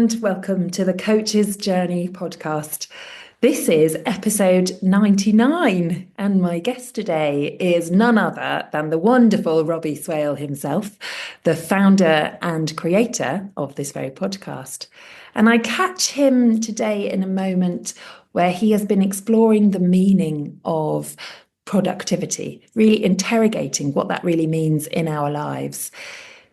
and welcome to the Coach's Journey podcast. This is episode 99, and my guest today is none other than the wonderful Robbie Swale himself, the founder and creator of this very podcast. And I catch him today in a moment where he has been exploring the meaning of productivity, really interrogating what that really means in our lives.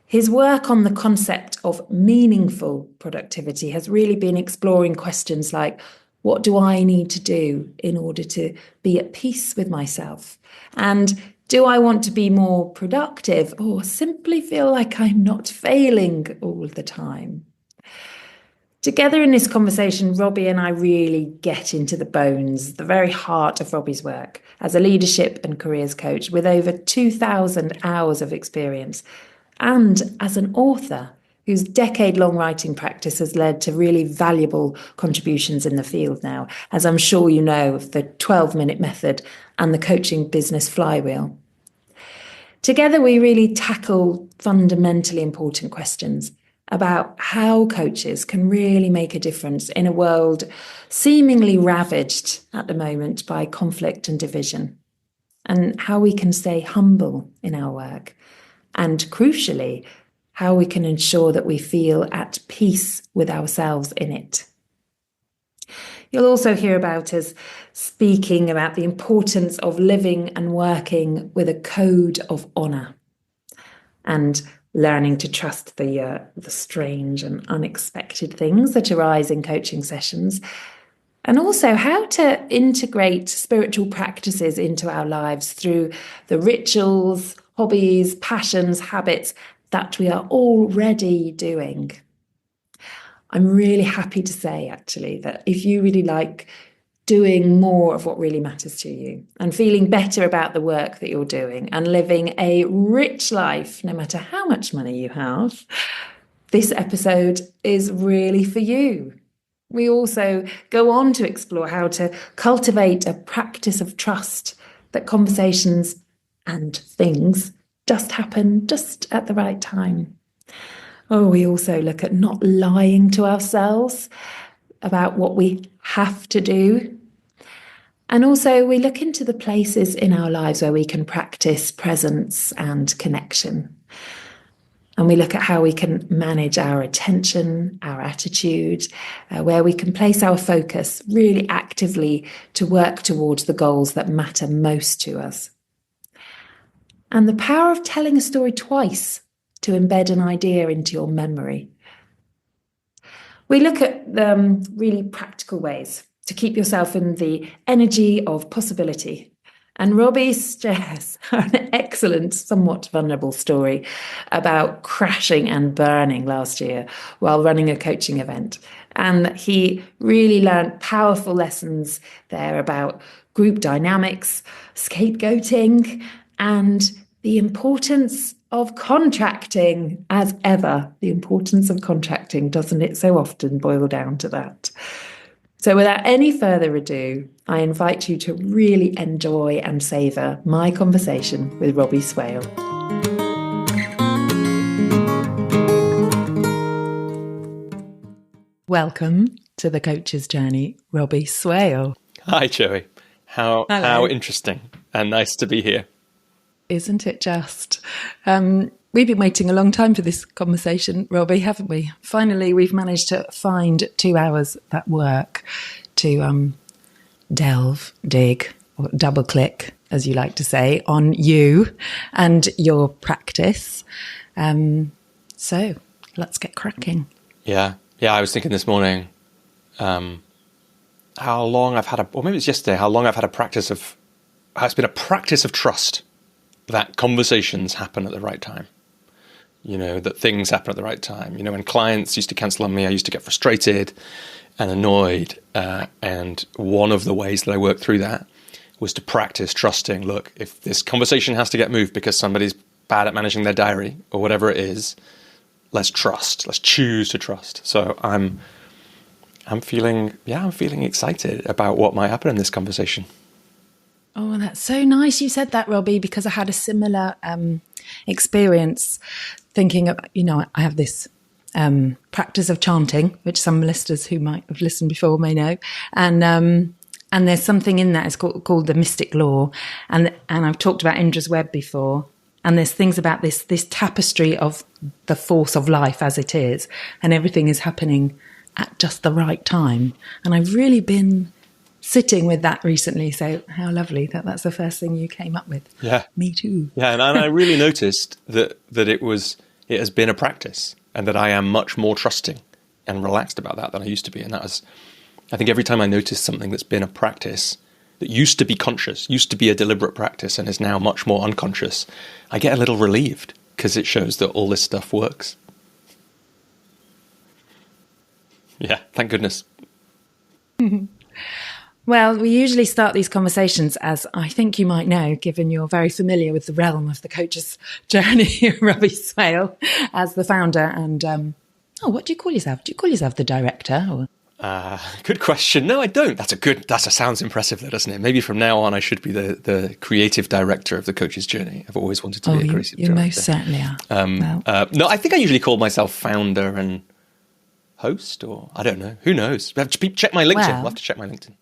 His work on the concept of meaningful productivity has really been exploring questions like, what do I need to do in order to be at peace with myself? And do I want to be more productive or simply feel like I'm not failing all the time? Together in this conversation, Robbie and I really get into the bones, the very heart of Robbie's work as a leadership and careers coach with over 2,000 hours of experience, and as an author whose decade-long writing practice has led to really valuable contributions in the field now, as I'm sure you know of the 12-minute method and the coaching business Flywheel. Together, we really tackle fundamentally important questions about how coaches can really make a difference in a world seemingly ravaged at the moment by conflict and division, and how we can stay humble in our work. And crucially, how we can ensure that we feel at peace with ourselves in it. You'll also hear about us speaking about the importance of living and working with a code of honour and learning to trust the strange and unexpected things that arise in coaching sessions, and also how to integrate spiritual practices into our lives through the rituals, hobbies, passions, habits that we are already doing. I'm really happy to say, actually, that if you really like doing more of what really matters to you and feeling better about the work that you're doing and living a rich life, no matter how much money you have, this episode is really for you. We also go on to explore how to cultivate a practice of trust, that conversations and things just happen just at the right time. Oh, we also look at not lying to ourselves about what we have to do. And also we look into the places in our lives where we can practice presence and connection. And we look at how we can manage our attention, our attitude, where we can place our focus really actively to work towards the goals that matter most to us. And the power of telling a story twice to embed an idea into your memory. We look at really practical ways to keep yourself in the energy of possibility. And Robbie shares an excellent, somewhat vulnerable story about crashing and burning last year while running a coaching event. And he really learned powerful lessons there about group dynamics, scapegoating, and the importance of contracting, as ever. The importance of contracting, doesn't it so often boil down to that? So without any further ado, I invite you to really enjoy and savour my conversation with Robbie Swale. Welcome to the Coach's Journey, Robbie Swale. Hi, Joey. How interesting and nice to be here. Isn't it just? We've been waiting a long time for this conversation, Robbie, haven't we? Finally, we've managed to find 2 hours that work to delve, dig, or double click, as you like to say, on you and your practice. So let's get cracking. Yeah. I was thinking this morning how long I've had or maybe it's yesterday, how long I've had a practice of, it's been a practice of trust that conversations happen at the right time. That things happen at the right time. When clients used to cancel on me, I used to get frustrated and annoyed. And one of the ways that I worked through that was to practice trusting. Look, if this conversation has to get moved because somebody's bad at managing their diary or whatever it is, let's trust. Let's choose to trust. So I'm feeling excited about what might happen in this conversation. Oh, that's so nice you said that, Robbie, because I had a similar experience thinking of, I have this practice of chanting, which some listeners who might have listened before may know, and there's something in that. It's called the mystic law, and I've talked about Indra's web before. And there's things about this tapestry of the force of life as it is, and everything is happening at just the right time. And I've really been sitting with that recently. So how lovely that's the first thing you came up with. Yeah, me too. Yeah, and I really noticed that it has been a practice, and that I am much more trusting and relaxed about that than I used to be. And that was, I think, every time I notice something that's been a practice that used to be conscious, used to be a deliberate practice, and is now much more unconscious, I get a little relieved, because it shows that all this stuff works. Yeah, thank goodness. Well, we usually start these conversations, as I think you might know, given you're very familiar with the realm of the coach's journey, Robbie Swale, as the founder. And, what do you call yourself? Do you call yourself the director? Or? Good question. No, I don't. That sounds impressive, though, doesn't it? Maybe from now on, I should be the creative director of the coach's journey. I've always wanted to be a creative director. You most certainly are. No, I think I usually call myself founder and host, or I don't know. Who knows? I have to check my LinkedIn. I'll have to check my LinkedIn.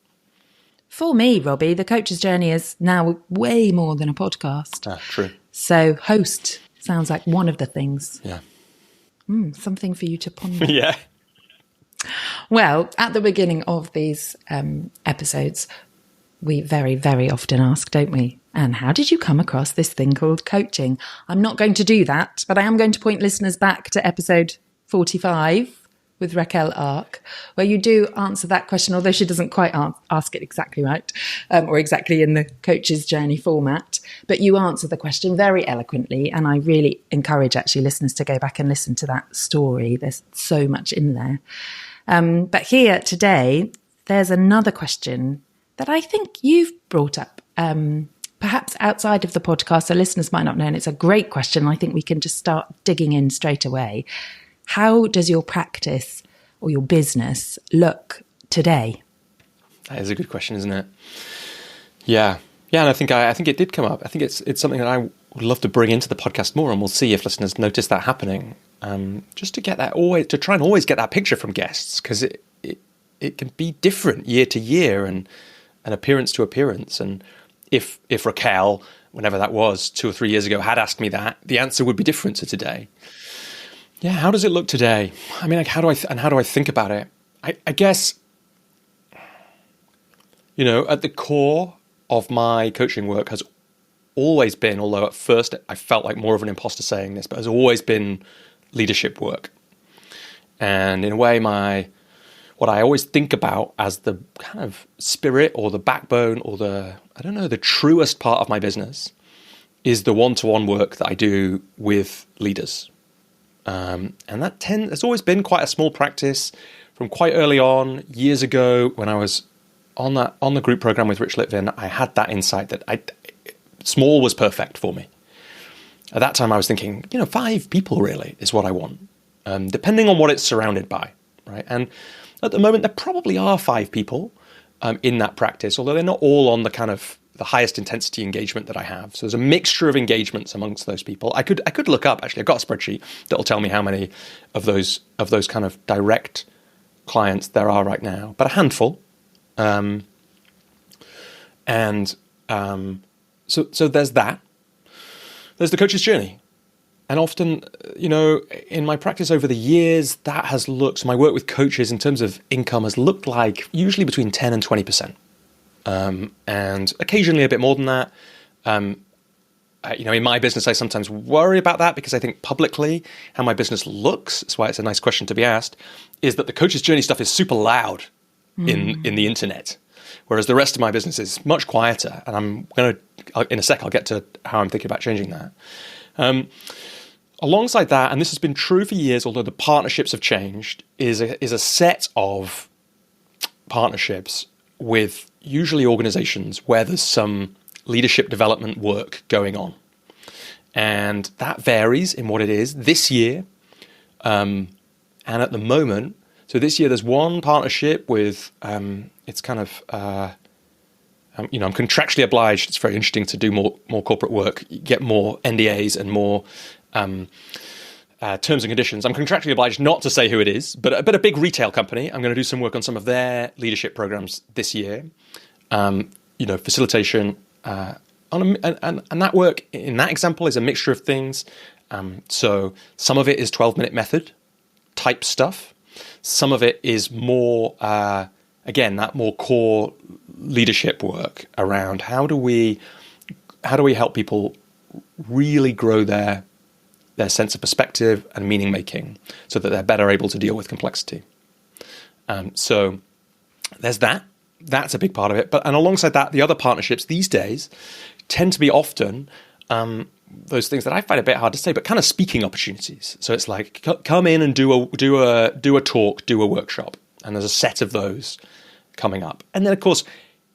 For me, Robbie, the coach's journey is now way more than a podcast. True. So host sounds like one of the things. Yeah. Something for you to ponder. Yeah. Well, at the beginning of these episodes, we very, very often ask, don't we? And how did you come across this thing called coaching? I'm not going to do that, but I am going to point listeners back to episode 45 with Raquel Ark, where you do answer that question, although she doesn't quite ask it exactly right, or exactly in the coach's journey format. But you answer the question very eloquently, and I really encourage actually listeners to go back and listen to that story. There's so much in there. But here today, there's another question that I think you've brought up, perhaps outside of the podcast, so listeners might not know, and it's a great question. I think we can just start digging in straight away. How does your practice or your business look today? That is a good question, isn't it? Yeah, and I think it did come up. I think it's something that I would love to bring into the podcast more, and we'll see if listeners notice that happening. Just to get that to try and always get that picture from guests, because it can be different year to year and appearance to appearance. And if Raquel, whenever that was 2 or 3 years ago, had asked me that, the answer would be different to today. Yeah, how does it look today? I mean, like, how do I think about it? I guess, at the core of my coaching work has always been, although at first I felt like more of an imposter saying this, but has always been leadership work. And in a way, what I always think about as the kind of spirit or the backbone or the truest part of my business is the one-to-one work that I do with leaders. And that has always been quite a small practice from quite early on, years ago, when I was on the group program with Rich Litvin. I had that insight that small was perfect for me. At that time, I was thinking, 5 people really is what I want, depending on what it's surrounded by, right? And at the moment, there probably are 5 people in that practice, although they're not all on the kind of the highest intensity engagement that I have. So there's a mixture of engagements amongst those people. I could look up, actually. I've got a spreadsheet that will tell me how many of those kind of direct clients there are right now, but a handful. So there's that. There's the coach's journey. And often, in my practice over the years, that has looked, my work with coaches in terms of income has looked like usually between 10 and 20%. And occasionally a bit more than that. In my business, I sometimes worry about that because I think publicly how my business looks, that's why it's a nice question to be asked, is that the coach's journey stuff is super loud in the internet, whereas the rest of my business is much quieter. And in a sec, I'll get to how I'm thinking about changing that. Alongside that, and this has been true for years, although the partnerships have changed, is a set of partnerships with usually organizations where there's some leadership development work going on. And that varies in what it is. This year, and at the moment, so this year there's one partnership with, it's kind of, I'm contractually obliged. It's very interesting to do more corporate work. You get more NDAs and more terms and conditions. I'm contractually obliged not to say who it is, but a big retail company. I'm going to do some work on some of their leadership programs this year. Facilitation. And that work in that example is a mixture of things. So some of it is 12-minute method type stuff. Some of it is more, again, that more core leadership work around how do we help people really grow their sense of perspective and meaning making so that they're better able to deal with complexity. So there's that. That's a big part of it. And alongside that, the other partnerships these days tend to be often those things that I find a bit hard to say, but kind of speaking opportunities. So it's like come in and do a talk, do a workshop, and there's a set of those coming up. And then of course,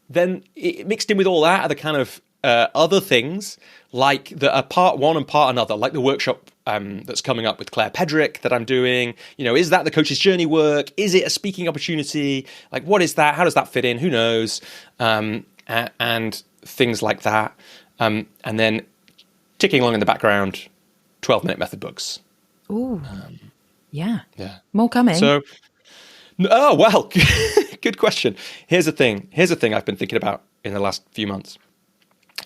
then mixed in with all that are the kind of other things like that are part one and part another, like the workshop that's coming up with Claire Pedrick that I'm doing. Is that the coach's journey work? Is it a speaking opportunity? Like, what is that? How does that fit in? Who knows? And things like that. And then ticking along in the background, 12-minute method books. Ooh, yeah. More coming. So, oh, well, good question. Here's the thing I've been thinking about in the last few months.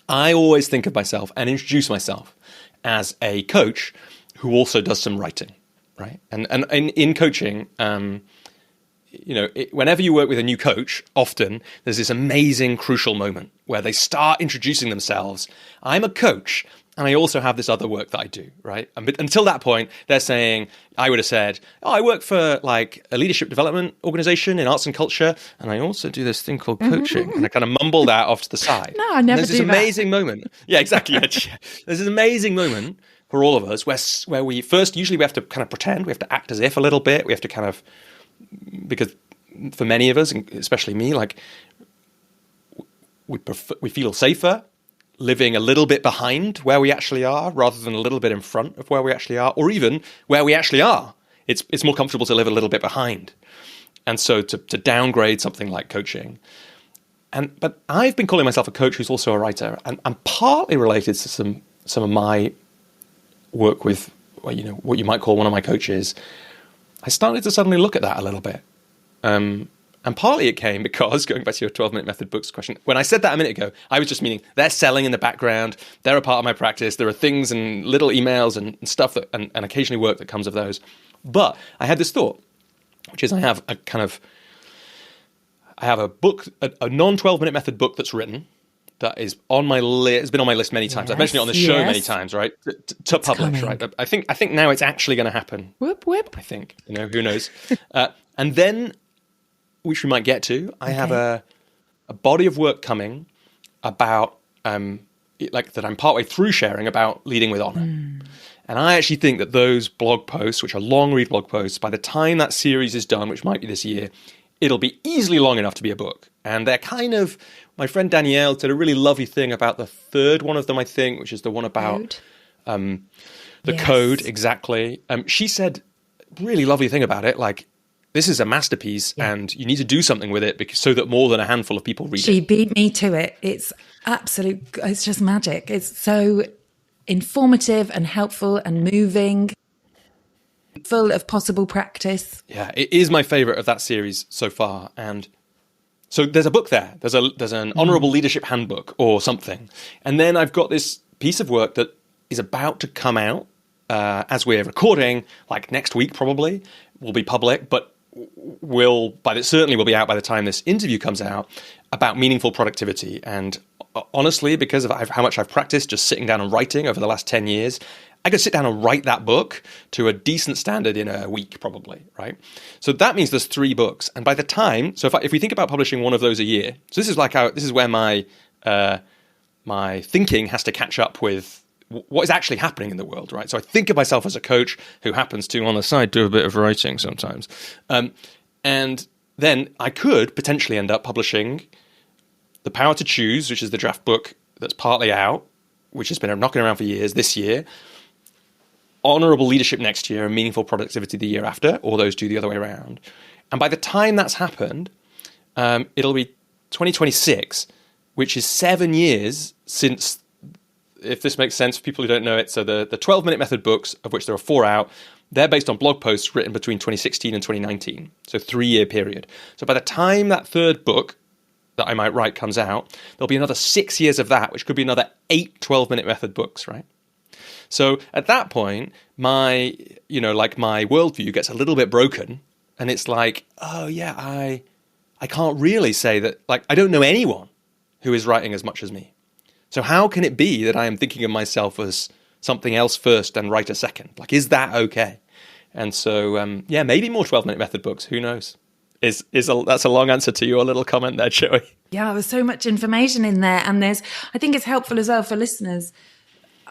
I always think of myself and introduce myself as a coach who also does some writing, right? And in coaching, whenever you work with a new coach, often there's this amazing, crucial moment where they start introducing themselves. I'm a coach, and I also have this other work that I do, right? But until that point, they're saying, I would have said, I work for like a leadership development organization in arts and culture, and I also do this thing called coaching. And I kind of mumble that off to the side. No, I never do that. There's this amazing moment. Yeah, exactly. There's this amazing moment for all of us where we first, usually we have to kind of pretend, we have to act as if a little bit. We have to kind of, because for many of us, and especially me, like we feel safer living a little bit behind where we actually are rather than a little bit in front of where we actually are, or even where we actually are. It's more comfortable to live a little bit behind. And so to downgrade something like coaching. But I've been calling myself a coach who's also a writer, and I'm partly related to some of my work with, what you might call one of my coaches. I started to suddenly look at that a little bit. And partly it came because, going back to your 12-minute method books question, when I said that a minute ago, I was just meaning they're selling in the background, they're a part of my practice, there are things and little emails and stuff that, and occasionally work that comes of those. But I had this thought, which is I have a book, a non-12-minute method book that's written, that is on my list. It's been on my list many times. I've mentioned it on the show many times, right? To publish, right? I think now it's actually going to happen. Whoop, whoop. I think, who knows? And then, which we might get to, I have a body of work coming about, that I'm partway through sharing about leading with honor. And I actually think that those blog posts, which are long read blog posts, by the time that series is done, which might be this year, it'll be easily long enough to be a book. And they're kind of, my friend Danielle did a really lovely thing about the third one of them, I think, which is the one about the code, exactly. She said a really lovely thing about it, like, this is a masterpiece and you need to do something with it so that more than a handful of people read it. She beat me to it. It's it's just magic. It's so informative and helpful and moving, full of possible practice. Yeah, it is my favorite of that series so far. And so there's a book there. There's an Honourable Leadership Handbook or something. And then I've got this piece of work that is about to come out as we're recording, like next week probably, will be public, but certainly will be out by the time this interview comes out, about meaningful productivity. And honestly, because of how much I've practiced just sitting down and writing over the last 10 years, I could sit down and write that book to a decent standard in a week, probably, right? So that means there's 3 books. And by the time, so if we think about publishing one of those a year, so this is where my thinking has to catch up with what is actually happening in the world, right? So I think of myself as a coach who happens to, on the side, do a bit of writing sometimes. And then I could potentially end up publishing The Power to Choose, which is the draft book that's partly out, which has been knocking around for years, this year, Honourable Leadership next year, and Meaningful Productivity the year after, or those two the other way around. And by the time that's happened, it'll be 2026, which is 7 years since if this makes sense for people who don't know it, so the 12-minute method books, of which there are 4 out, they're based on blog posts written between 2016 and 2019, so 3-year period. So by the time that third book that I might write comes out, there'll be another 6 years of that, which could be another 8 12-minute method books, right? So at that point, my worldview gets a little bit broken, and it's like, oh yeah, I can't really say that, like, I don't know anyone who is writing as much as me. So how can it be that I am thinking of myself as something else first and writer second? Like, is that okay? And so, maybe more 12-minute method books. Who knows? That's a long answer to your little comment there, Joey. Yeah, there's so much information in there. And I think it's helpful as well for listeners.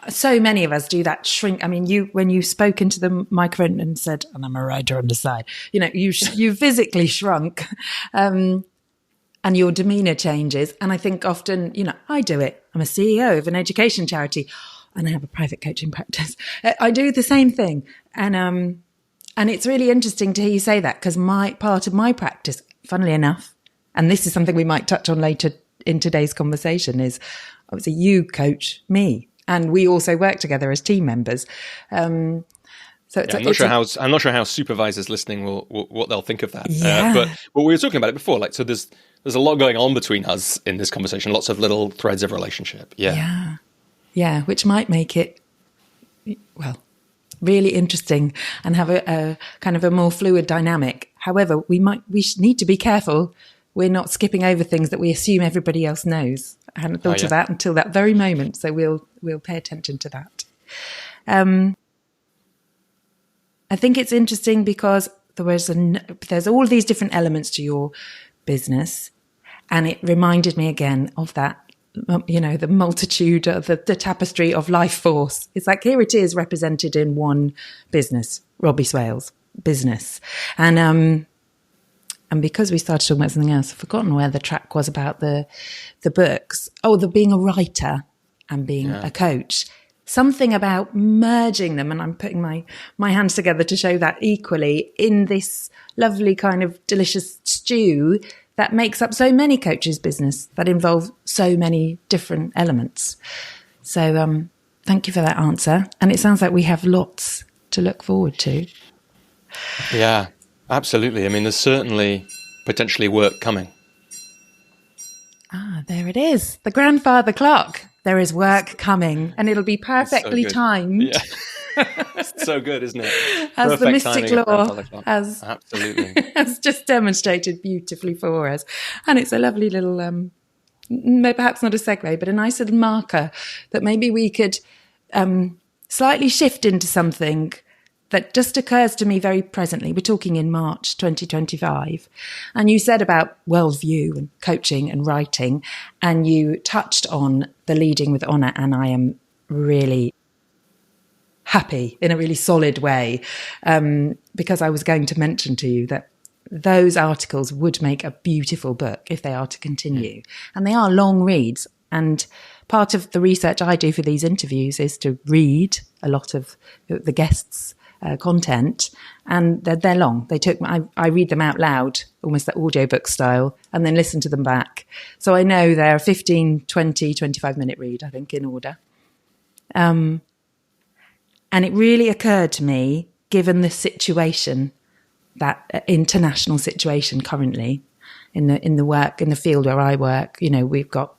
So many of us do that shrink. I mean, when you spoke into the microphone and said, and I'm a writer on the side, you physically shrunk. And your demeanour changes. And I think often, I do it. I'm a CEO of an education charity and I have a private coaching practice. I do the same thing. And it's really interesting to hear you say that, because part of my practice, funnily enough, and this is something we might touch on later in today's conversation, is obviously you coach me and we also work together as team members. I'm not sure how supervisors listening will what they'll think of that. Yeah. But we were talking about it before. Like, so there's a lot going on between us in this conversation. Lots of little threads of relationship. Yeah. Which might make it, well, really interesting and have a kind of a more fluid dynamic. However, we need to be careful. We're not skipping over things that we assume everybody else knows. I hadn't thought of that until that very moment. So we'll pay attention to that. I think it's interesting because there's all these different elements to your business, and it reminded me again of that, the multitude of the tapestry of life force. It's like, here it is represented in one business, Robbie Swale's business, and because we started talking about something else, I've forgotten where the track was about the books. Oh, the being a writer and being a coach. Something about merging them, and I'm putting my hands together to show that equally in this lovely kind of delicious stew that makes up so many coaches' business that involve so many different elements. So thank you for that answer. And it sounds like we have lots to look forward to. Yeah, absolutely. I mean, there's certainly potentially work coming. Ah, there it is. The grandfather clock. There is work coming, and it'll be perfectly timed. Yeah. It's so good, isn't it? As Perfect the mystic law absolutely has just demonstrated beautifully for us. And it's a lovely little, perhaps not a segue, but a nice little marker that maybe we could slightly shift into something that just occurs to me very presently. We're talking in March 2025. And you said about worldview and coaching and writing, and you touched on the leading with honour, and I am really happy in a really solid way, because I was going to mention to you that those articles would make a beautiful book if they are to continue. And they are long reads. And part of the research I do for these interviews is to read a lot of the guests' content, and they're long. I read them out loud, almost that audiobook style, and then listen to them back. So I know they're a 15, 20, 25-minute read, I think, in order. And it really occurred to me, given the situation, that international situation currently in the field where I work, we've got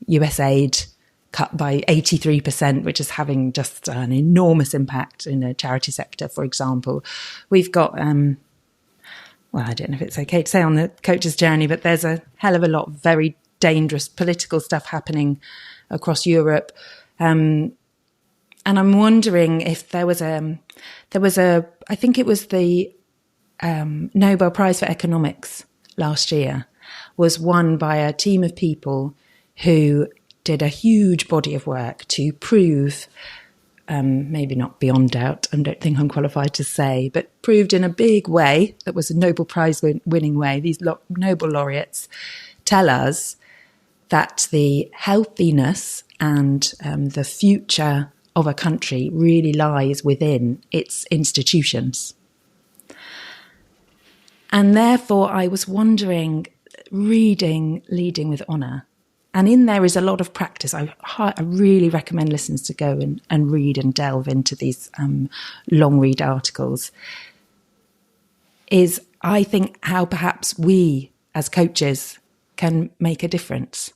USAID cut by 83%, which is having just an enormous impact in the charity sector, for example. We've got, I don't know if it's okay to say on the coach's journey, but there's a hell of a lot of very dangerous political stuff happening across Europe. And I'm wondering if there was I think it was the Nobel Prize for Economics last year was won by a team of people who did a huge body of work to prove, maybe not beyond doubt, I don't think I'm qualified to say, but proved in a big way, that was a Nobel Prize winning way. These Nobel laureates tell us that the healthiness and the future of a country really lies within its institutions. And therefore, I was wondering, reading Leading with Honour, And in there is a lot of practice. I really recommend listeners to go and read and delve into these long read articles. Is, I think, how perhaps we as coaches can make a difference.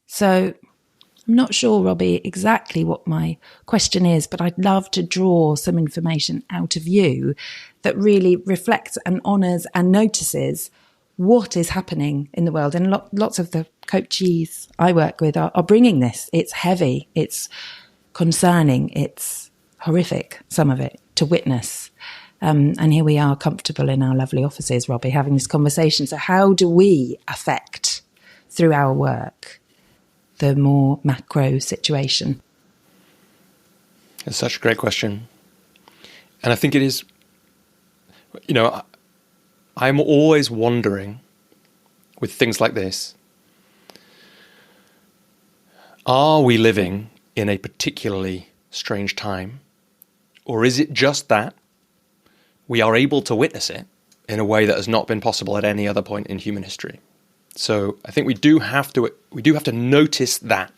So I'm not sure, Robbie, exactly what my question is, but I'd love to draw some information out of you that really reflects and honours and notices what is happening in the world. And lots of the coachees I work with are bringing this. It's heavy, it's concerning, it's horrific, some of it, to witness. And here we are, comfortable in our lovely offices, Robbie, having this conversation. So how do we affect, through our work, the more macro situation? It's such a great question. And I think it is, I'm always wondering with things like this, are we living in a particularly strange time? Or is it just that we are able to witness it in a way that has not been possible at any other point in human history? So I think we do have to notice that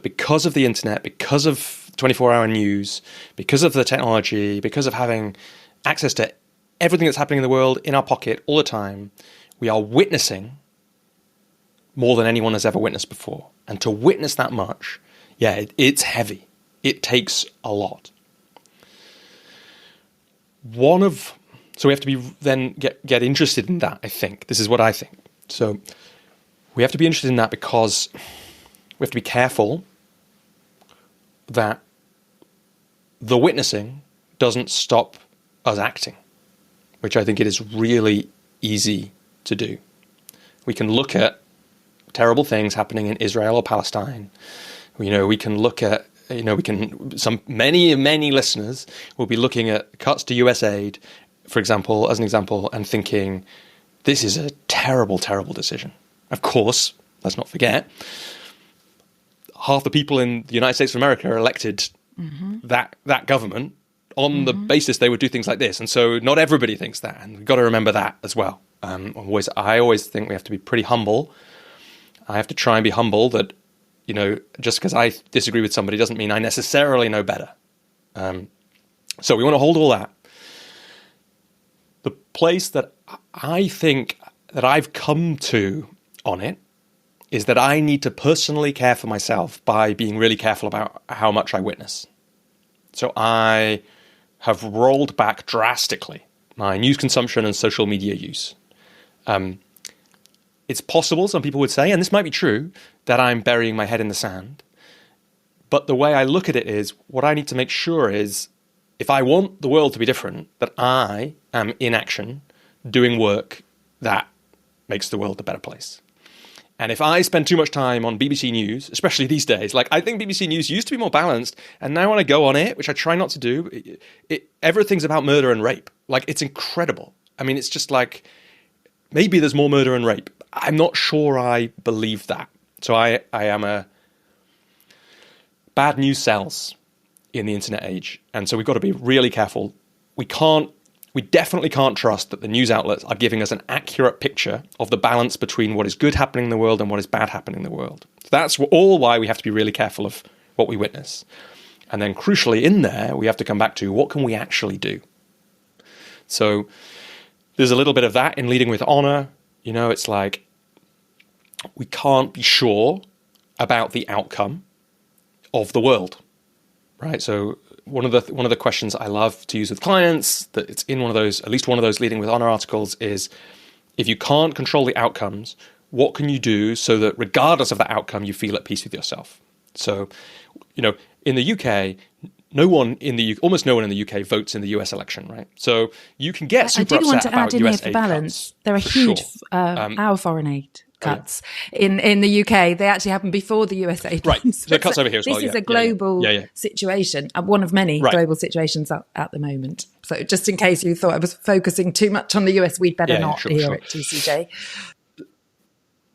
because of the internet, because of 24-hour news, because of the technology, because of having access to everything that's happening in the world in our pocket all the time, we are witnessing more than anyone has ever witnessed before. And to witness that much, it's heavy. It takes a lot. So we have to be then get interested in that, I think. This is what I think. So we have to be interested in that because we have to be careful that the witnessing doesn't stop us acting, which I think it is really easy to do. We can look at terrible things happening in Israel or Palestine. We can look at, many listeners will be looking at cuts to US aid, for example, as an example, and thinking, this is a terrible, terrible decision. Of course, let's not forget, half the people in the United States of America are elected that government on the basis they would do things like this. And so not everybody thinks that. And we've got to remember that as well. I always think we have to be pretty humble. I have to try and be humble that, just because I disagree with somebody doesn't mean I necessarily know better. So we want to hold all that. The place that I think that I've come to on it is that I need to personally care for myself by being really careful about how much I witness. So I have rolled back drastically my news consumption and social media use. It's possible, some people would say, and this might be true, that I'm burying my head in the sand. But the way I look at it is, what I need to make sure is, if I want the world to be different, that I am in action, doing work that makes the world a better place. And if I spend too much time on BBC News, especially these days, I think BBC News used to be more balanced, and now when I go on it, which I try not to do, everything's about murder and rape. It's incredible. I mean, it's just maybe there's more murder and rape. I'm not sure I believe that. So I am a bad news sells in the internet age. And so we've got to be really careful. We definitely can't trust that the news outlets are giving us an accurate picture of the balance between what is good happening in the world and what is bad happening in the world. So that's all why we have to be really careful of what we witness. And then crucially in there, we have to come back to what can we actually do? So there's a little bit of that in leading with honor. It's we can't be sure about the outcome of the world, right? So one of the questions I love to use with clients, that it's in at least one of those leading with honor articles, is if you can't control the outcomes, what can you do so that regardless of the outcome, you feel at peace with yourself? So, in the UK, almost no one in the UK votes in the US election, right? So you can get super upset about US aid cuts. I do want to add in here for balance. There are huge, our foreign aid cuts in the UK. They actually happen before the US aid. Right, so cuts over here as well. This is a global situation, one of many global situations at the moment. So just in case you thought I was focusing too much on the US, we'd better not here at TCJ.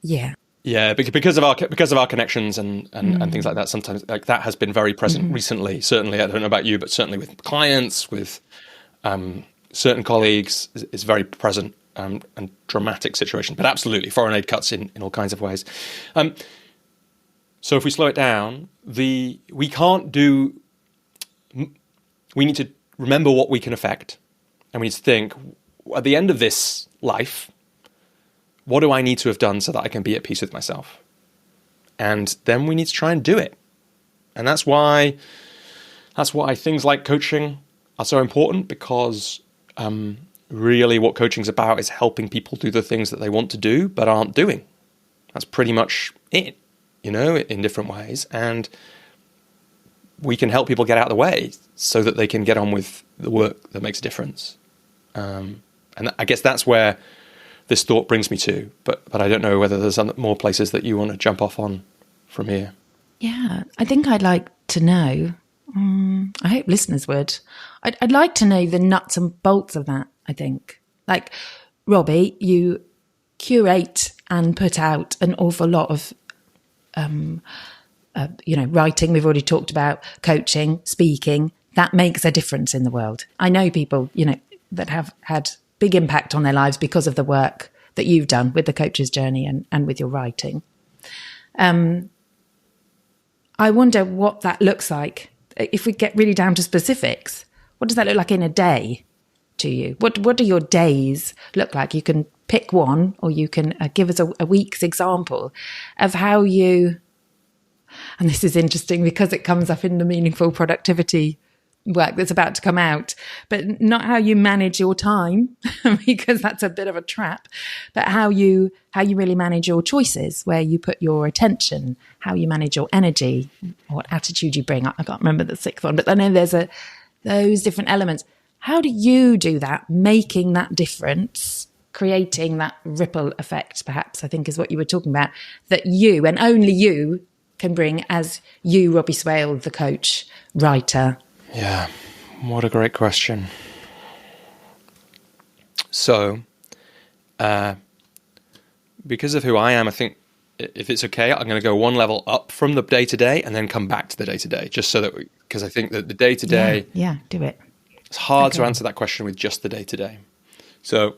Yeah. Yeah, because of our connections and things like that, sometimes that has been very present recently. Certainly, I don't know about you, but certainly with clients, with certain colleagues, it's very present. and dramatic situations. But absolutely, foreign aid cuts in all kinds of ways. So if we slow it down, we need to remember what we can affect, and we need to think, at the end of this life, what do I need to have done so that I can be at peace with myself? And then we need to try and do it. And that's why things like coaching are so important, because really what coaching's about is helping people do the things that they want to do but aren't doing. That's pretty much it, in different ways. And we can help people get out of the way so that they can get on with the work that makes a difference. And I guess that's where this thought brings me to. But I don't know whether there's more places that you want to jump off on from here. Yeah, I think I'd like to know, I hope listeners would, I'd like to know the nuts and bolts of that, I think. Like, Robbie, you curate and put out an awful lot of, writing. We've already talked about coaching, speaking. That makes a difference in the world. I know people, that have had big impact on their lives because of the work that you've done with the coach's journey and with your writing. I wonder what that looks like. If we get really down to specifics, what does that look like in a day to you? What do your days look like? You can pick one, or you can give us a week's example of how you, and this is interesting because it comes up in the meaningful productivity work that's about to come out, but not how you manage your time, because that's a bit of a trap, but how you really manage your choices, where you put your attention, how you manage your energy, what attitude you bring. I can't remember the sixth one, but I know there's those different elements. How do you do that, making that difference, creating that ripple effect, perhaps, I think is what you were talking about, that you and only you can bring as you, Robbie Swale, the coach, writer? Yeah, what a great question. So, because of who I am, I think if it's okay, I'm going to go one level up from the day-to-day and then come back to the day-to-day, just so that because I think that the day-to-day... Yeah, do it. It's hard to answer that question with just the day-to-day. So,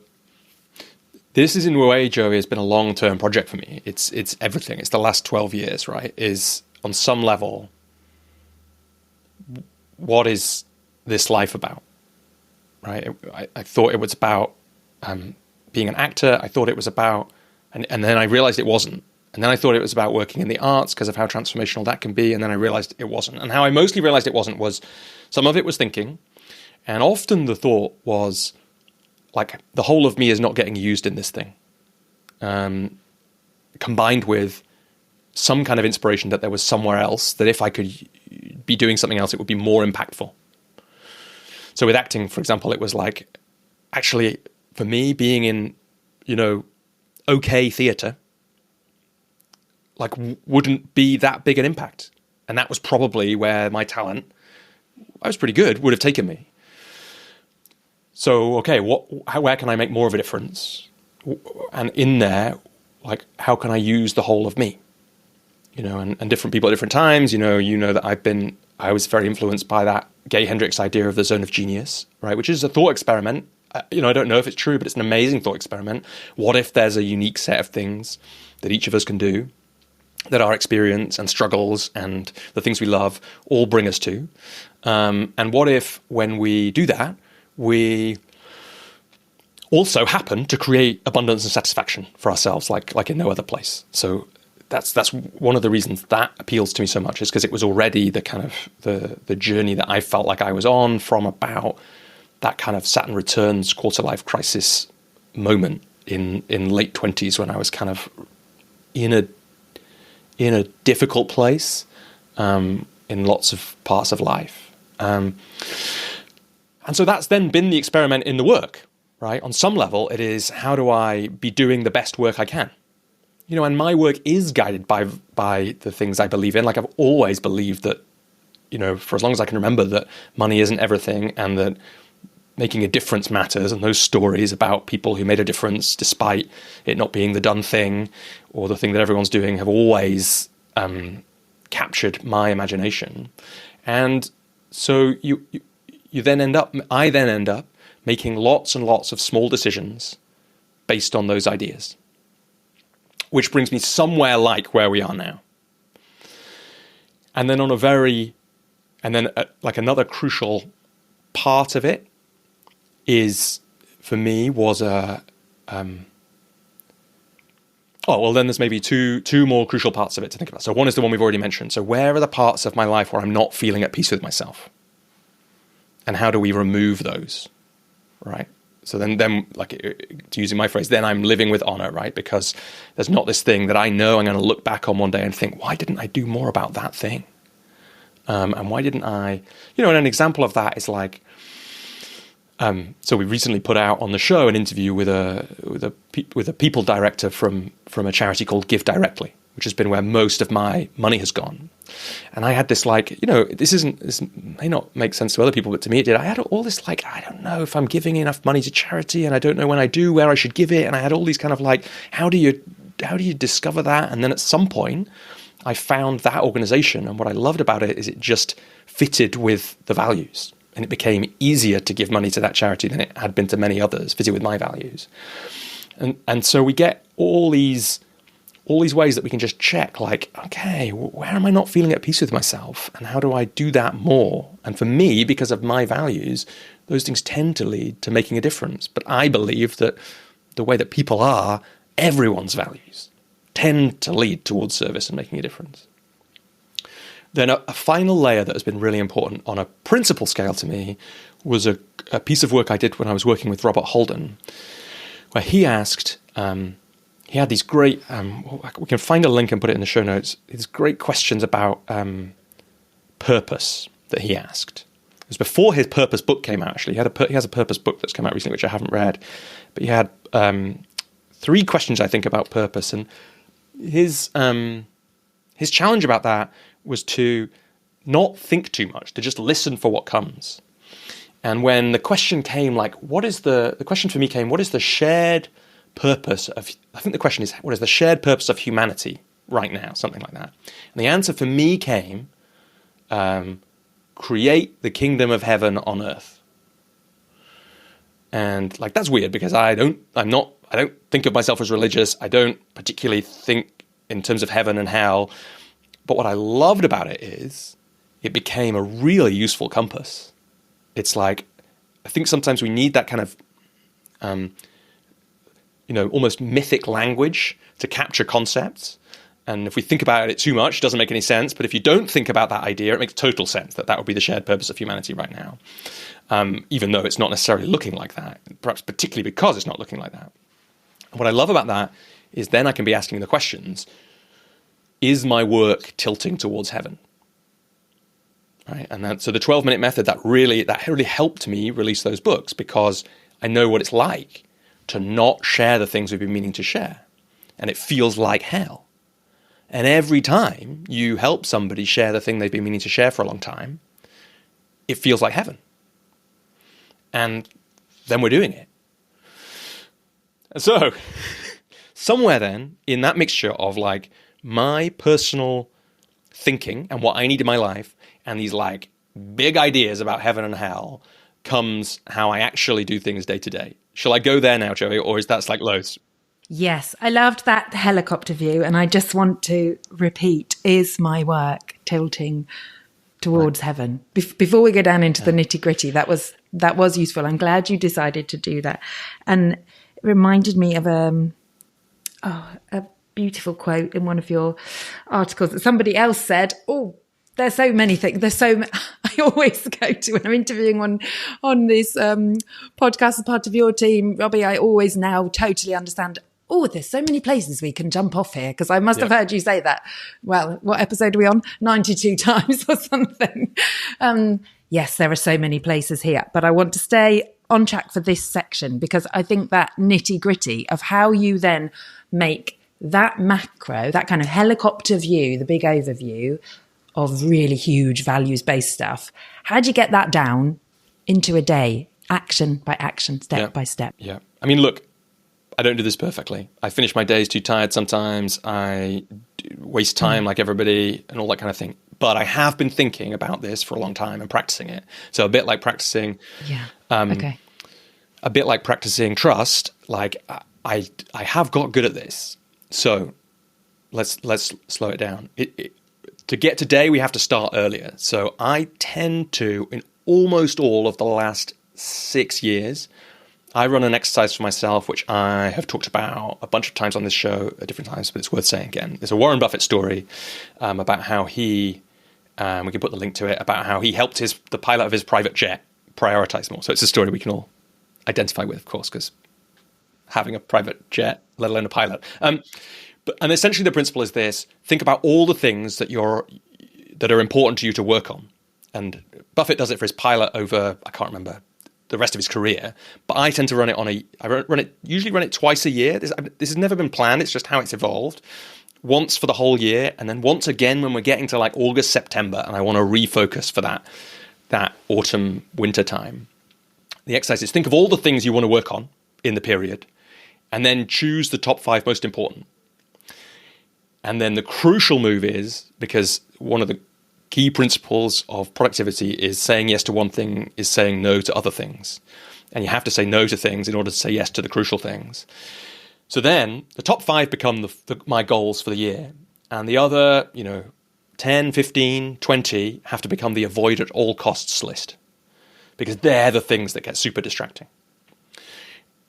this is in a way, Joey, has been a long-term project for me. It's everything. It's the last 12 years, right? Is on some level... what is this life about, right? I thought it was about being an actor. I thought it was about, and then I realized it wasn't. And then I thought it was about working in the arts because of how transformational that can be. And then I realized it wasn't. And how I mostly realized it wasn't was some of it was thinking. And often the thought was like, the whole of me is not getting used in this thing. Combined with some kind of inspiration that there was somewhere else, that if I could be doing something else, it would be more impactful. So with acting, for example, it was like, actually, for me, being in, okay theatre, like wouldn't be that big an impact. And that was probably where my talent, I was pretty good, would have taken me. So, okay, where can I make more of a difference? And in there, like, how can I use the whole of me? And different people at different times, that I was very influenced by that Gay Hendricks idea of the zone of genius, right? Which is a thought experiment. I don't know if it's true, but it's an amazing thought experiment. What if there's a unique set of things that each of us can do, that our experience and struggles and the things we love all bring us to? And what if when we do that, we also happen to create abundance and satisfaction for ourselves, like in no other place? So that's one of the reasons that appeals to me so much, is because it was already the kind of the journey that I felt like I was on from about that kind of Saturn returns quarter life crisis moment in late 20s, when I was kind of in a difficult place in lots of parts of life. And so that's then been the experiment in the work, right? On some level, it is, how do I be doing the best work I can? And my work is guided by the things I believe in. Like, I've always believed that, for as long as I can remember, that money isn't everything, and that making a difference matters. And those stories about people who made a difference despite it not being the done thing or the thing that everyone's doing have always captured my imagination. And so I then end up making lots and lots of small decisions based on those ideas, which brings me somewhere like where we are now. And then another crucial part of it for me was then there's maybe two more crucial parts of it to think about. So one is the one we've already mentioned. So where are the parts of my life where I'm not feeling at peace with myself? And how do we remove those, right? So then using my phrase, then I'm living with honor, right? Because there's not this thing that I know I'm going to look back on one day and think, why didn't I do more about that thing? And why didn't I, and an example of that is like, so we recently put out on the show an interview with a people director from a charity called Give Directly, which has been where most of my money has gone. And I had this this may not make sense to other people, but to me it did. I had all this I don't know if I'm giving enough money to charity, and I don't know when I do where I should give it. And I had all these kind of how do you discover that? And then at some point I found that organization, and what I loved about it is it just fitted with the values. And it became easier to give money to that charity than it had been to many others, fitted with my values. And so we get all these ways that we can just check, okay, where am I not feeling at peace with myself? And how do I do that more? And for me, because of my values, those things tend to lead to making a difference. But I believe that the way that people are, everyone's values tend to lead towards service and making a difference. Then a final layer that has been really important on a principle scale to me was a piece of work I did when I was working with Robert Holden, where he asked, he had these great, we can find a link and put it in the show notes, these great questions about purpose that he asked. It was before his purpose book came out, actually. He has a purpose book that's come out recently, which I haven't read. But he had 3 questions, I think, about purpose. And his challenge about that was to not think too much, to just listen for what comes. And when the question came, what is the question for me came, what is the shared purpose of, I think the question is, what is the shared purpose of humanity right now? Something like that. And the answer for me came, create the kingdom of heaven on earth. And that's weird because I don't think of myself as religious. I don't particularly think in terms of heaven and hell. But what I loved about it is it became a really useful compass. It's I think sometimes we need that kind of, almost mythic language to capture concepts. And if we think about it too much, it doesn't make any sense. But if you don't think about that idea, it makes total sense that would be the shared purpose of humanity right now. Even though it's not necessarily looking like that, perhaps particularly because it's not looking like that. And what I love about that is then I can be asking the questions, is my work tilting towards heaven? Right? And so the 12-minute method, that really helped me release those books because I know what it's like to not share the things we've been meaning to share. And it feels like hell. And every time you help somebody share the thing they've been meaning to share for a long time, it feels like heaven. And then we're doing it. And so somewhere then in that mixture of my personal thinking and what I need in my life and these big ideas about heaven and hell comes how I actually do things day to day. Shall I go there now, Joey, or is that loads? Yes, I loved that helicopter view, and I just want to repeat, is my work tilting towards heaven? Before we go down into the nitty-gritty, that was useful. I'm glad you decided to do that. And it reminded me of a beautiful quote in one of your articles that somebody else said, there's so many things. I always go to when I'm interviewing on this podcast as part of your team, Robbie, I always now totally understand, there's so many places we can jump off here, because I must have heard you say that. Well, what episode are we on? 92 times or something. Yes, there are so many places here, but I want to stay on track for this section because I think that nitty-gritty of how you then make that macro, that kind of helicopter view, the big overview of really huge values-based stuff. How do you get that down into a day, action by action, step by step? Yeah. I mean, look, I don't do this perfectly. I finish my days too tired sometimes. I waste time like everybody and all that kind of thing. But I have been thinking about this for a long time and practicing it. So a bit like practicing, a bit like practicing trust. I have got good at this. So let's slow it down. To get today, we have to start earlier. So I tend to, in almost all of the last 6 years, I run an exercise for myself, which I have talked about a bunch of times on this show at different times, but it's worth saying again. There's a Warren Buffett story about how he, we can put the link to it, about how he helped the pilot of his private jet prioritize more. So it's a story we can all identify with, of course, because having a private jet, let alone a pilot. And essentially the principle is this: think about all the things that are important to you to work on. And Buffett does it for his pilot over, I can't remember, the rest of his career. But I tend to run it usually run it twice a year. This has never been planned. It's just how it's evolved. Once for the whole year, and then once again when we're getting to like August, September, and I want to refocus for that autumn, winter time. The exercise is think of all the things you want to work on in the period, and then choose the top 5 most important. And then the crucial move is, because one of the key principles of productivity is saying yes to one thing is saying no to other things. And you have to say no to things in order to say yes to the crucial things. So then the top 5 become my goals for the year. And the other, 10, 15, 20 have to become the avoid at all costs list. Because they're the things that get super distracting.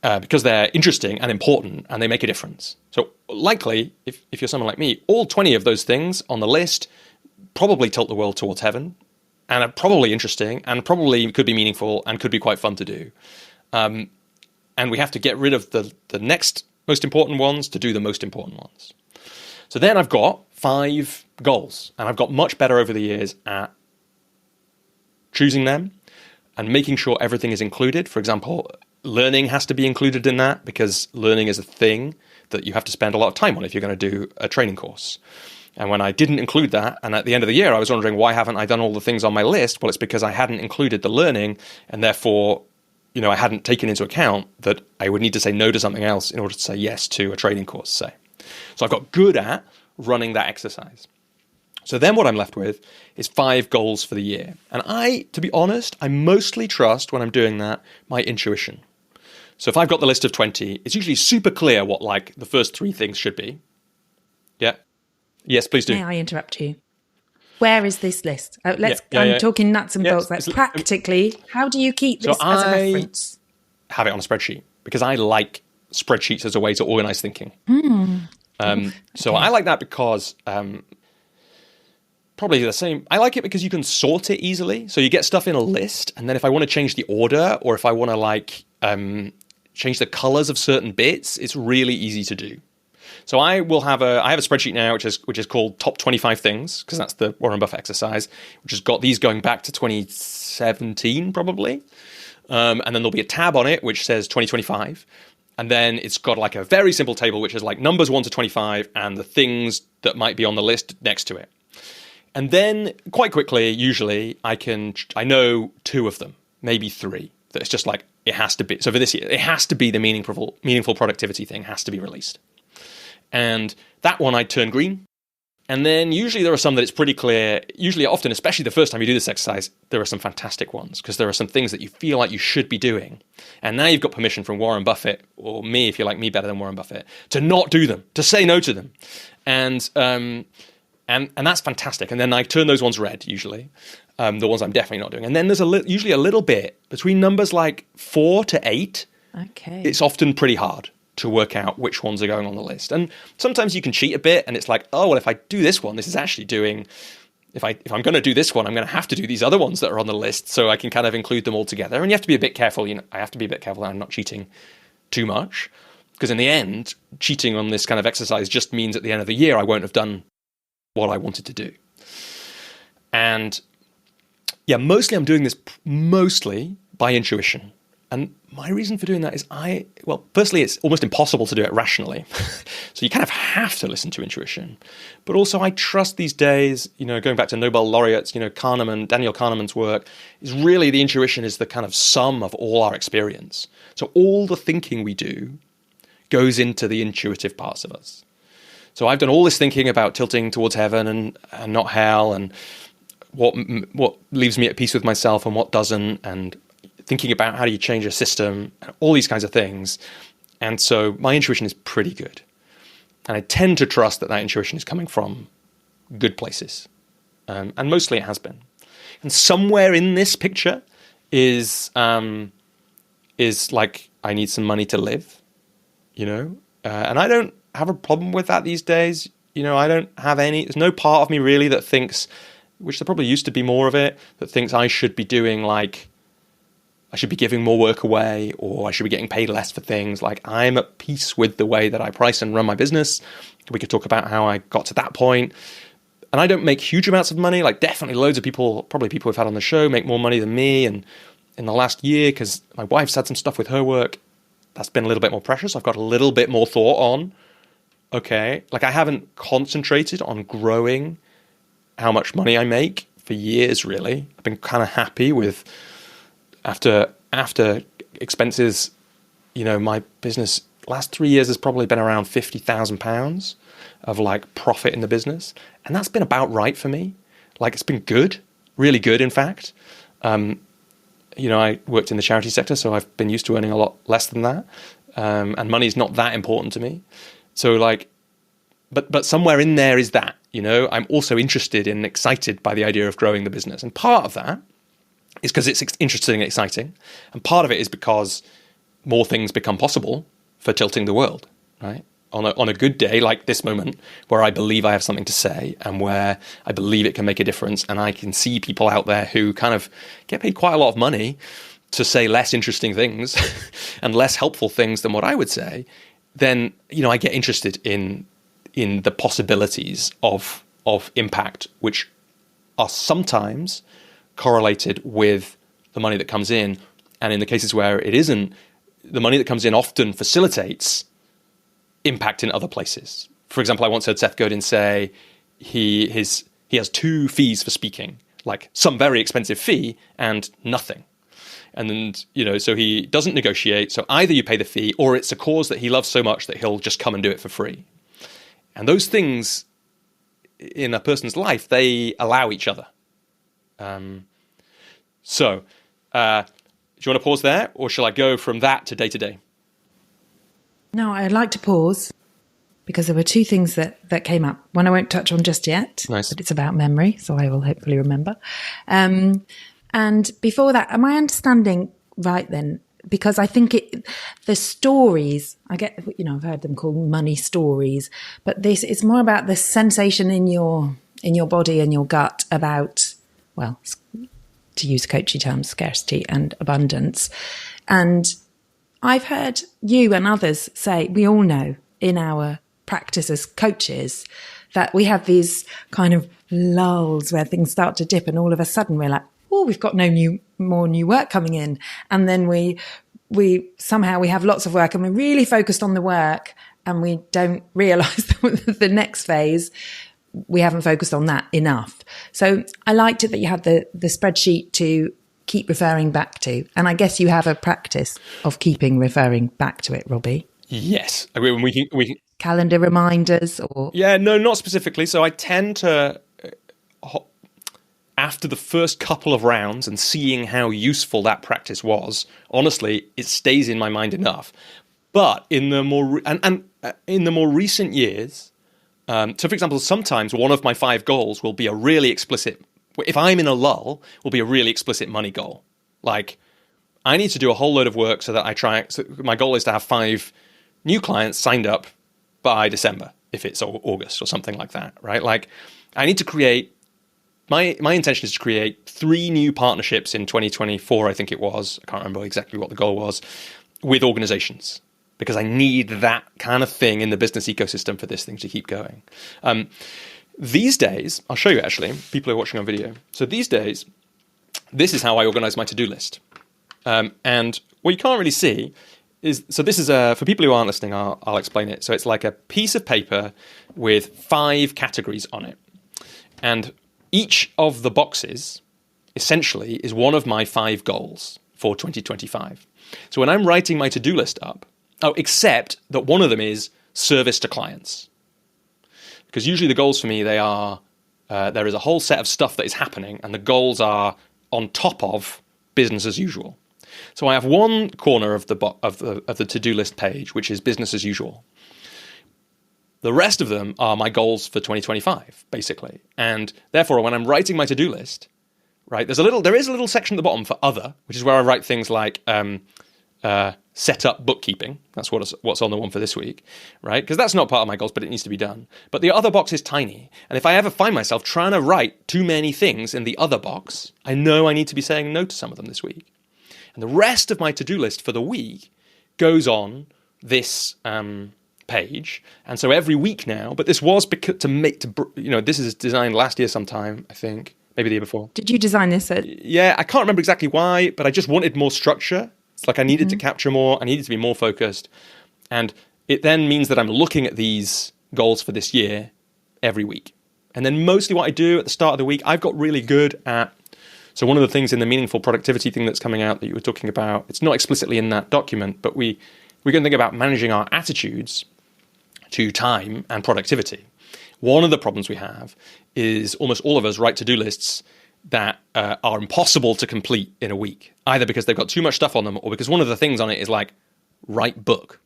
Because they're interesting and important and they make a difference. So likely, if you're someone like me, all 20 of those things on the list probably tilt the world towards heaven and are probably interesting and probably could be meaningful and could be quite fun to do. And we have to get rid of the next most important ones to do the most important ones. So then I've got 5 goals, and I've got much better over the years at choosing them and making sure everything is included. For example, learning has to be included in that, because learning is a thing that you have to spend a lot of time on if you're going to do a training course. And when I didn't include that, and at the end of the year I was wondering, why haven't I done all the things on my list? Well, it's because I hadn't included the learning, and therefore, I hadn't taken into account that I would need to say no to something else in order to say yes to a training course, say. So I've got good at running that exercise. So then what I'm left with is 5 goals for the year. And to be honest, I mostly trust, when I'm doing that, my intuition. So if I've got the list of 20, it's usually super clear what the first 3 things should be. Yeah. Yes, please do. May I interrupt you? Where is this list? I'm talking nuts and bolts. Practically, how do you keep this as a reference? Have it on a spreadsheet, because I like spreadsheets as a way to organize thinking. So I like that because probably the same. I like it because you can sort it easily. So you get stuff in a list, and then if I want to change the order, or if I want to change the colors of certain bits, it's really easy to do. So I have a spreadsheet now which is called Top 25 Things, because that's the Warren Buffett exercise, which has got these going back to 2017 probably. And then there'll be a tab on it which says 2025. And then it's got like a very simple table which is like numbers 1 to 25 and the things that might be on the list next to it. And then quite quickly, usually, I know 2 of them, maybe 3. That it's just like, it has to be. So for this year, it has to be the meaningful productivity thing has to be released. And that one I'd turn green. And then usually there are some that it's pretty clear, usually often, especially the first time you do this exercise, there are some fantastic ones, because there are some things that you feel like you should be doing. And now you've got permission from Warren Buffett, or me, if you like me better than Warren Buffett, to not do them, to say no to them. And that's fantastic. And then I turn those ones red, usually, the ones I'm definitely not doing. And then there's usually a little bit between numbers like 4 to 8. Okay. It's often pretty hard to work out which ones are going on the list. And sometimes you can cheat a bit, and it's like, oh, well, if I do this one, this is actually doing, if I'm going to do this one, I'm going to have to do these other ones that are on the list, so I can kind of include them all together. And you have to be a bit careful. I have to be a bit careful that I'm not cheating too much, because in the end, cheating on this kind of exercise just means at the end of the year, I won't have done what I wanted to do. And yeah, mostly I'm doing this mostly by intuition. And my reason for doing that is firstly, it's almost impossible to do it rationally. So you kind of have to listen to intuition. But also I trust these days, going back to Nobel laureates, Daniel Kahneman's work, is really the intuition is the kind of sum of all our experience. So all the thinking we do goes into the intuitive parts of us. So I've done all this thinking about tilting towards heaven and not hell, and what leaves me at peace with myself and what doesn't, and thinking about how do you change a system, all these kinds of things. And so my intuition is pretty good. And I tend to trust that intuition is coming from good places. And mostly it has been. And somewhere in this picture is like, I need some money to live, and I don't have a problem with that these days. I don't have there's no part of me really that thinks, which there probably used to be more of it, that thinks I should be doing like, I should be giving more work away, or I should be getting paid less for things. Like, I'm at peace with the way that I price and run my business. We could talk about how I got to that point. And I don't make huge amounts of money. Like, definitely loads of people, probably people we've had on the show, make more money than me. And in the last year, because my wife's had some stuff with her work, that's been a little bit more precious. I've got a little bit more thought on, okay, like I haven't concentrated on growing how much money I make for years, really. I've been kind of happy with, after expenses, my business last 3 years has probably been around £50,000 of like profit in the business. And that's been about right for me. Like, it's been good, really good, in fact. I worked in the charity sector, so I've been used to earning a lot less than that. And money is not that important to me. So like, but somewhere in there is that, I'm also interested and excited by the idea of growing the business. And part of that is because it's interesting and exciting. And part of it is because more things become possible for tilting the world, right? On a good day like this moment, where I believe I have something to say and where I believe it can make a difference, and I can see people out there who kind of get paid quite a lot of money to say less interesting things and less helpful things than what I would say, then I get interested in the possibilities of impact, which are sometimes correlated with the money that comes in. And in the cases where it isn't, the money that comes in often facilitates impact in other places. For example, I once heard Seth Godin say he has 2 fees for speaking, like some very expensive fee and nothing. And then, so he doesn't negotiate. So either you pay the fee, or it's a cause that he loves so much that he'll just come and do it for free. And those things in a person's life, they allow each other. So do you want to pause there, or shall I go from that to day to day? No, I'd like to pause, because there were 2 things that came up. One I won't touch on just yet, nice. But it's about memory, so I will hopefully remember. And before that, am I understanding right then? Because I think the stories, I get, I've heard them called money stories, but this is more about the sensation in your body and your gut about, well, to use coachy terms, scarcity and abundance. And I've heard you and others say, we all know in our practice as coaches that we have these kind of lulls where things start to dip, and all of a sudden we're like, oh, we've got more new work coming in. And then we somehow we have lots of work and we're really focused on the work, and we don't realize that the next phase, we haven't focused on that enough. So I liked it that you had the spreadsheet to keep referring back to. And I guess you have a practice of referring back to it, Robbie. Yes. I mean, we can calendar reminders or... Yeah, no, not specifically. So I tend to, after the first couple of rounds and seeing how useful that practice was, honestly, it stays in my mind enough. But in the more recent years, so for example, sometimes one of my 5 goals will be a really explicit, if I'm in a lull, will be a really explicit money goal. Like, I need to do a whole load of work so that so my goal is to have 5 new clients signed up by December, if it's August or something like that, right? Like, I need to create, my intention is to create 3 new partnerships in 2024, I think it was. I can't remember exactly what the goal was, with organizations, because I need that kind of thing in the business ecosystem for this thing to keep going. These days, I'll show you actually, people who are watching on video. So these days, this is how I organize my to-do list. And what you can't really see is, so this is, for people who aren't listening, I'll explain it. So it's like a piece of paper with 5 categories on it. And each of the boxes, essentially, is one of my 5 goals for 2025. So when I'm writing my to-do list up, except that one of them is service to clients. Because usually the goals for me, they are, there is a whole set of stuff that is happening, and the goals are on top of business as usual. So I have one corner of the to-do list page, which is business as usual. The rest of them are my goals for 2025, basically. And therefore, when I'm writing my to-do list, right, there is a little section at the bottom for other, which is where I write things like set up bookkeeping. That's what's on the one for this week, right? Because that's not part of my goals, but it needs to be done. But the other box is tiny. And if I ever find myself trying to write too many things in the other box, I know I need to be saying no to some of them this week. And the rest of my to-do list for the week goes on this page. And so every week now, but this was because this is designed last year sometime, I think, maybe the year before. Did you design this? Yeah, I can't remember exactly why, but I just wanted more structure. It's like I needed to capture more. I needed to be more focused. And it then means that I'm looking at these goals for this year every week. And then mostly what I do at the start of the week, I've got really good at. So one of the things in the meaningful productivity thing that's coming out that you were talking about, it's not explicitly in that document, but we're going to think about managing our attitudes to time and productivity. One of the problems we have is almost all of us write to-do lists that are impossible to complete in a week, either because they've got too much stuff on them or because one of the things on it is like, write book.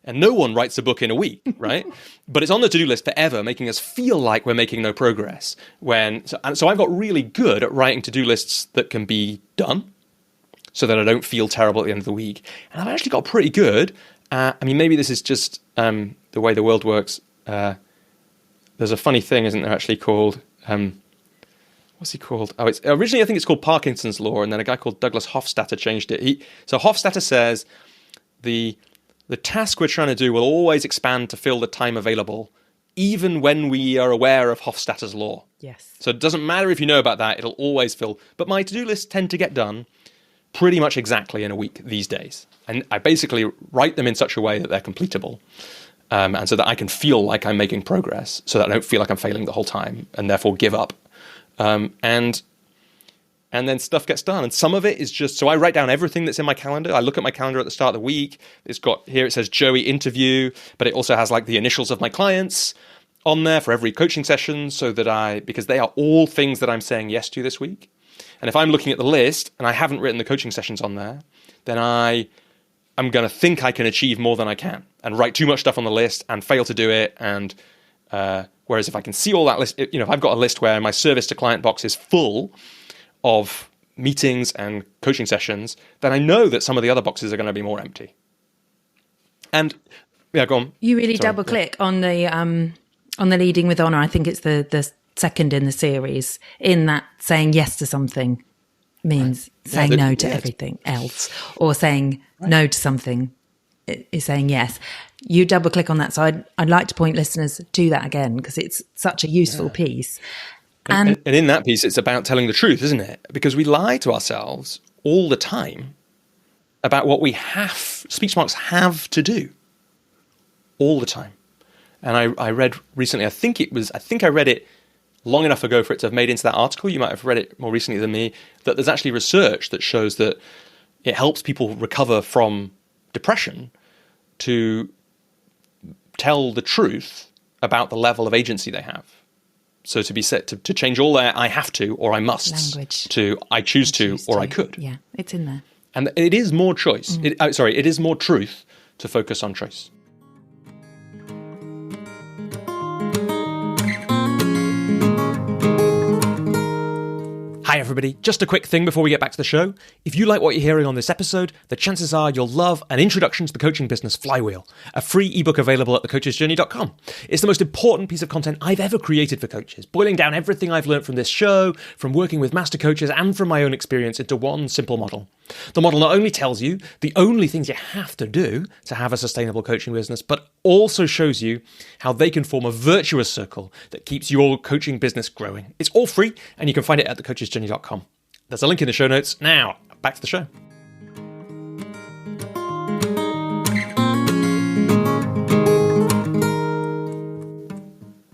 And no one writes a book in a week, right? But it's on the to-do list forever, making us feel like we're making no progress. So I've got really good at writing to-do lists that can be done so that I don't feel terrible at the end of the week. And I've actually got pretty good at, maybe this is just the way the world works. There's a funny thing, isn't there, actually called, what's he called? Oh, it's originally I think it's called Parkinson's Law, and then a guy called Douglas Hofstadter changed it. So Hofstadter says the task we're trying to do will always expand to fill the time available, even when we are aware of Hofstadter's law. Yes. So it doesn't matter if you know about that, it'll always fill. But my to-do lists tend to get done pretty much exactly in a week these days. And I basically write them in such a way that they're completable. And so that I can feel like I'm making progress, so that I don't feel like I'm failing the whole time and therefore give up. And then stuff gets done. And some of it is just, so I write down everything that's in my calendar. I look at my calendar at the start of the week. It says Joey interview, but it also has like the initials of my clients on there for every coaching session because they are all things that I'm saying yes to this week. And if I'm looking at the list and I haven't written the coaching sessions on there, then I'm going to think I can achieve more than I can and write too much stuff on the list and fail to do it. And whereas if I can see all that list, if I've got a list where my service to client box is full of meetings and coaching sessions, then I know that some of the other boxes are going to be more empty. And yeah, go on. You really double click on the leading with honor. I think it's the second in the series, in that saying yes to something means saying no to everything else, or saying no to something is saying yes. You double click on that. So I'd like to point listeners to that again, because it's such a useful piece. And in that piece, it's about telling the truth, isn't it? Because we lie to ourselves all the time about what speech marks have to do all the time. And I read recently, I think I read it long enough ago for it to have made into that article. You might have read it more recently than me, that there's actually research that shows that it helps people recover from depression to tell the truth about the level of agency they have. So to be set to change all their I have to or I must language to I choose to or I could. Yeah, it's in there. And it is more choice. It is more truth to focus on choice. Hi everybody, just a quick thing before we get back to the show. If you like what you're hearing on this episode, the chances are you'll love an introduction to the coaching business, Flywheel, a free ebook available at thecoachesjourney.com. It's the most important piece of content I've ever created for coaches, boiling down everything I've learned from this show, from working with master coaches and from my own experience into one simple model. The model not only tells you the only things you have to do to have a sustainable coaching business, but also shows you how they can form a virtuous circle that keeps your coaching business growing. It's all free, and you can find it at thecoachesjourney.com. There's a link in the show notes. Now, back to the show.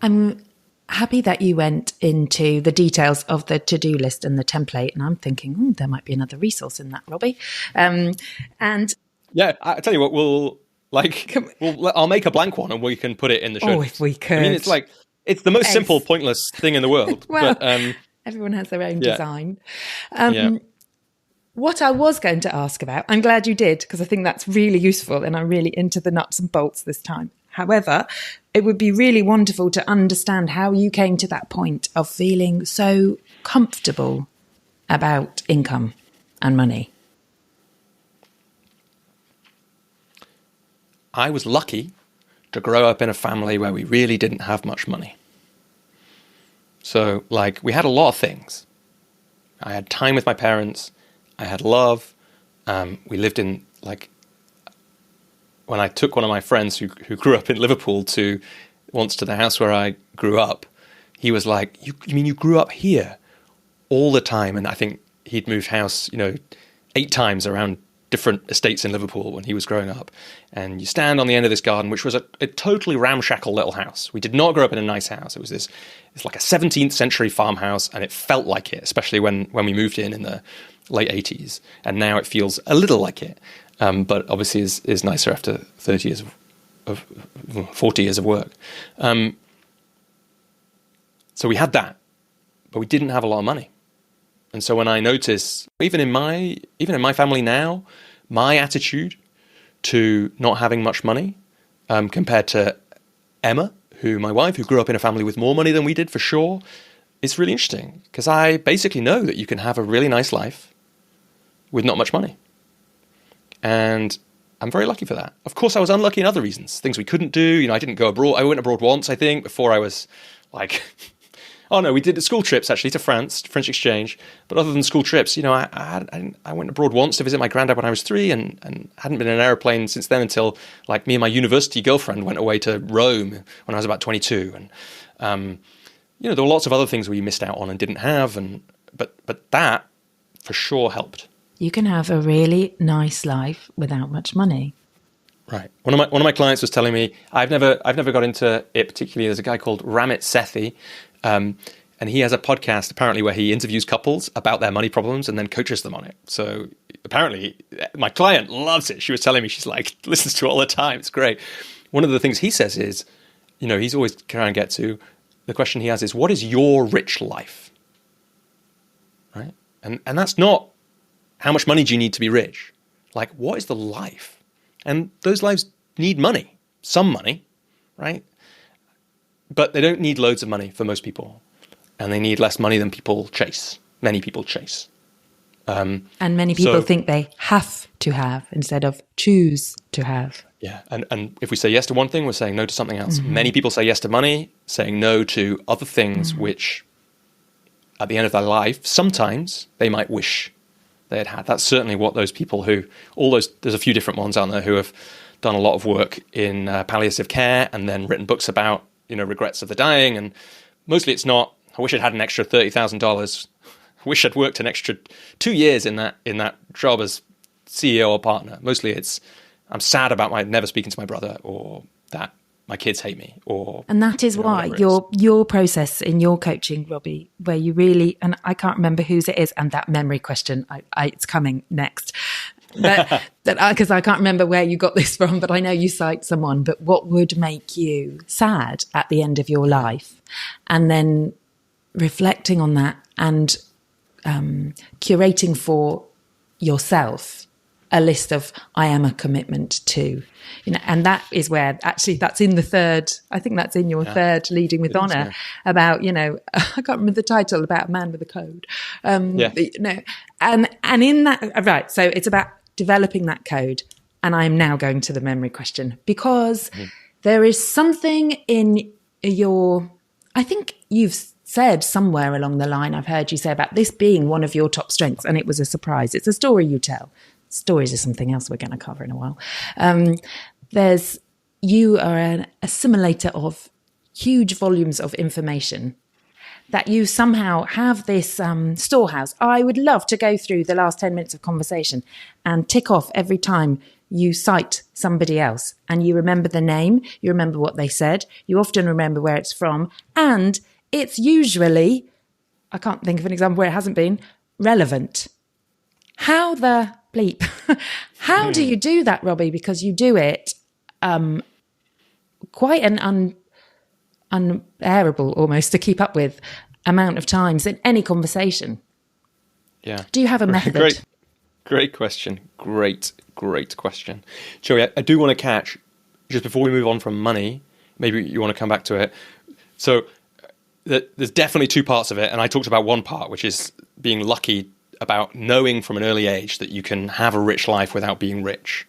I'm happy that you went into the details of the to-do list and the template, and I'm thinking, there might be another resource in that, Robbie. And yeah, I tell you what, I'll make a blank one and we can put it in the show. Oh, if we could. I mean, it's the most simple, pointless thing in the world. Well, but, everyone has their own design. What I was going to ask about, I'm glad you did, because I think that's really useful and I'm really into the nuts and bolts this time. However, it would be really wonderful to understand how you came to that point of feeling so comfortable about income and money. I was lucky to grow up in a family where we really didn't have much money. So, like, we had a lot of things. I had time with my parents. I had love. We lived in, like, when I took one of my friends who grew up in Liverpool once to the house where I grew up, he was like, you mean you grew up here all the time? And I think he'd moved house, 8 times around different estates in Liverpool when he was growing up. And you stand on the end of this garden, which was a totally ramshackle little house. We did not grow up in a nice house. It's like a 17th century farmhouse, and it felt like it, especially when we moved in the late 80s. And now it feels a little like it, but obviously is nicer after 30 years of 40 years of work. So we had that, but we didn't have a lot of money. And so when I notice, even in my family now, my attitude to not having much money, compared to Emma, my wife, who grew up in a family with more money than we did for sure, it's really interesting because I basically know that you can have a really nice life with not much money. And I'm very lucky for that. Of course, I was unlucky in other reasons, things we couldn't do. I didn't go abroad. I went abroad once, I think, before I was like... Oh no, we did school trips actually to France, French exchange. But other than school trips, I went abroad once to visit my granddad when I was 3, and hadn't been in an airplane since then until like me and my university girlfriend went away to Rome when I was about 22. And there were lots of other things we missed out on and didn't have, but that for sure helped. You can have a really nice life without much money. Right. One of my clients was telling me, I've never got into it particularly. There's a guy called Ramit Sethi. And he has a podcast apparently where he interviews couples about their money problems and then coaches them on it. So apparently my client loves it. She was telling me, she's like, listens to it all the time. It's great. One of the things he says is, he's always trying to get to, the question he has is, what is your rich life? Right? And that's not how much money do you need to be rich? Like, what is the life? And those lives need money, some money, right? But they don't need loads of money for most people. And they need less money than people chase. Many people chase. And many people think they have to have instead of choose to have. Yeah. And if we say yes to one thing, we're saying no to something else. Mm-hmm. Many people say yes to money, saying no to other things, which at the end of their life, sometimes they might wish they had had. That's certainly what those people there's a few different ones out there who have done a lot of work in palliative care and then written books about, regrets of the dying. And mostly it's not, I wish I'd had an extra $30,000. I wish I'd worked an extra 2 years in that job as CEO or partner. Mostly it's, I'm sad about never speaking to my brother, or that my kids hate me, and that is why your process in your coaching, Robbie, where you really, and I can't remember whose it is, and that memory question, it's coming next. But because I can't remember where you got this from, but I know you cite someone. But what would make you sad at the end of your life, and then reflecting on that and curating for yourself a list of I am a commitment to, and that is where actually that's in the third. I think that's in your third Leading with Honour about I can't remember the title, about a man with a code. And in that, right. So it's about developing that code. And I'm now going to the memory question because there is something in I think you've said somewhere along the line, I've heard you say about this being one of your top strengths, and it was a surprise. It's a story you tell. Stories are something else we're going to cover in a while. You are an assimilator of huge volumes of information, that you somehow have this storehouse. I would love to go through the last 10 minutes of conversation and tick off every time you cite somebody else, and you remember the name, you remember what they said, you often remember where it's from, and it's usually, I can't think of an example where it hasn't been, relevant. How the bleep? How do you do that, Robbie? Because you do it quite an unbearable almost to keep up with amount of times in any conversation. Yeah. Do you have a method? Great. Great question. Great question. Joey, I do want to catch, just before we move on from money, maybe you want to come back to it. So there's definitely two parts of it, and I talked about one part, which is being lucky about knowing from an early age that you can have a rich life without being rich,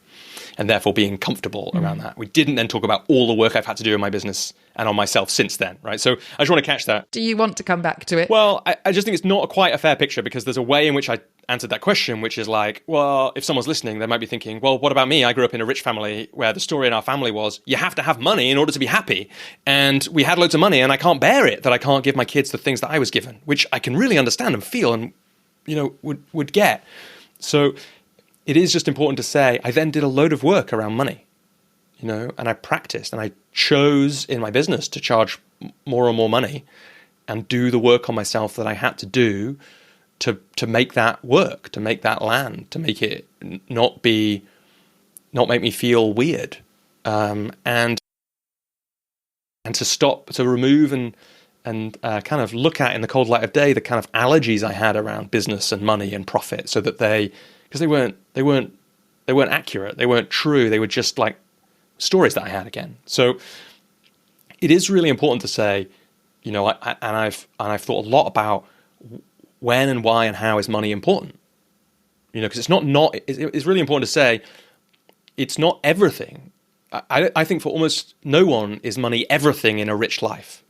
and therefore being comfortable around that. We didn't then talk about all the work I've had to do in my business and on myself since then, right? So I just want to catch that. Do you want to come back to it? Well, I just think it's not quite a fair picture, because there's a way in which I answered that question, which is like, well, if someone's listening, they might be thinking, well, what about me? I grew up in a rich family where the story in our family was you have to have money in order to be happy. And we had loads of money, and I can't bear it that I can't give my kids the things that I was given, which I can really understand and feel and, would get. So it is just important to say, I then did a load of work around money, and I practiced, and I chose in my business to charge more and more money and do the work on myself that I had to do to make that work, to make that land, to make it not make me feel weird, and to remove and kind of look at in the cold light of day the kind of allergies I had around business and money and profit, so that because they weren't accurate, they weren't true, they were just like stories that I had again. So it is really important to say, I've thought a lot about when and why and how is money important, because it's really important to say it's not everything. I think for almost no one is money everything in a rich life.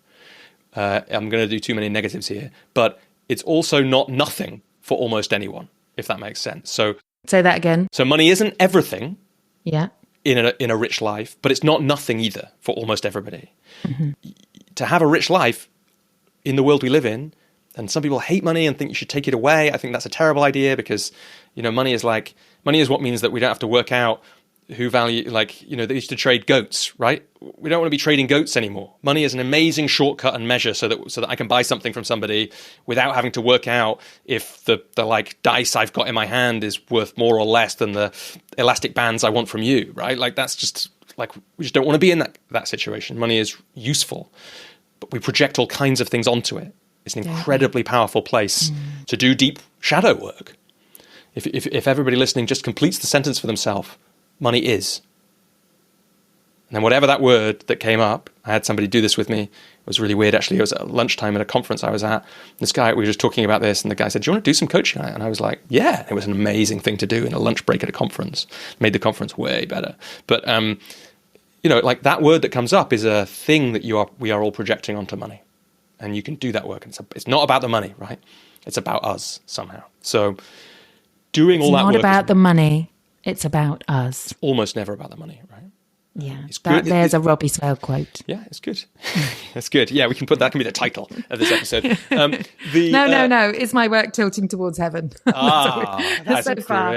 I'm going to do too many negatives here, but it's also not nothing for almost anyone, if that makes sense. So say that again. So money isn't everything. Yeah. In a rich life, but it's not nothing either for almost everybody. Mm-hmm. To have a rich life in the world we live in, and some people hate money and think you should take it away. I think that's a terrible idea, because money is what means that we don't have to work out who value, they used to trade goats, right? We don't want to be trading goats anymore. Money is an amazing shortcut and measure so that I can buy something from somebody without having to work out if the dice I've got in my hand is worth more or less than the elastic bands I want from you, right? That's just we just don't want to be in that situation. Money is useful, but we project all kinds of things onto it. It's an incredibly powerful place to do deep shadow work. If everybody listening just completes the sentence for themselves, money is. And then whatever that word that came up, I had somebody do this with me. It was really weird, actually. It was at lunchtime at a conference I was at. We were just talking about this, and the guy said, do you want to do some coaching? And I was like, yeah. It was an amazing thing to do in a lunch break at a conference. Made the conference way better. But, that word that comes up is a thing that we are all projecting onto money. And you can do that work. And it's not about the money, right? It's about us somehow. So doing all that work. It's not about the money. It's about us. Almost never about the money, right? Yeah, there's a Robbie Swale quote. Yeah, it's good. That's good. Yeah, that can be the title of this episode. No. It's my work tilting towards heaven. That's so far.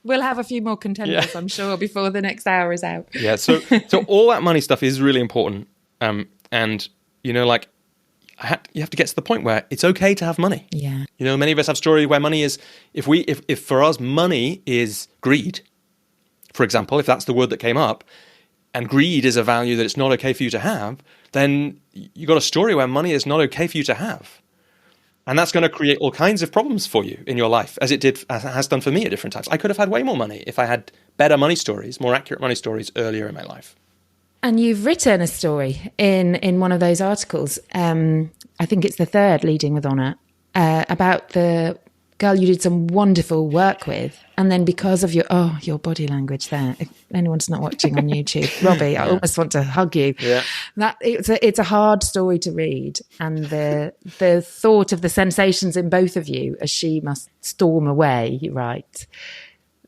We'll have a few more contenders, I'm sure, before the next hour is out. Yeah. So all that money stuff is really important. And you have to get to the point where it's okay to have money. Yeah. Many of us have stories where money is, if for us money is greed, for example, if that's the word that came up, and greed is a value that it's not okay for you to have, then you got a story where money is not okay for you to have. And that's going to create all kinds of problems for you in your life, as it has done for me at different times. I could have had way more money if I had better money stories, more accurate money stories earlier in my life. And you've written a story in one of those articles, I think it's the third, Leading with Honour, about the girl you did some wonderful work with. And then because of your body language there, if anyone's not watching on YouTube, Robbie, I almost want to hug you. Yeah. It's a hard story to read. And the thought of the sensations in both of you as she must storm away, right?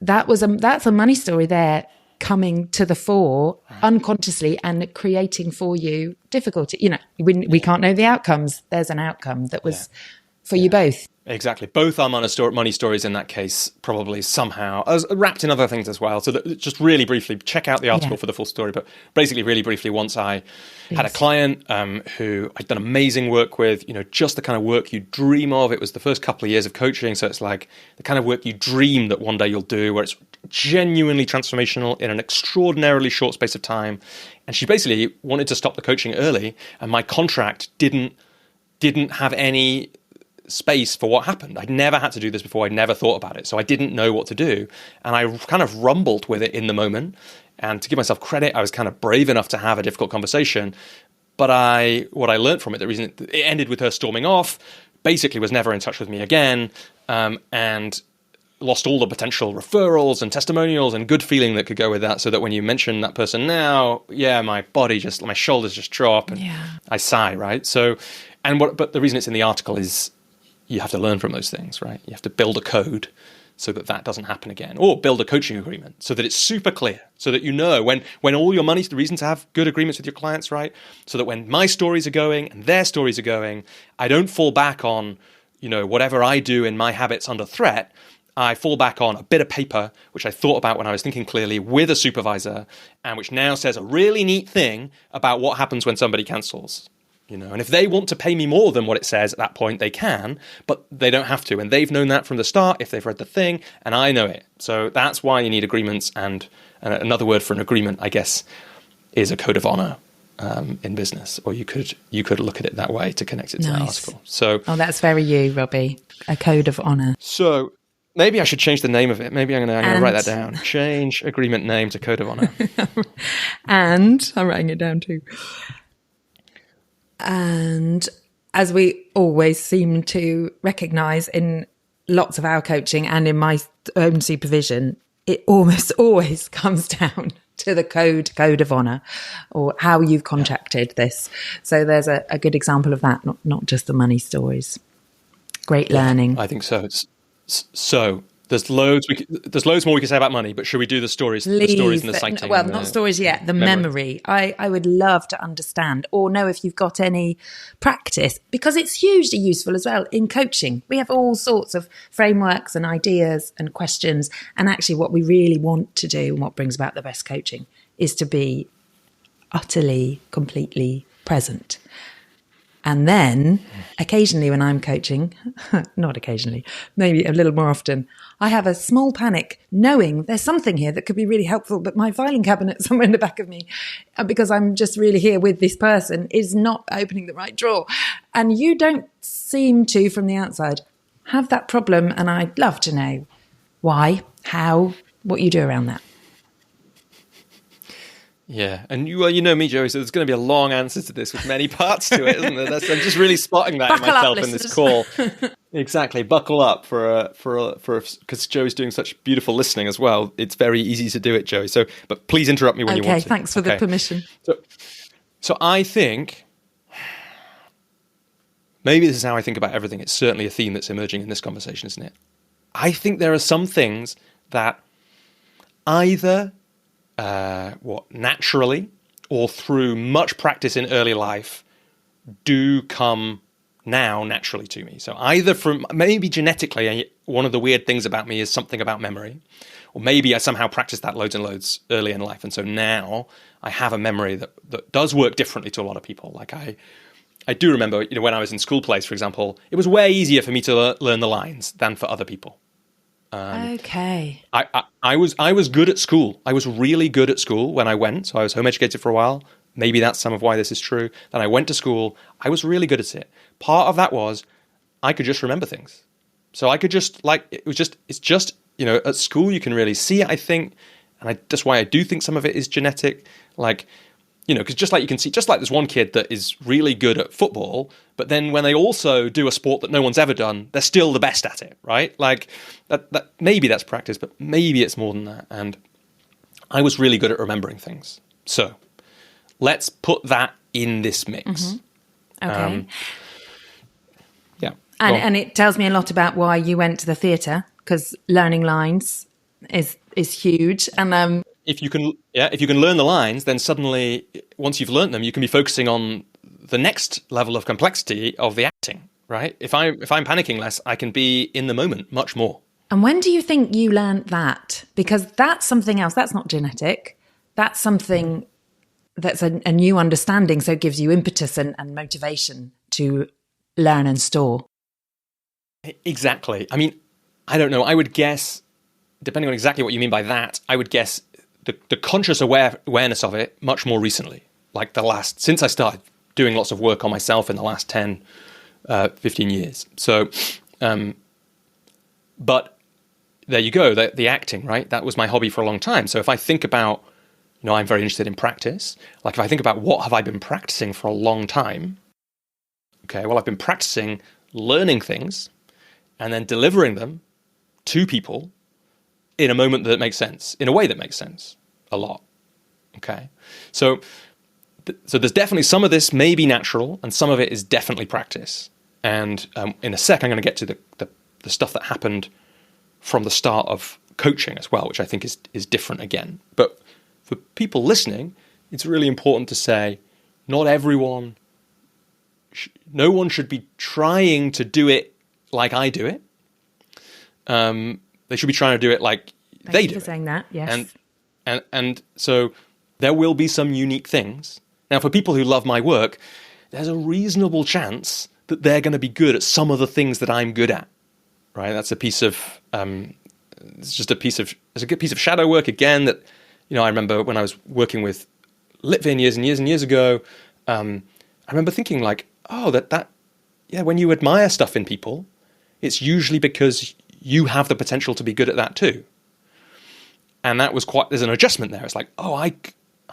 That's a money story there, coming to the fore unconsciously and creating for you difficulty. We can't know the outcomes. There's an outcome that was for you both. Exactly. Both are money stories in that case, probably somehow, as wrapped in other things as well. So just really briefly, check out the article for the full story. But basically, really briefly, once I had a client who I'd done amazing work with, just the kind of work you dream of. It was the first couple of years of coaching. So it's like the kind of work you dream that one day you'll do, where it's genuinely transformational in an extraordinarily short space of time. And she basically wanted to stop the coaching early. And my contract didn't have any space for what happened. I'd never had to do this before. I'd never thought about it. So I didn't know what to do. And I kind of rumbled with it in the moment. And to give myself credit, I was kind of brave enough to have a difficult conversation. But what I learned from it, the reason it ended with her storming off, basically was never in touch with me again, and lost all the potential referrals and testimonials and good feeling that could go with that, so that when you mention that person now, my shoulders just drop and I sigh, right? So, but the reason it's in the article is you have to learn from those things, right? You have to build a code so that doesn't happen again, or build a coaching agreement so that it's super clear, so that you know when all your money's the reason to have good agreements with your clients, right? So that when my stories are going and their stories are going, I don't fall back on, whatever I do in my habits under threat. I fall back on a bit of paper, which I thought about when I was thinking clearly with a supervisor, and which now says a really neat thing about what happens when somebody cancels. And if they want to pay me more than what it says at that point, they can, but they don't have to. And they've known that from the start if they've read the thing, and I know it. So that's why you need agreements. And another word for an agreement, I guess, is a code of honor in business. Or you could look at it that way to connect it to the article. So, that's very you, Robbie. A code of honor. So maybe I should change the name of it. Maybe I'm going to write that down. Change agreement name to code of honor. And I'm writing it down too. And as we always seem to recognize in lots of our coaching and in my own supervision, it almost always comes down to the code of honor, or how you've contracted this. So there's a good example of that, not just the money stories. Great learning. I think so. So there's loads more we could say about money, but should we do the stories? Please. The stories and the citing? Well, not stories yet. The memory. I would love to understand, or know if you've got any practice, because it's hugely useful as well in coaching. We have all sorts of frameworks and ideas and questions, and actually what we really want to do and what brings about the best coaching is to be utterly, completely present. And then occasionally when I'm coaching, not occasionally, maybe a little more often, I have a small panic knowing there's something here that could be really helpful, but my filing cabinet somewhere in the back of me, because I'm just really here with this person, is not opening the right drawer. And you don't seem to, from the outside, have that problem. And I'd love to know why, how, what you do around that. Yeah, and you know me, Joey, so there's going to be a long answer to this with many parts to it, isn't there? I'm just really spotting that in myself in this call. Exactly, buckle up because Joey's doing such beautiful listening as well. It's very easy to do it, Joey. So, but please interrupt me when you want to. Okay, thanks for the permission. So I think maybe this is how I think about everything. It's certainly a theme that's emerging in this conversation, isn't it? I think there are some things that either naturally or through much practice in early life do come now naturally to me. So either from maybe genetically, one of the weird things about me is something about memory, or maybe I somehow practiced that loads and loads early in life. And so now I have a memory that does work differently to a lot of people. Like I do remember, when I was in school plays, for example, it was way easier for me to learn the lines than for other people. Okay. I was good at school. I was really good at school when I went. So I was home educated for a while. Maybe that's some of why this is true. Then I went to school. I was really good at it. Part of that was I could just remember things. So I could just it's just at school you can really see it, I think. And that's why I do think some of it is genetic. Because just like you can see, just like there's one kid that is really good at football, but then when they also do a sport that no one's ever done, they're still the best at it, right? Like that maybe that's practice, but maybe it's more than that. And I was really good at remembering things. So let's put that in this mix. Mm-hmm. Okay. Yeah. And it tells me a lot about why you went to the theatre, because learning lines is huge. And if you can learn the lines, then suddenly, once you've learned them, you can be focusing on the next level of complexity of the acting, right? If I'm panicking less, I can be in the moment much more. And when do you think you learned that? Because that's something else. That's not genetic. That's something that's a new understanding. So it gives you impetus and motivation to learn and store. Exactly. I mean, I don't know. I would guess, depending on exactly what you mean by that, I would guess the conscious awareness of it much more recently, since I started doing lots of work on myself in the last 10 15 years. So, but there you go, the acting, right? That was my hobby for a long time. So if I think about, I'm very interested in practice. Like if I think about what have I been practicing for a long time? Okay, well, I've been practicing learning things and then delivering them to people in a moment that makes sense, in a way that makes sense a lot. Okay, so there's definitely some of this may be natural and some of it is definitely practice. And in a sec, I'm going to get to the stuff that happened from the start of coaching as well, which I think is different again. But for people listening, it's really important to say, not everyone, no one should be trying to do it like I do it. They should be trying to do it like they do. Thank you for saying that, yes. And so there will be some unique things. Now, for people who love my work, there's a reasonable chance that they're going to be good at some of the things that I'm good at, right? That's a piece of, it's a good piece of shadow work again that, I remember when I was working with Litvin years and years and years ago, I remember thinking like, when you admire stuff in people, it's usually because you have the potential to be good at that too. And that was there's an adjustment there. It's like, I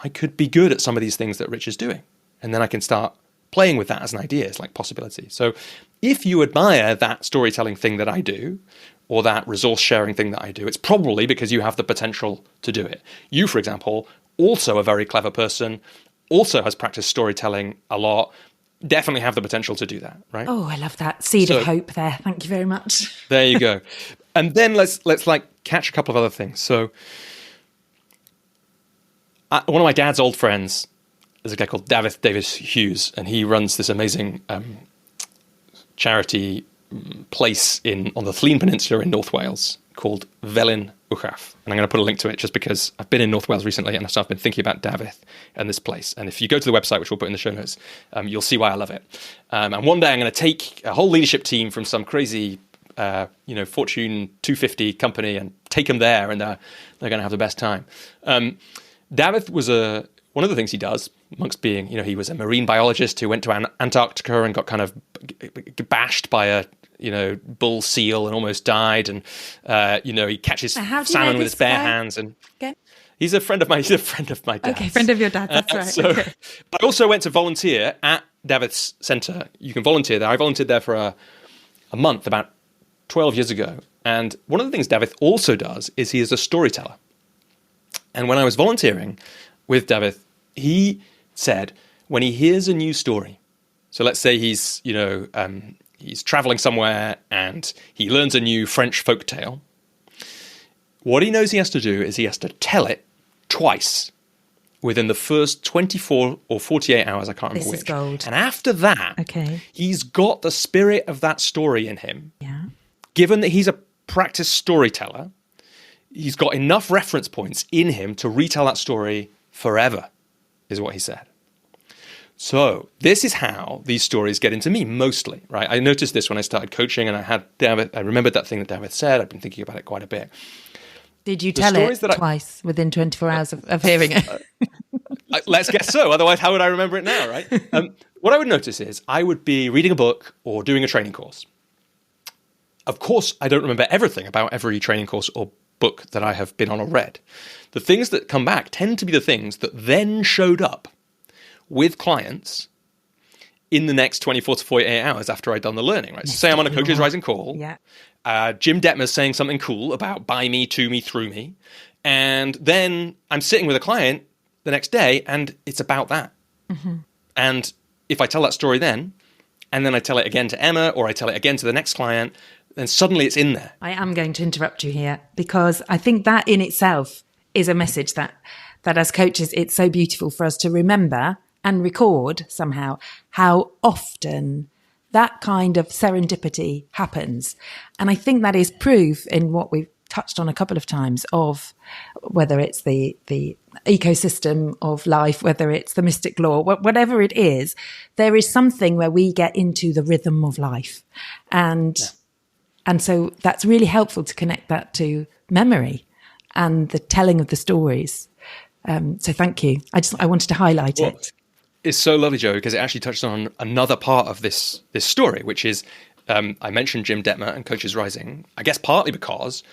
could be good at some of these things that Rich is doing. And then I can start playing with that as an idea, as like possibility. So if you admire that storytelling thing that I do, or that resource sharing thing that I do, it's probably because you have the potential to do it. You, for example, also a very clever person, also has practiced storytelling a lot, definitely have the potential to do that, right? Oh, I love that seed of hope there. Thank you very much. There you go. And then let's like catch a couple of other things. So one of my dad's old friends is a guy called Davis Hughes, and he runs this amazing charity place on the Llŷn Peninsula in North Wales called Felin Uchaf. And I'm going to put a link to it just because I've been in North Wales recently and so I've been thinking about David and this place. And if you go to the website, which we'll put in the show notes, you'll see why I love it. And one day I'm going to take a whole leadership team from some crazy, Fortune 250 company and take them there, and they're going to have the best time. David was one of the things he does, amongst being, he was a marine biologist who went to Antarctica and got kind of bashed by a, bull seal and almost died. And, he catches salmon with his bare hands. And he's a friend of mine. He's a friend of my dad's. Okay, friend of your dad. That's right. Okay. I also went to volunteer at David's Centre. You can volunteer there. I volunteered there for a month about 12 years ago. And one of the things David also does is he is a storyteller. And when I was volunteering with David, he said when he hears a new story, so let's say he's traveling somewhere and he learns a new French folk tale, what he knows he has to do is he has to tell it twice within the first 24 or 48 hours, I can't remember which. This is gold. And after that, he's got the spirit of that story in him. Yeah. Given that he's a practiced storyteller, he's got enough reference points in him to retell that story forever, is what he said. So this is how these stories get into me mostly, right? I noticed this when I started coaching, and I remembered that thing that David said. I've been thinking about it quite a bit. Did you tell it twice within 24 hours of hearing it? Let's guess so. Otherwise, how would I remember it now, right? What I would notice is I would be reading a book or doing a training course. Of course, I don't remember everything about every training course or book that I have been on or read. The things that come back tend to be the things that then showed up with clients in the next 24 to 48 hours after I'd done the learning, right? So say I'm on a Coaches Rising call. Yeah. Jim Detmer's saying something cool about by me, to me, through me. And then I'm sitting with a client the next day and it's about that. Mm-hmm. And if I tell that story then, and then I tell it again to Emma, or I tell it again to the next client, then suddenly it's in there. I am going to interrupt you here because I think that in itself is a message that as coaches, it's so beautiful for us to remember and record somehow how often that kind of serendipity happens. And I think that is proof in what we've touched on a couple of times of whether it's the ecosystem of life, whether it's the mystic law, whatever it is, there is something where we get into the rhythm of life. And so that's really helpful to connect that to memory and the telling of the stories. So thank you. I wanted to highlight it. is so lovely, Joey, because it actually touched on another part of this story, which is I mentioned Jim Detmer and Coaches Rising, I guess partly because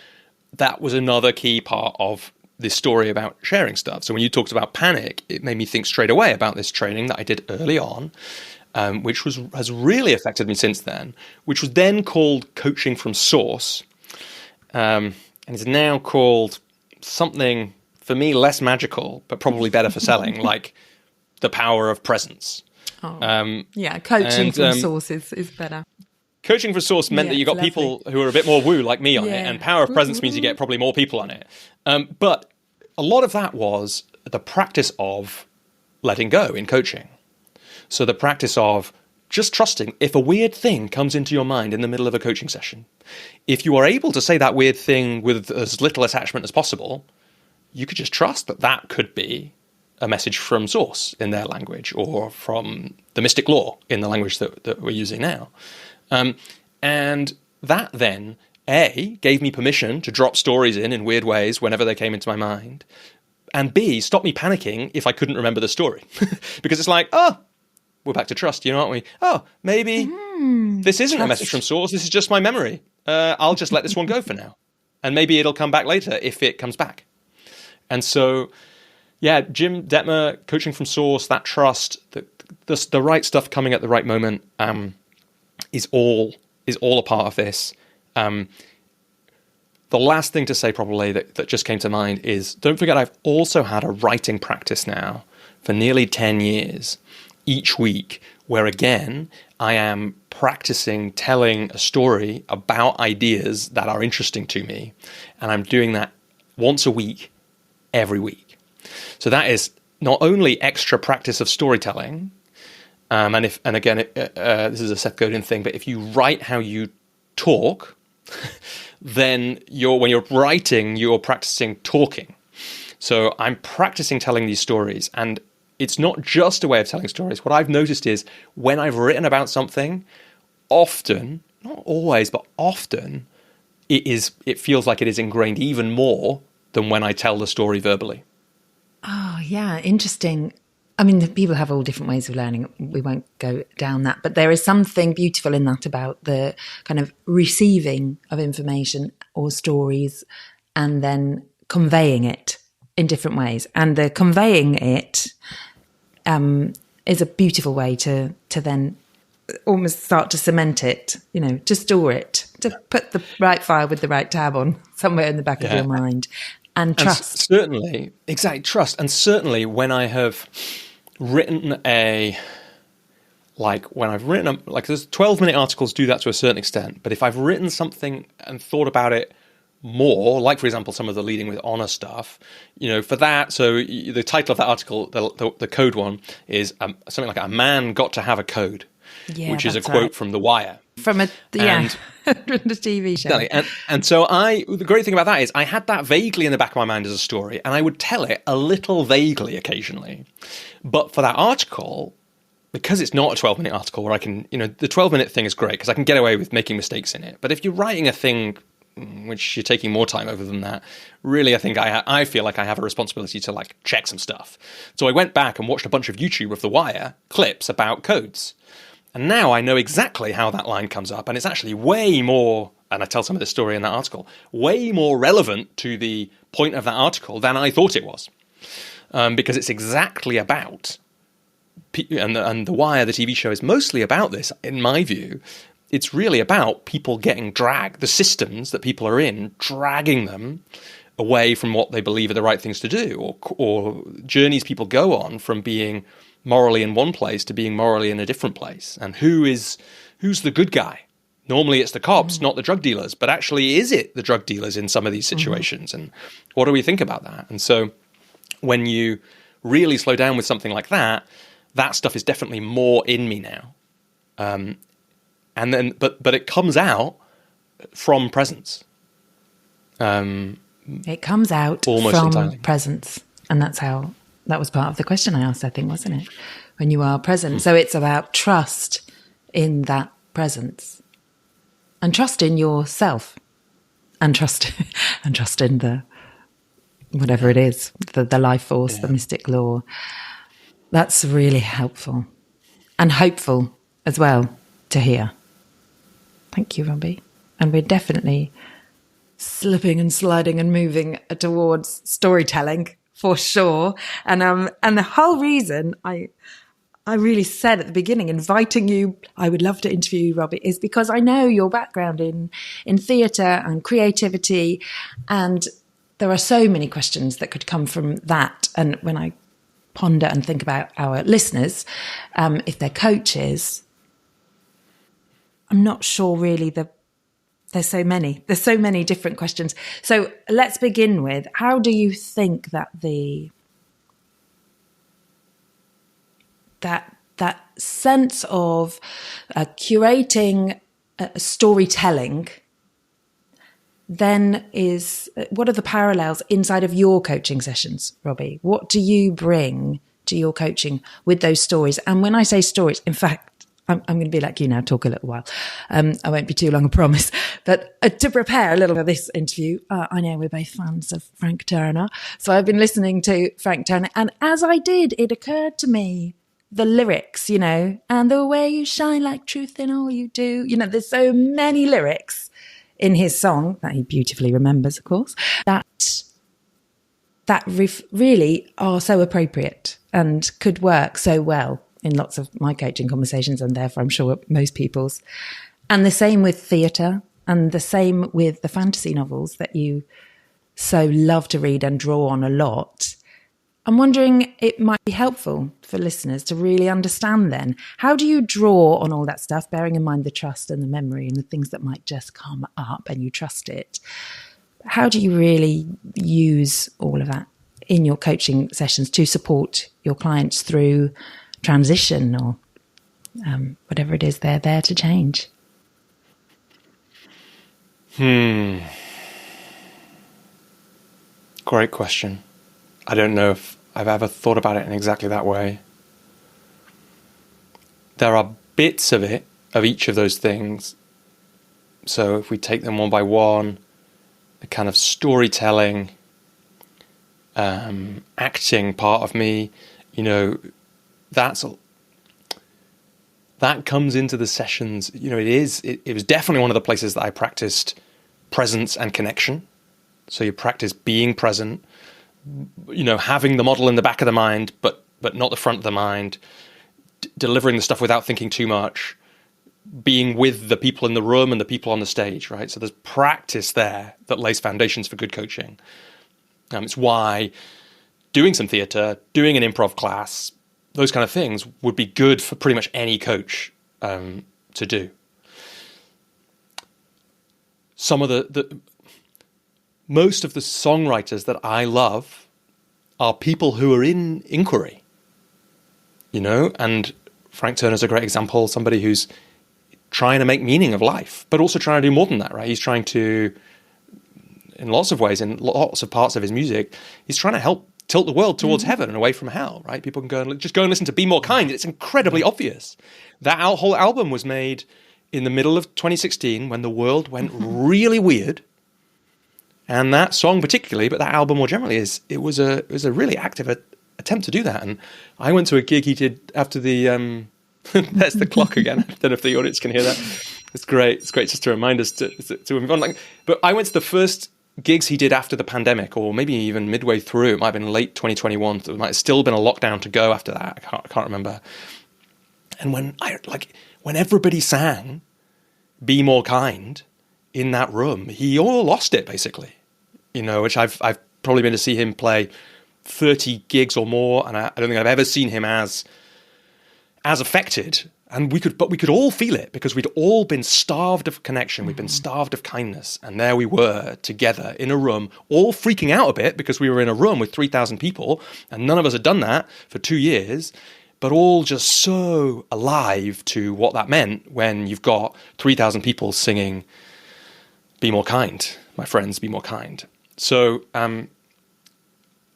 that was another key part of this story about sharing stuff. So when you talked about panic, it made me think straight away about this training that I did early on, which has really affected me since then, which was then called Coaching from Source, and is now called something, for me, less magical, but probably better for selling, like The Power of Presence. Coaching from Source is better. Coaching for Source meant that you got people who are a bit more woo like me on it, and Power of Presence means you get probably more people on it. But a lot of that was the practice of letting go in coaching. So the practice of just trusting if a weird thing comes into your mind in the middle of a coaching session, if you are able to say that weird thing with as little attachment as possible, you could just trust that that could be a message from Source in their language, or from the mystic law in the language that we're using now. And that then, A, gave me permission to drop stories in weird ways whenever they came into my mind, and B, stopped me panicking if I couldn't remember the story. Because it's like, oh, we're back to trust, aren't we? Oh, maybe this isn't a message from Source, this is just my memory. I'll just let this one go for now. And maybe it'll come back later if it comes back. And so, yeah, Jim Detmer, Coaching from Source, that trust, the right stuff coming at the right moment, is all a part of this. The last thing to say probably that just came to mind is, don't forget I've also had a writing practice now for nearly 10 years, each week, where again, I am practicing telling a story about ideas that are interesting to me. And I'm doing that once a week, every week. So that is not only extra practice of storytelling, and again, this is a Seth Godin thing, but if you write how you talk, then when you're writing, you're practicing talking. So I'm practicing telling these stories, and it's not just a way of telling stories. What I've noticed is when I've written about something, often, not always, but often, it feels like it is ingrained even more than when I tell the story verbally. Oh, yeah, interesting. I mean, people have all different ways of learning. We won't go down that. But there is something beautiful in that about the kind of receiving of information or stories and then conveying it in different ways. And the conveying it is a beautiful way to then almost start to cement it, to store it, to put the right file with the right tab on somewhere in the back of your mind. And trust. Certainly, exactly, trust. And certainly when I have written there's 12-minute articles do that to a certain extent, but if I've written something and thought about it more, like, for example, some of the Leading with Honor stuff, for that, so the title of that article, the code one, is something like "A Man Got to Have a Code," which is a quote from The Wire. From the TV show. And so the great thing about that is I had that vaguely in the back of my mind as a story, and I would tell it a little vaguely occasionally. But for that article, because it's not a 12-minute article where I can, the 12-minute thing is great because I can get away with making mistakes in it. But if you're writing a thing which you're taking more time over than that, really, I think I feel like I have a responsibility to check some stuff. So I went back and watched a bunch of YouTube of The Wire clips about codes. And now I know exactly how that line comes up, and it's actually way more, and I tell some of this story in that article, way more relevant to the point of that article than I thought it was. Because it's exactly about, and The Wire, the TV show, is mostly about this, in my view. It's really about people getting dragged, the systems that people are in, dragging them away from what they believe are the right things to do, or journeys people go on from being morally in one place to being morally in a different place. And who's the good guy? Normally it's the cops, not the drug dealers, but actually is it the drug dealers in some of these situations? And what do we think about that? And so when you really slow down with something like that, that stuff is definitely more in me now. And then, but it comes out from presence. It comes out almost from entirely. Presence. And that was part of the question I asked, I think, wasn't it? When you are present. So it's about trust in that presence and trust in yourself and trust in the, whatever it is, the life force, the mystic law. That's really helpful and hopeful as well to hear. Thank you, Robbie. And we're definitely slipping and sliding and moving towards storytelling for sure. And the whole reason I really said at the beginning, inviting you, I would love to interview you, Robbie, is because I know your background in theatre and creativity, and there are so many questions that could come from that. And when I ponder and think about our listeners, if they're coaches, I'm not sure really there's so many different questions. So let's begin with, how do you think that that sense of curating storytelling then is, what are the parallels inside of your coaching sessions, Robbie? What do you bring to your coaching with those stories? And when I say stories, in fact, I'm going to be like you now, talk a little while. I won't be too long, I promise. But to prepare a little for this interview, I know we're both fans of Frank Turner. So I've been listening to Frank Turner. And as I did, it occurred to me, the lyrics, and the way you shine like truth in all you do. There's so many lyrics in his song that he beautifully remembers, of course, that really are so appropriate and could work so well in lots of my coaching conversations, and therefore I'm sure most people's. And the same with theatre, and the same with the fantasy novels that you so love to read and draw on a lot. I'm wondering, it might be helpful for listeners to really understand then, how do you draw on all that stuff, bearing in mind the trust and the memory and the things that might just come up and you trust it? How do you really use all of that in your coaching sessions to support your clients through transition or whatever it is they're there to change? Great question. I don't know if I've ever thought about it in exactly that way. There are bits of it, of each of those things. So if we take them one by one, the kind of storytelling, acting part of me, that comes into the sessions. It was definitely one of the places that I practiced presence and connection. So you practice being present, having the model in the back of the mind, but not the front of the mind, delivering the stuff without thinking too much, being with the people in the room and the people on the stage, right? So there's practice there that lays foundations for good coaching. It's why doing some theatre, doing an improv class, those kind of things would be good for pretty much any coach to do. Some of most of the songwriters that I love are people who are in inquiry, and Frank Turner's a great example, somebody who's trying to make meaning of life, but also trying to do more than that, right? He's trying to, in lots of ways, in lots of parts of his music, he's trying to help tilt the world towards heaven and away from hell, right? People can go and listen to Be More Kind. It's incredibly obvious. That whole album was made in the middle of 2016 when the world went really weird. And that song particularly, but that album more generally, it was a really active attempt to do that. And I went to a gig he did after the there's the clock again. I don't know if the audience can hear that. It's great. It's great just to remind us to move on. But I went to the first gigs he did after the pandemic, or maybe even midway through. It might have been late 2021. So it might have still been a lockdown to go after that. I can't remember. And when everybody sang "Be More Kind" in that room, he all lost it basically. Which I've probably been to see him play 30 gigs or more, and I don't think I've ever seen him as affected. And we could all feel it, because we'd all been starved of connection. We'd been starved of kindness. And there we were together in a room, all freaking out a bit because we were in a room with 3,000 people and none of us had done that for 2 years, but all just so alive to what that meant when you've got 3,000 people singing "Be More Kind, my friends, be more kind." So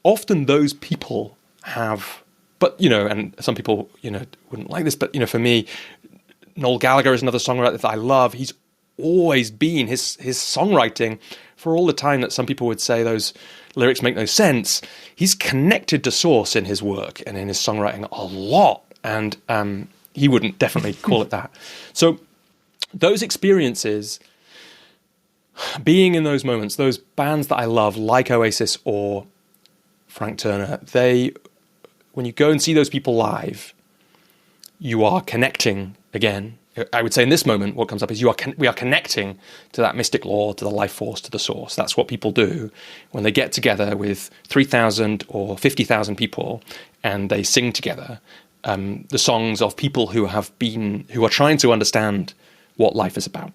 often those people have, but, and some people, wouldn't like this, but, for me, Noel Gallagher is another songwriter that I love. He's always been, his songwriting for all the time that some people would say those lyrics make no sense, he's connected to source in his work and in his songwriting a lot. And he wouldn't definitely call it that. So those experiences, being in those moments, those bands that I love, like Oasis or Frank Turner, when you go and see those people live, you are connecting again. I would say in this moment, what comes up is we are connecting to that mystic law, to the life force, to the source. That's what people do when they get together with 3,000 or 50,000 people and they sing together the songs of people who are trying to understand what life is about.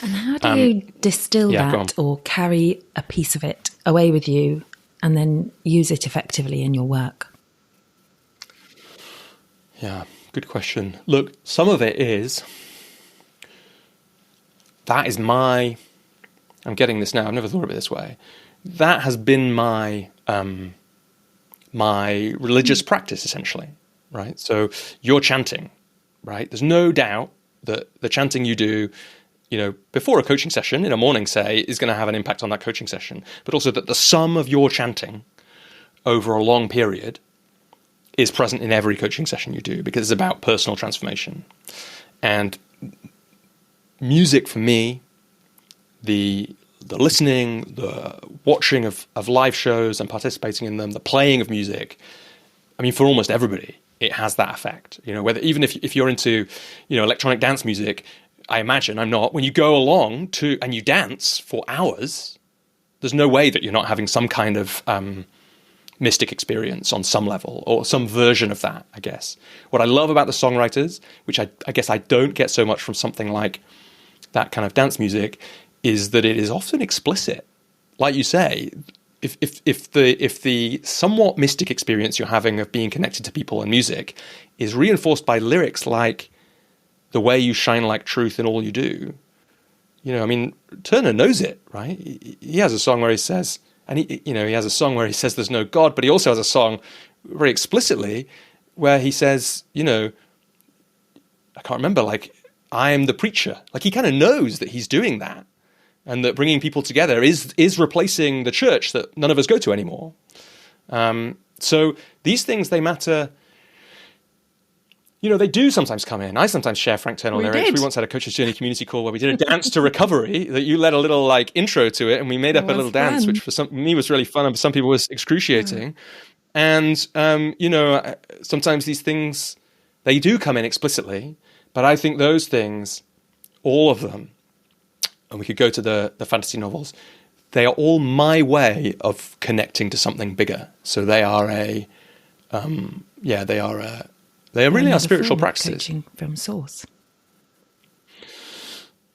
And how do you distill that or carry a piece of it away with you and then use it effectively in your work? Yeah, good question. Look, some of it is, I'm getting this now, I've never thought of it this way. That has been my religious practice, essentially, right? So you're chanting, right? There's no doubt that the chanting you do, before a coaching session, in a morning, say, is going to have an impact on that coaching session, but also that the sum of your chanting over a long period is present in every coaching session you do, because it's about personal transformation. And music for me, the listening, the watching of live shows and participating in them, the playing of music, I mean, for almost everybody, it has that effect. Whether even if you're into, electronic dance music, I imagine I'm not. When you go along and you dance for hours, there's no way that you're not having some kind of mystic experience on some level, or some version of that, I guess. What I love about the songwriters, which I guess I don't get so much from something like that kind of dance music, is that it is often explicit. Like you say, if the somewhat mystic experience you're having of being connected to people and music is reinforced by lyrics like "The way you shine like truth in all you do," Turner knows it, right? He has a song where he says, and he has a song where he says there's no God, but he also has a song very explicitly where he says, I can't remember, like, I am the preacher. Like, he kind of knows that he's doing that, and that bringing people together is replacing the church that none of us go to anymore. So these things, they matter. They do sometimes come in. I sometimes share Frank Turner lyrics. We once had a Coach's Journey community call where we did a dance to recovery, that you led a little intro to it, and we made up a little dance, which for me was really fun, and for some people was excruciating. And, sometimes these things, they do come in explicitly, but I think those things, all of them, and we could go to the fantasy novels, they are all my way of connecting to something bigger. So they are they really are spiritual practices. Coaching from source.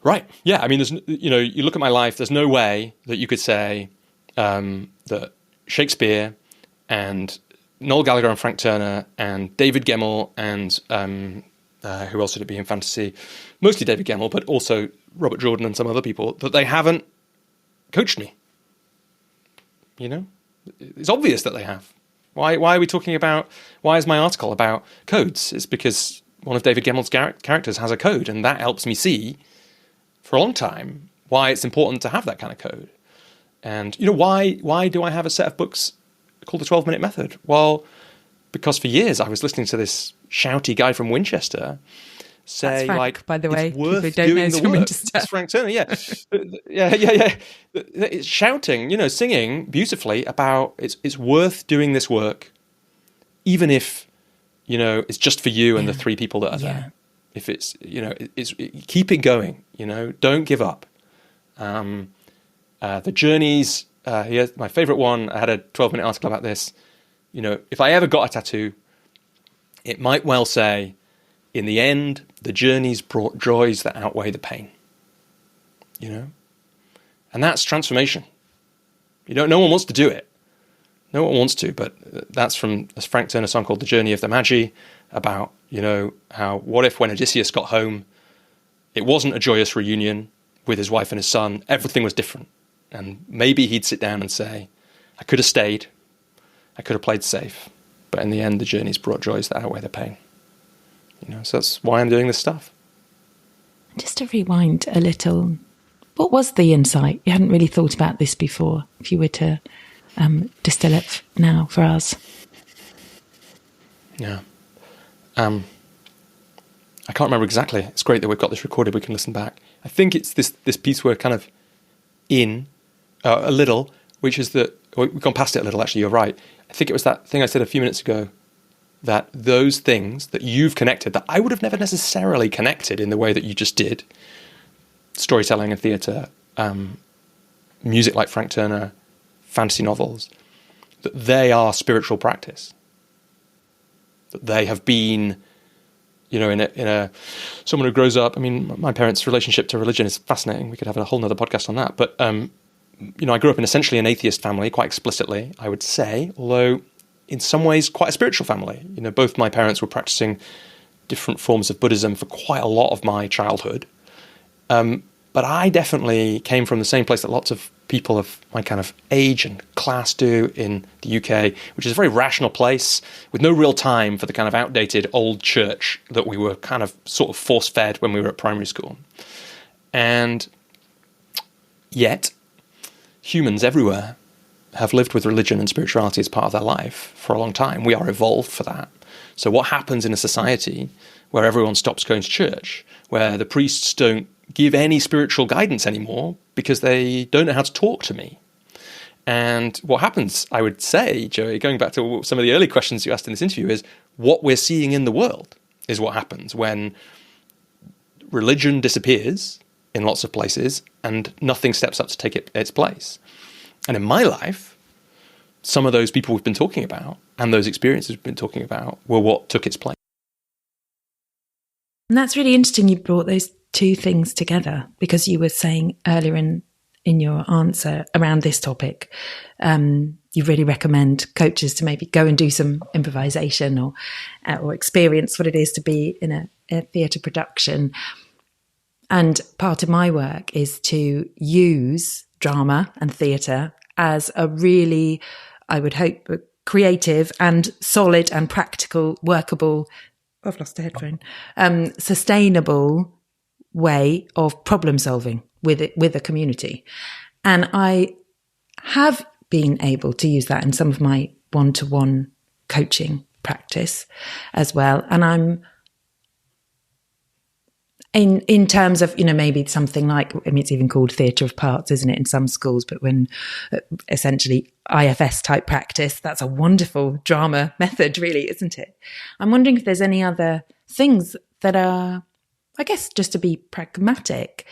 Right. Yeah. I mean, there's, you look at my life, there's no way that you could say that Shakespeare and Noel Gallagher and Frank Turner and David Gemmell and who else would it be in fantasy? Mostly David Gemmell, but also Robert Jordan and some other people, that they haven't coached me. It's obvious that they have. Why are we talking about, why is my article about codes? It's because one of David Gemmell's characters has a code, and that helps me see for a long time why it's important to have that kind of code. And, why do I have a set of books called The 12-Minute Method? Well, because for years I was listening to this shouty guy from Winchester say, That's Frank, by the way, it's worth people don't doing know the work. Winchester. It's Frank Turner, yeah. yeah. It's shouting, singing beautifully about it's worth doing this work, even if, it's just for you and the three people that are there. If it's, keep it going, don't give up. The journeys, here's my favorite one. I had a 12-minute article about this. If I ever got a tattoo, it might well say, in the end, the journeys brought joys that outweigh the pain. And that's transformation. No one wants to do it. No one wants to, but that's from a Frank Turner song called The Journey of the Magi, about, what if when Odysseus got home, it wasn't a joyous reunion with his wife and his son, everything was different. And maybe he'd sit down and say, I could have stayed, I could have played safe, but in the end, the journeys brought joys that outweigh the pain. So that's why I'm doing this stuff. Just to rewind a little, What was the insight? You hadn't really thought about this before, if you were to distill it now for us. Yeah. I can't remember exactly. It's great that we've got this recorded. We can listen back. I think it's this piece we're kind of in a little, which is that we've gone past it a little. Actually, you're right. I think it was that thing I said a few minutes ago, that those things that you've connected that I would have never necessarily connected in the way that you just did, storytelling and theatre, music like Frank Turner, fantasy novels, that they are spiritual practice. That they have been, in a someone who grows up. I mean, my parents' relationship to religion is fascinating. We could have a whole nother podcast on that. But I grew up in essentially an atheist family, quite explicitly, I would say, although in some ways quite a spiritual family. Both my parents were practicing different forms of Buddhism for quite a lot of my childhood. But I definitely came from the same place that lots of people of my kind of age and class do in the UK, which is a very rational place with no real time for the kind of outdated old church that we were kind of sort of force-fed when we were at primary school. And yet, humans everywhere have lived with religion and spirituality as part of their life for a long time. We are evolved for that. So what happens in a society where everyone stops going to church, where the priests don't give any spiritual guidance anymore because they don't know how to talk to me? And what happens, I would say, Joey, going back to some of the early questions you asked in this interview, is what we're seeing in the world is what happens when religion disappears in lots of places and nothing steps up to take its place. And in my life, some of those people we've been talking about and those experiences we've been talking about were what took its place. And that's really interesting you brought those two things together, because you were saying earlier in your answer around this topic, you really recommend coaches to maybe go and do some improvisation or experience what it is to be in a theatre production. And part of my work is to use drama and theatre as a really, I would hope, creative and solid and practical, workable, I've lost a headphone, sustainable way of problem solving with a community. And I have been able to use that in some of my one-to-one coaching practice as well. And I'm in terms of, maybe something like, it's even called theatre of parts, isn't it, in some schools, but when essentially IFS type practice, that's a wonderful drama method, really, isn't it? I'm wondering if there's any other things that are, I guess, just to be pragmatic,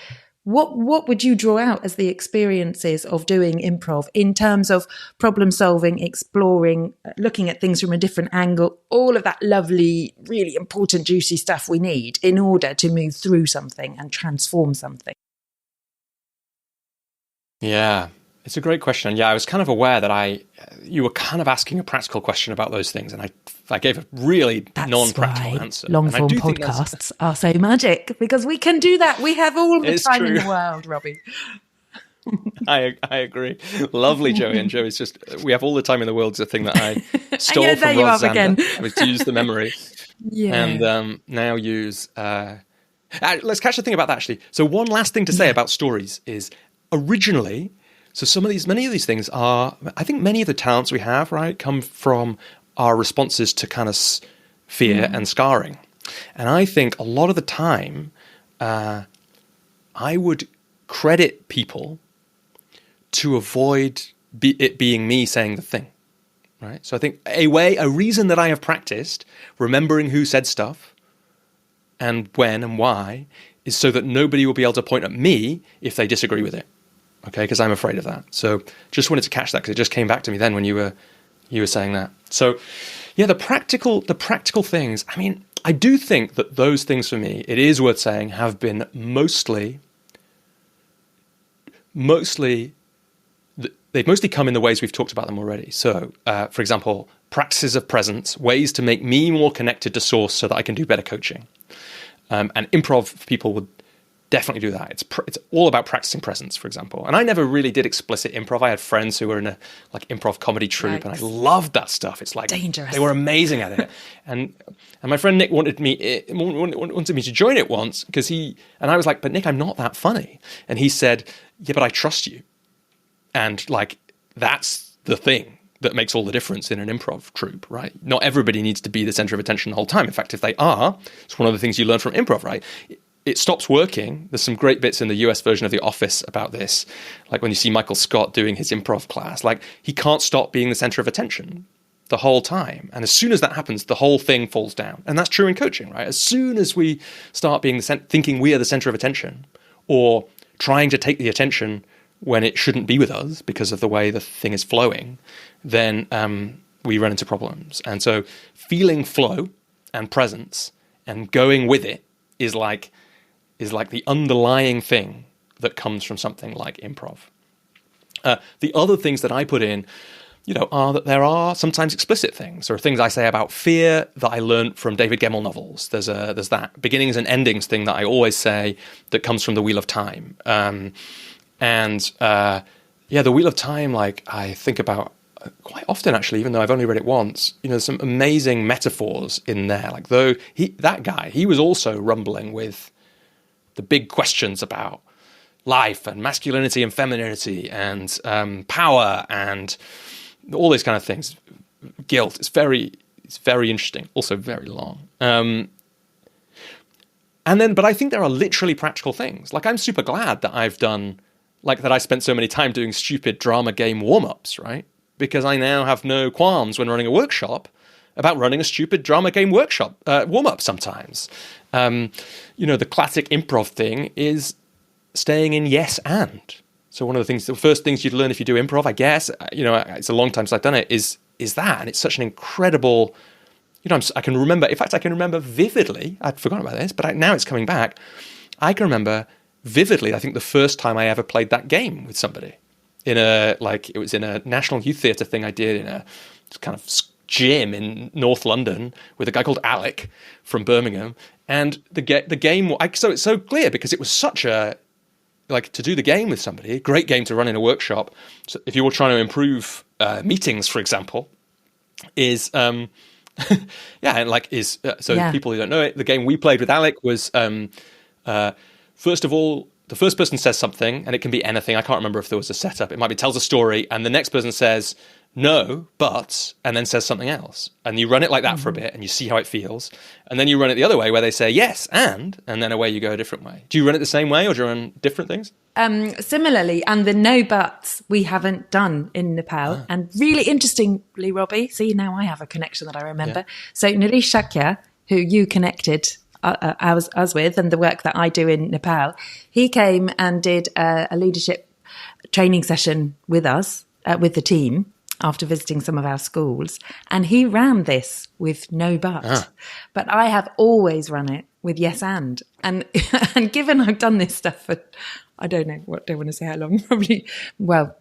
what would you draw out as the experiences of doing improv in terms of problem solving, exploring, looking at things from a different angle, all of that lovely, really important, juicy stuff we need in order to move through something and transform something? Yeah, it's a great question. And yeah, I was kind of aware that you were kind of asking a practical question about those things, and I gave a really non-practical answer. Long-form podcasts are so magic, because we can do that. We have all the time in the world, Robbie. I agree. Lovely, Joey. And Joey's just, we have all the time in the world is a thing that I stole from Ross Zander. I was to use the memory. Yeah. And now use... let's catch the thing about that, actually. So one last thing to say about stories is originally... So many of these things are, I think many of the talents we have, right, come from our responses to kind of fear and scarring. And I think a lot of the time, I would credit people to avoid it being me saying the thing, right? So I think a reason that I have practiced remembering who said stuff and when and why is so that nobody will be able to point at me if they disagree with it. Okay, because I'm afraid of that. So just wanted to catch that because it just came back to me then when you were saying that. So yeah, the practical things. I mean, I do think that those things for me, it is worth saying, have been mostly they've mostly come in the ways we've talked about them already. So, for example, practices of presence, ways to make me more connected to source so that I can do better coaching. And improv for people would definitely do that. It's all about practicing presence, for example. And I never really did explicit improv. I had friends who were in a like improv comedy troupe, and I loved that stuff. It's like dangerous. They were amazing at it. and my friend Nick wanted me to join it once because I was like, but Nick, I'm not that funny. And he said, yeah, but I trust you. And like that's the thing that makes all the difference in an improv troupe, right? Not everybody needs to be the center of attention the whole time. In fact, if they are, it's one of the things you learn from improv, right? It stops working. There's some great bits in the US version of The Office about this. Like when you see Michael Scott doing his improv class, like he can't stop being the center of attention the whole time. And as soon as that happens, the whole thing falls down. And that's true in coaching, right? As soon as we start being thinking we are the center of attention or trying to take the attention when it shouldn't be with us because of the way the thing is flowing, then we run into problems. And so feeling flow and presence and going with it is like the underlying thing that comes from something like improv. The other things that I put in, are that there are sometimes explicit things or things I say about fear that I learned from David Gemmell novels. There's that beginnings and endings thing that I always say that comes from The Wheel of Time. The Wheel of Time, like I think about quite often actually, even though I've only read it once, there's some amazing metaphors in there. Like that guy, he was also rumbling with the big questions about life and masculinity and femininity and power and all these kind of things. Guilt. It's very interesting. Also very long. But I think there are literally practical things. Like I'm super glad that I spent so many time doing stupid drama game warm-ups, right? Because I now have no qualms when running a workshop about running a stupid drama game workshop warm-up sometimes. The classic improv thing is staying in yes and. So one of the first things you'd learn if you do improv, I guess, it's a long time since I've done it, is that. And it's such an incredible, I can remember vividly, I'd forgotten about this, but now it's coming back. I can remember vividly, I think the first time I ever played that game with somebody it was in a National Youth Theatre thing I did in a kind of gym in North London with a guy called Alec from Birmingham. And the game, so it's so clear because it was such a, to do the game with somebody, a great game to run in a workshop. So if you were trying to improve meetings, for example, is, people who don't know it, the game we played with Alec was, first of all, the first person says something, and it can be anything. I can't remember if there was a setup. It might be tells a story, and the next person says, no, but, and then says something else. And you run it like that for a bit, and you see how it feels. And then you run it the other way, where they say, yes, and then away you go a different way. Do you run it the same way, or do you run different things? Similarly, and the no buts we haven't done in Nepal. And really interestingly, Robbie, see, now I have a connection that I remember. Yeah. So Naresh Shakya, who you connected us with, and the work that I do in Nepal, he came and did a leadership training session with us, with the team, after visiting some of our schools. And he ran this with no but. But I have always run it with yes and. And given I've done this stuff for, I don't want to say how long,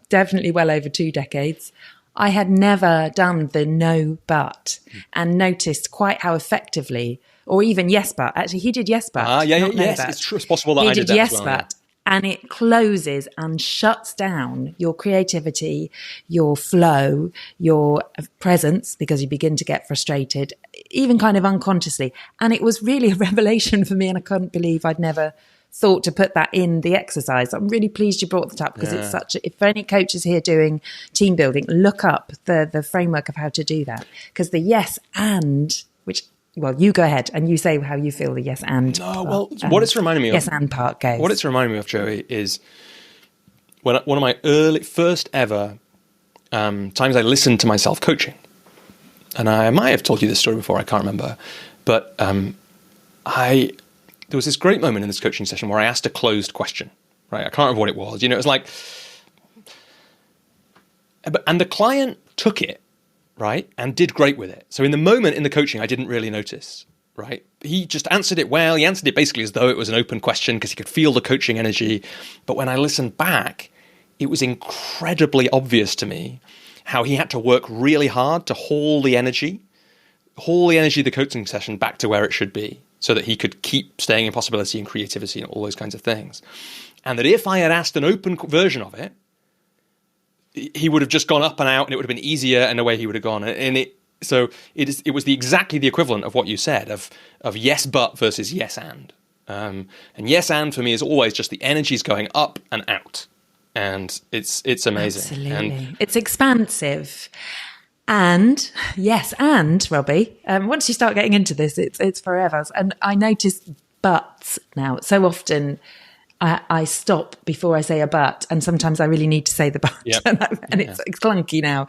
definitely well over 2 decades, I had never done the no but and noticed quite how effectively, or even yes but. Actually, he did yes but. Yes, it's true. It's possible that I did that yes as well, but. Yeah. And it closes and shuts down your creativity, your flow, your presence, because you begin to get frustrated, even kind of unconsciously. And it was really a revelation for me, and I couldn't believe I'd never thought to put that in the exercise. I'm really pleased you brought that up, because it's such if any coaches here doing team building, look up the framework of how to do that. Because the yes and, which, well, you go ahead and you say how you feel the yes and. What it's reminding me of. Yes and part goes. What it's reminding me of, Joey, is one of my first ever times I listened to myself coaching. And I might have told you this story before, I can't remember. But there was this great moment in this coaching session where I asked a closed question, right? I can't remember what it was. It was like, and the client took it, right, and did great with it. So in the moment in the coaching, I didn't really notice, right? He just answered it well. He answered it basically as though it was an open question because he could feel the coaching energy. But when I listened back, it was incredibly obvious to me how he had to work really hard to hold the energy haul the energy of the coaching session back to where it should be so that he could keep staying in possibility and creativity and all those kinds of things. And that if I had asked an open version of it, he would have just gone up and out and it would have been easier and away he would have gone. And it was exactly the equivalent of what you said of yes, but versus yes, and. And yes, and for me is always just the energy's going up and out. And it's amazing. Absolutely. And it's expansive. And yes, and Robbie, once you start getting into this, it's forever. And I notice buts now. So often I stop before I say a but, and sometimes I really need to say the but, yep. and it's clunky now.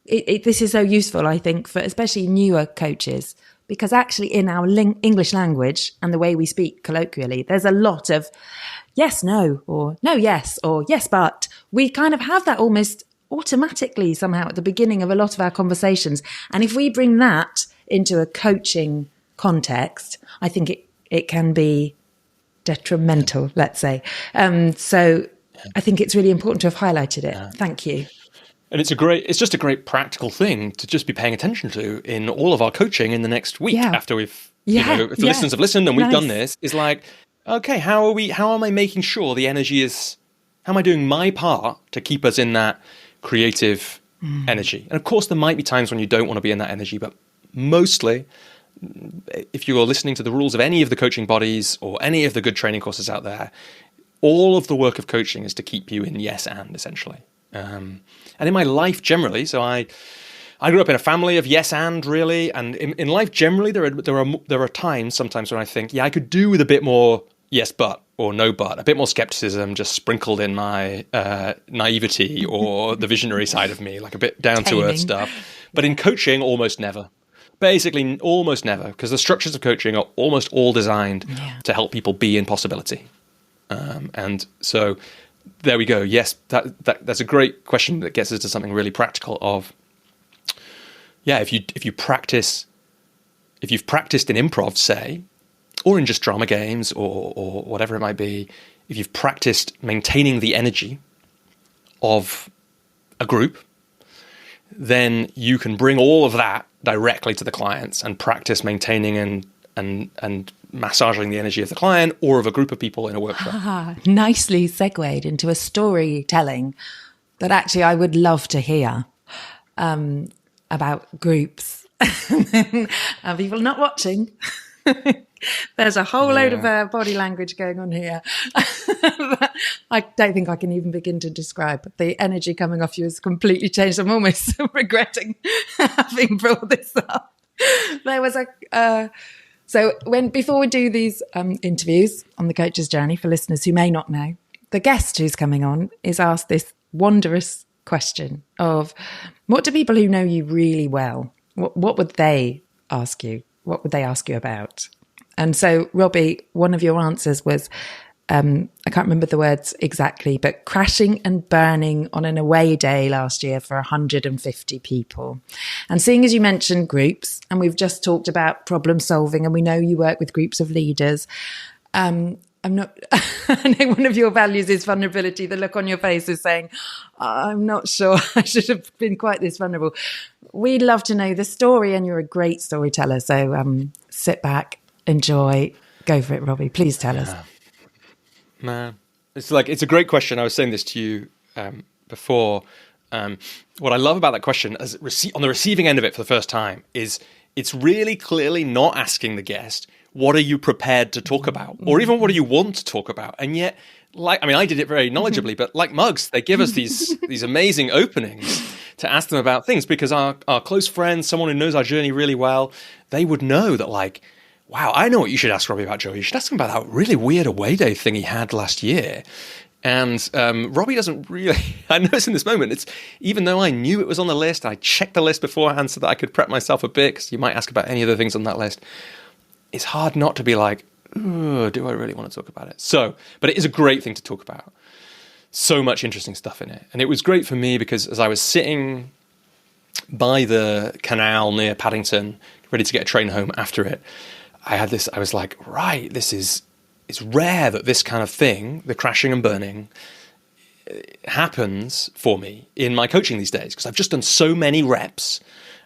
This is so useful, I think, for especially newer coaches, because actually in our English language and the way we speak colloquially, there's a lot of yes, no, or no, yes, or yes, but. We kind of have that almost automatically somehow at the beginning of a lot of our conversations. And if we bring that into a coaching context, I think it can be detrimental, let's say. So I think it's really important to have highlighted it. Thank you. And it's just a great practical thing to just be paying attention to in all of our coaching in the next week after we've, if the listeners have listened and we've done this, is like, okay, how am I making sure the energy is, how am I doing my part to keep us in that creative energy? And of course, there might be times when you don't want to be in that energy, but mostly, if you are listening to the rules of any of the coaching bodies or any of the good training courses out there, all of the work of coaching is to keep you in yes and, essentially. And in my life generally, so I grew up in a family of yes and, really, and in life generally, there are times sometimes when I think, I could do with a bit more yes but or no but, a bit more skepticism just sprinkled in my naivety or the visionary side of me, like a bit down to earth stuff. But in coaching, almost never. Basically, almost never, because the structures of coaching are almost all designed to help people be in possibility. And so there we go. Yes, that's a great question that gets us to something really practical of, if you've practiced in improv, say, or in just drama games or whatever it might be, if you've practiced maintaining the energy of a group, then you can bring all of that directly to the clients and practice maintaining and massaging the energy of the client or of a group of people in a workshop. Nicely segued into a storytelling that actually I would love to hear about groups. People not watching. There's a whole load of body language going on here. I don't think I can even begin to describe. The energy coming off you has completely changed. I'm almost regretting having brought this up. There was before we do these interviews on the coach's journey, for listeners who may not know, the guest who's coming on is asked this wondrous question of, what do people who know you really well, what would they ask you? What would they ask you about? And so, Robbie, one of your answers was, I can't remember the words exactly, but crashing and burning on an away day last year for 150 people. And seeing as you mentioned groups, and we've just talked about problem solving, and we know you work with groups of leaders, I know one of your values is vulnerability. The look on your face is saying, I'm not sure I should have been quite this vulnerable. We'd love to know the story, and you're a great storyteller. So sit back, enjoy, go for it, Robbie. Please tell us. Man, it's a great question. I was saying this to you before. What I love about that question, as on the receiving end of it for the first time, is it's really clearly not asking the guest, what are you prepared to talk about? Or even what do you want to talk about? And yet, I did it very knowledgeably, but like mugs, they give us these amazing openings to ask them about things, because our close friends, someone who knows our journey really well, they would know that, like, wow, I know what you should ask Robbie about, Joey. You should ask him about that really weird away day thing he had last year. And Robbie doesn't really, I noticed in this moment, it's, even though I knew it was on the list, I checked the list beforehand so that I could prep myself a bit, because you might ask about any of the things on that list. It's hard not to be like, do I really want to talk about it? So, but it is a great thing to talk about. So much interesting stuff in it. And it was great for me because as I was sitting by the canal near Paddington, ready to get a train home after it, I was like, right, it's rare that this kind of thing, the crashing and burning, happens for me in my coaching these days, because I've just done so many reps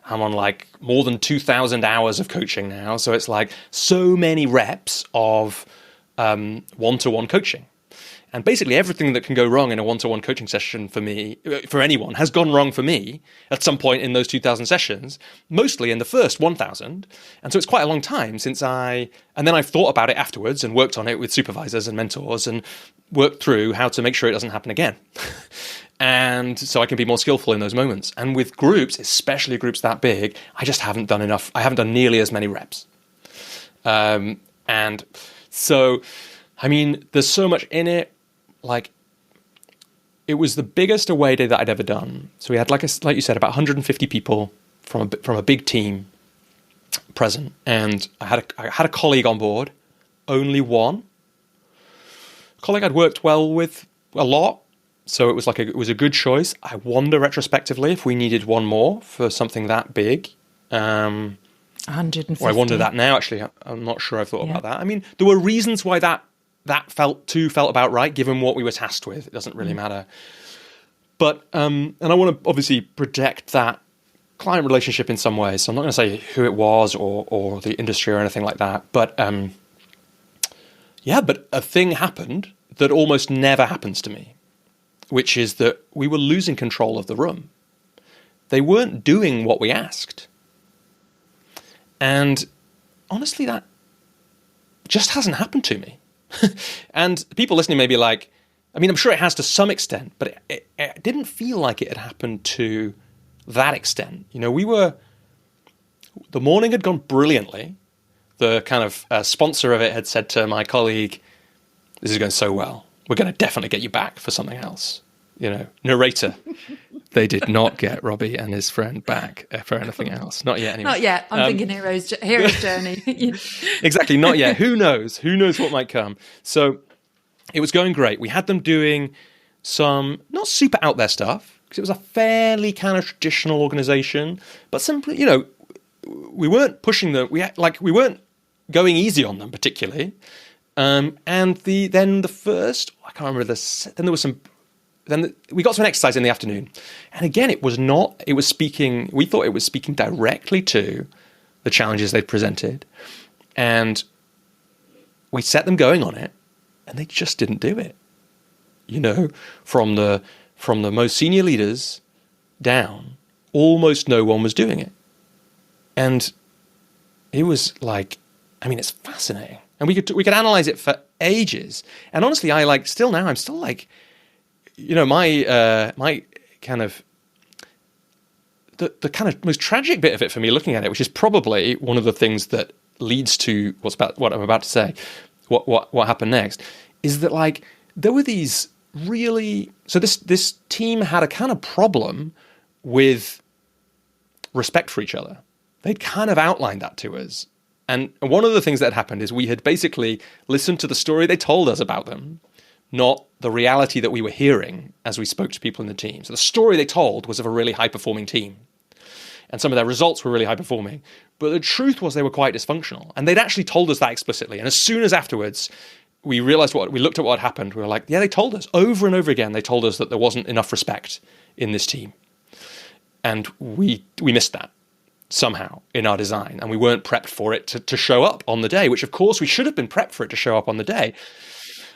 I'm on like more than 2,000 hours of coaching now. So it's like so many reps of one-to-one coaching. And basically everything that can go wrong in a one-to-one coaching session for me, for anyone, has gone wrong for me at some point in those 2,000 sessions, mostly in the first 1,000. And so it's quite a long time since and then I've thought about it afterwards and worked on it with supervisors and mentors and worked through how to make sure it doesn't happen again. And so I can be more skillful in those moments. And with groups, especially groups that big, I just haven't done enough. I haven't done nearly as many reps. And so, I mean, there's so much in it. Like, it was the biggest away day that I'd ever done. So we had, like you said, about 150 people from a big team present, and I had a colleague on board, only one colleague I'd worked well with a lot. So it was it was a good choice. I wonder retrospectively if we needed one more for something that big. 150. Or I wonder that now. Actually, I'm not sure I've thought about that. I mean, there were reasons why that felt about right, given what we were tasked with. It doesn't really matter. But, and I want to obviously protect that client relationship in some ways. So I'm not going to say who it was or the industry or anything like that. But, but a thing happened that almost never happens to me, which is that we were losing control of the room. They weren't doing what we asked. And honestly, that just hasn't happened to me. And people listening may be like, I mean, I'm sure it has to some extent, but it didn't feel like it had happened to that extent. You know, the morning had gone brilliantly. The kind of sponsor of it had said to my colleague, this is going so well. We're going to definitely get you back for something else. You know, narrator. They did not get Robbie and his friend back for anything else. Not yet, anyway. Not yet. I'm thinking hero's journey. Exactly, not yet. Who knows? Who knows what might come? So it was going great. We had them doing some not super out there stuff, because it was a fairly kind of traditional organization, but simply, you know, we weren't pushing them. We weren't going easy on them particularly. And then the first, I can't remember this. Then there was some. Then we got to an exercise in the afternoon. And again, we thought it was speaking directly to the challenges they'd presented. And we set them going on it, and they just didn't do it. You know, from the most senior leaders down, almost no one was doing it. And it was like, I mean, it's fascinating. And we could analyze it for ages. And honestly, I'm still like, you know, my kind of the kind of most tragic bit of it for me looking at it, which is probably one of the things that leads to what I'm about to say, what happened next, is that like there were these really, so this team had a kind of problem with respect for each other. They'd kind of outlined that to us. And one of the things that had happened is we had basically listened to the story they told us about them, not the reality that we were hearing as we spoke to people in the team. So the story they told was of a really high-performing team. And some of their results were really high-performing. But the truth was they were quite dysfunctional. And they'd actually told us that explicitly. And as soon as afterwards we realized we looked at what had happened, we were like, yeah, they told us over and over again. They told us that there wasn't enough respect in this team. And we missed that somehow in our design. And we weren't prepped for it to show up on the day, which of course we should have been prepped for it to show up on the day.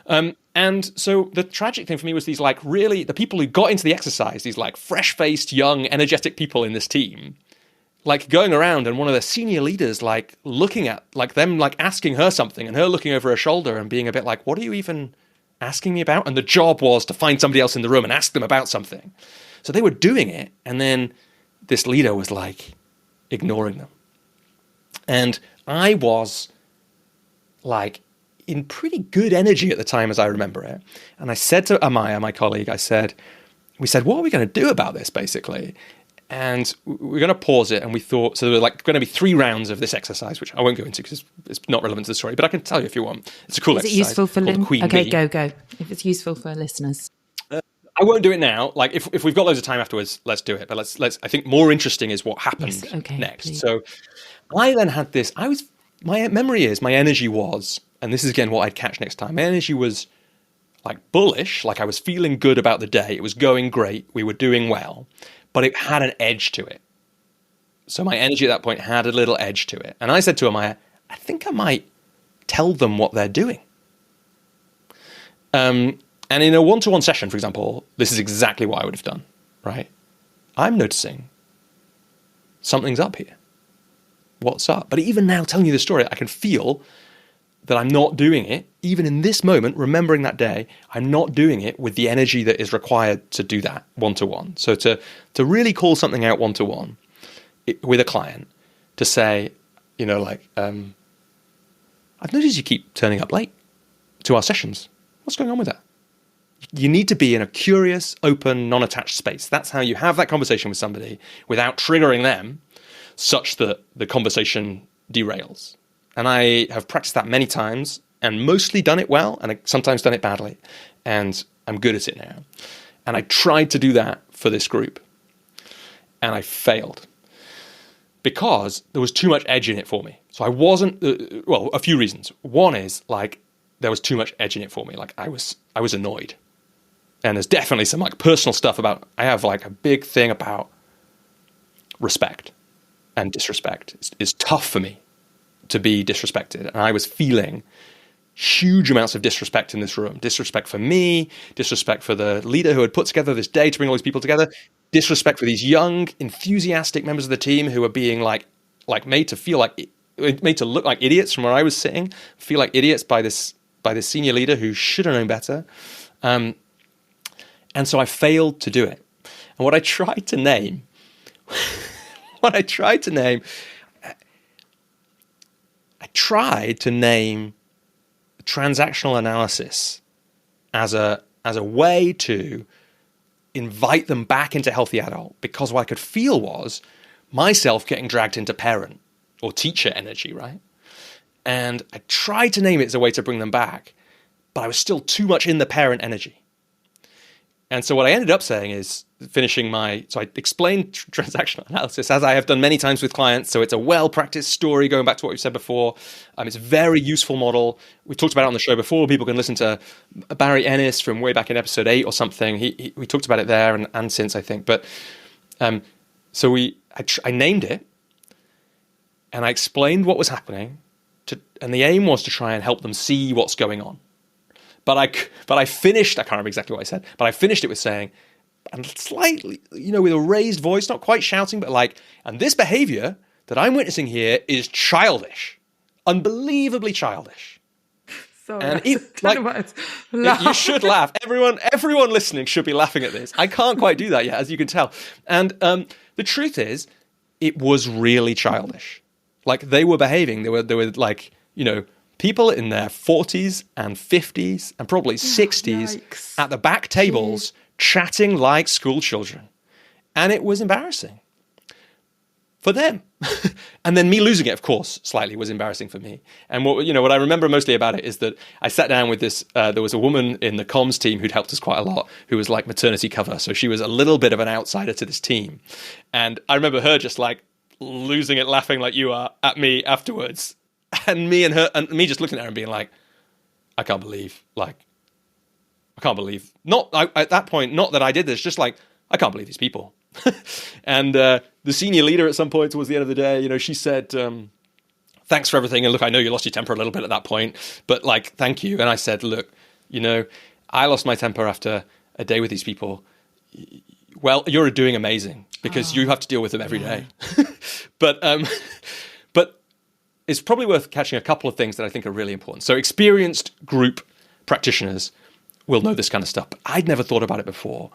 And so the tragic thing for me was these like really, the people who got into the exercise, these like fresh-faced, young, energetic people in this team, like going around and one of the senior leaders like looking at like them like asking her something and her looking over her shoulder and being a bit like, what are you even asking me about? And the job was to find somebody else in the room and ask them about something. So they were doing it, and then this leader was like ignoring them. And I was like in pretty good energy at the time, as I remember it. And I said to Amaya, my colleague, we said, what are we going to do about this, basically? And we're going to pause it. And we thought, so there were like going to be 3 rounds of this exercise, which I won't go into because it's not relevant to the story, but I can tell you if you want. It's a cool exercise. Is it useful for Queen Okay, Bee. go. If it's useful for listeners. I won't do it now. Like if we've got loads of time afterwards, let's do it. But let's. I think more interesting is what happened next. Please. So I then had this. My memory is my energy was, and this is again what I'd catch next time. My energy was like bullish, like I was feeling good about the day. It was going great. We were doing well, but it had an edge to it. So my energy at that point had a little edge to it. And I said to him, I think I might tell them what they're doing. And in a one-to-one session, for example, this is exactly what I would have done, right? I'm noticing something's up here. What's up? But even now, telling you the story, I can feel that I'm not doing it, even in this moment, remembering that day, I'm not doing it with the energy that is required to do that one-to-one. So to really call something out one-to-one with a client, to say, you know, like, I've noticed you keep turning up late to our sessions. What's going on with that? You need to be in a curious, open, non-attached space. That's how you have that conversation with somebody without triggering them such that the conversation derails. And I have practiced that many times and mostly done it well, and sometimes done it badly. And I'm good at it now. And I tried to do that for this group. And I failed because there was too much edge in it for me. So I wasn't, well, a few reasons. One is like there was too much edge in it for me. Like I was annoyed. And there's definitely some like personal stuff about, I have like a big thing about respect and disrespect. It's tough for me to be disrespected. And I was feeling huge amounts of disrespect in this room. Disrespect for me, disrespect for the leader who had put together this day to bring all these people together, disrespect for these young, enthusiastic members of the team who are being like made to feel like, made to look like idiots from where I was sitting, feel like idiots by this senior leader who should have known better. And so I failed to do it. And what I tried to name, I tried to name transactional analysis as a way to invite them back into healthy adult, because what I could feel was myself getting dragged into parent or teacher energy, right? And I tried to name it as a way to bring them back, but I was still too much in the parent energy. And so what I ended up saying is so I explained transactional analysis as I have done many times with clients. So it's a well-practiced story going back to what we've said before. It's a very useful model. We talked about it on the show before. People can listen to Barry Ennis from way back in episode 8 or something. We talked about it there and since, I think. But so I named it and I explained what was happening and the aim was to try and help them see what's going on. But I finished, I can't remember exactly what I said, but I finished it with saying, and slightly, with a raised voice, not quite shouting, but like, and this behavior that I'm witnessing here is childish, unbelievably childish. Sorry, and you should laugh. Everyone listening should be laughing at this. I can't quite do that yet, as you can tell. And the truth is, it was really childish. Like they were behaving, they were like, people in their 40s and 50s and probably 60s at the back tables chatting like school children. And it was embarrassing for them. And then me losing it, of course, slightly was embarrassing for me. And what I remember mostly about it is that I sat down with this, there was a woman in the comms team who'd helped us quite a lot, who was like maternity cover. So she was a little bit of an outsider to this team. And I remember her just like losing it, laughing like you are at me afterwards. And me just looking at her and being like, I can't believe, at that point, not that I did this, just like, I can't believe these people. And the senior leader at some point towards the end of the day, she said, thanks for everything. And look, I know you lost your temper a little bit at that point, but like, thank you. And I said, look, I lost my temper after a day with these people. Well, you're doing amazing because you have to deal with them every day. But it's probably worth catching a couple of things that I think are really important. So experienced group practitioners will know this kind of stuff, but I'd never thought about it before.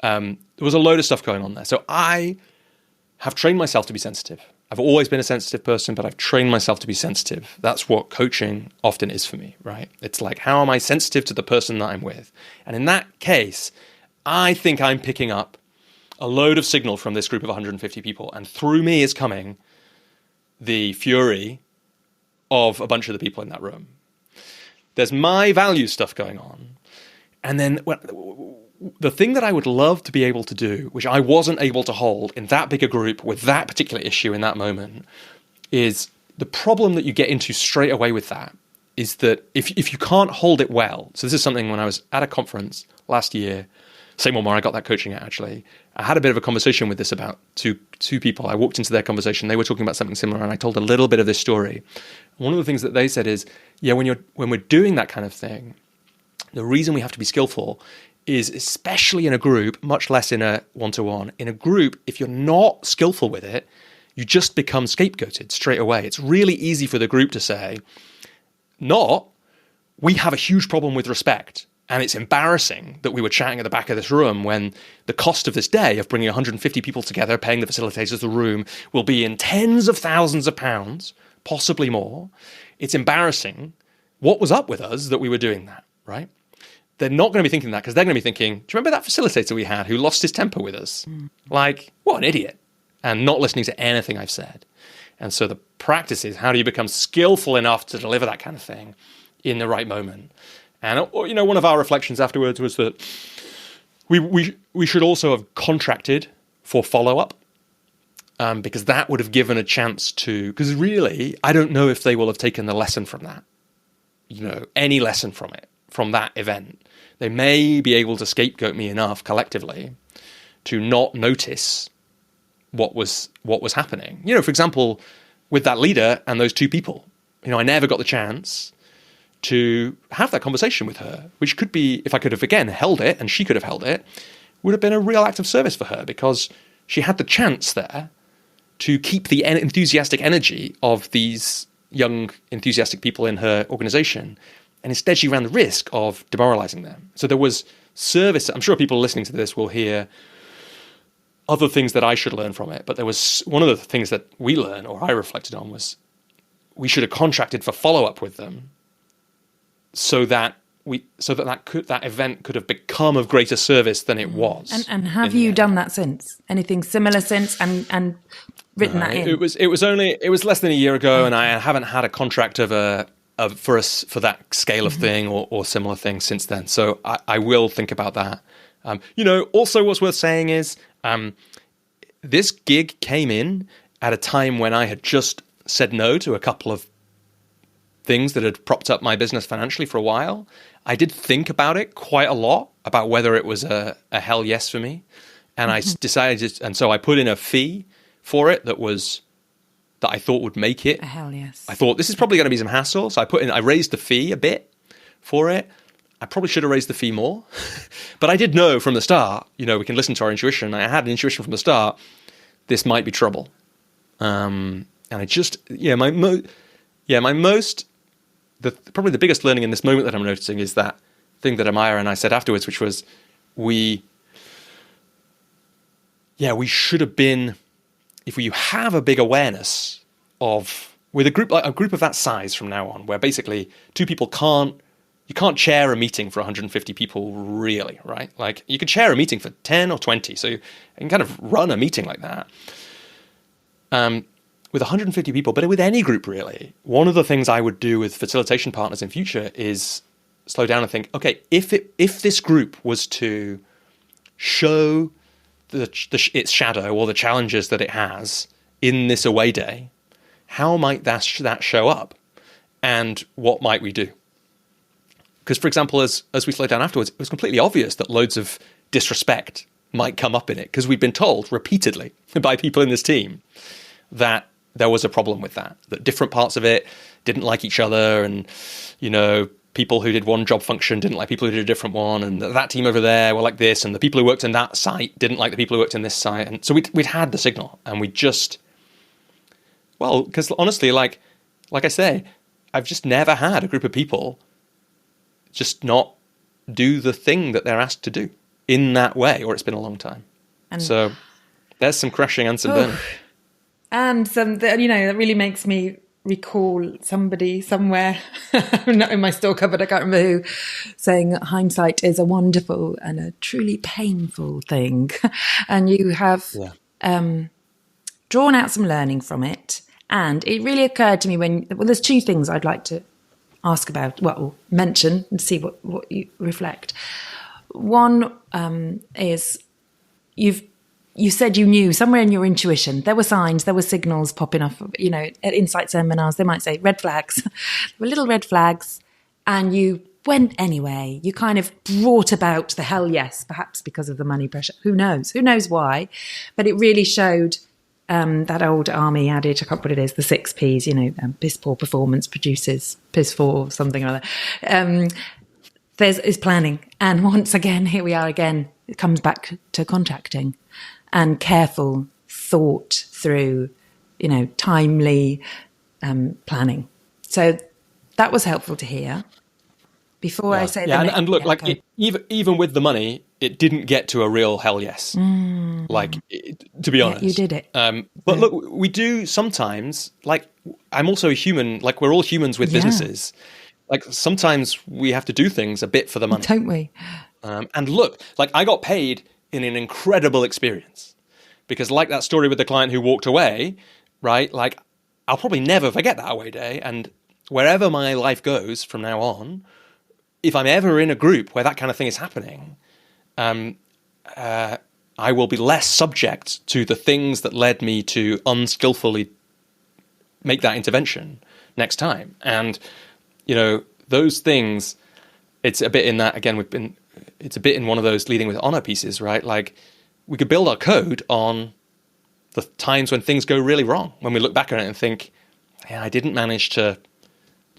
There was a load of stuff going on there. So I have trained myself to be sensitive. I've always been a sensitive person, but I've trained myself to be sensitive. That's what coaching often is for me, right? It's like, how am I sensitive to the person that I'm with? And in that case, I think I'm picking up a load of signal from this group of 150 people. And through me is coming the fury of a bunch of the people in that room. There's my value stuff going on. And then the thing that I would love to be able to do, which I wasn't able to hold in that bigger group with that particular issue in that moment, is the problem that you get into straight away with that is that if you can't hold it well, so this is something when I was at a conference last year, same one where I got that coaching at, actually. I had a bit of a conversation with this about two people. I walked into their conversation. They were talking about something similar, and I told a little bit of this story. One of the things that they said is, when we're doing that kind of thing, the reason we have to be skillful is, especially in a group, much less in a one-to-one. In a group, if you're not skillful with it, you just become scapegoated straight away. It's really easy for the group to say, we have a huge problem with respect. And it's embarrassing that we were chatting at the back of this room when the cost of this day of bringing 150 people together, paying the facilitators the room, will be in tens of thousands of pounds, possibly more. It's embarrassing. What was up with us that we were doing that, right? They're not going to be thinking that, because they're going to be thinking, do you remember that facilitator we had who lost his temper with us? Like, what an idiot. And not listening to anything I've said. And so the practice is, how do you become skillful enough to deliver that kind of thing in the right moment? And, one of our reflections afterwards was that we should also have contracted for follow-up, because that would have given a chance to, because really, I don't know if they will have taken the lesson from that, any lesson from it, from that event. They may be able to scapegoat me enough collectively to not notice what was happening. For example, with that leader and those two people, I never got the chance to have that conversation with her, which could be, if I could have, again, held it, and she could have held it, would have been a real act of service for her, because she had the chance there to keep the enthusiastic energy of these young, enthusiastic people in her organization. And instead, she ran the risk of demoralizing them. So there was service. I'm sure people listening to this will hear other things that I should learn from it. But there was one of the things that we learned, or I reflected on, was we should have contracted for follow-up with them, so that that event could have become of greater service than it was. And have you done that since? Anything similar since, and written that in? It was less than a year ago, and I haven't had a contract for that scale of thing or similar thing since then. So I will think about that. Also what's worth saying is, this gig came in at a time when I had just said no to a couple of things that had propped up my business financially for a while. I did think about it quite a lot, about whether it was a hell yes for me. And I decided, and so I put in a fee for it that I thought would make it a hell yes. I thought this is probably going to be some hassle. So I raised the fee a bit for it. I probably should have raised the fee more, but I did know from the start, we can listen to our intuition. I had an intuition from the start, this might be trouble. And I just, probably the biggest learning in this moment that I'm noticing is that thing that Amaya and I said afterwards, which was we should have been, if you have a big awareness of, with a group of that size from now on, where basically two people you can't chair a meeting for 150 people really, right? Like you could chair a meeting for 10 or 20, so you can kind of run a meeting like that. With 150 people, but with any group really, one of the things I would do with facilitation partners in future is slow down and think, okay, if this group was to show its shadow or the challenges that it has in this away day, how might that show up, and what might we do? Because, for example, as we slowed down afterwards, it was completely obvious that loads of disrespect might come up in it, because we'd been told repeatedly by people in this team that there was a problem with that different parts of it didn't like each other, and, people who did one job function didn't like people who did a different one, and that team over there were like this, and the people who worked in that site didn't like the people who worked in this site. And so we'd had the signal, and we just, because honestly, like I say, I've just never had a group of people just not do the thing that they're asked to do in that way, or it's been a long time. And so there's some crashing and some burning. And that really makes me recall somebody somewhere, not in my store cupboard, I can't remember who, saying that hindsight is a wonderful and a truly painful thing. And you have drawn out some learning from it. And it really occurred to me there's two things I'd like to ask about, or mention and see what you reflect. One is you said you knew somewhere in your intuition, there were signs, there were signals popping off, at insight seminars, they might say red flags. There were little red flags, and you went anyway. You kind of brought about the hell yes, perhaps because of the money pressure. Who knows? Who knows why? But it really showed that old army adage, I can't remember what it is, the 6 Ps, piss poor performance produces piss poor something or other. Is planning. And once again, here we are again. It comes back to contracting and careful thought through, timely planning. So that was helpful to hear. Before I say that. And look, even with the money, it didn't get to a real hell yes. To be honest. You did it. But look, we do sometimes, I'm also a human, we're all humans with businesses. Sometimes we have to do things a bit for the money. Don't we? And look, I got paid in an incredible experience because that story with the client who walked away, right? I'll probably never forget that away day. And wherever my life goes from now on, if I'm ever in a group where that kind of thing is happening, I will be less subject to the things that led me to unskillfully make that intervention next time. And, those things, it's a bit in that, again, it's a bit in one of those leading with honor pieces, right? We could build our code on the times when things go really wrong, when we look back on it and think, yeah, I didn't manage to,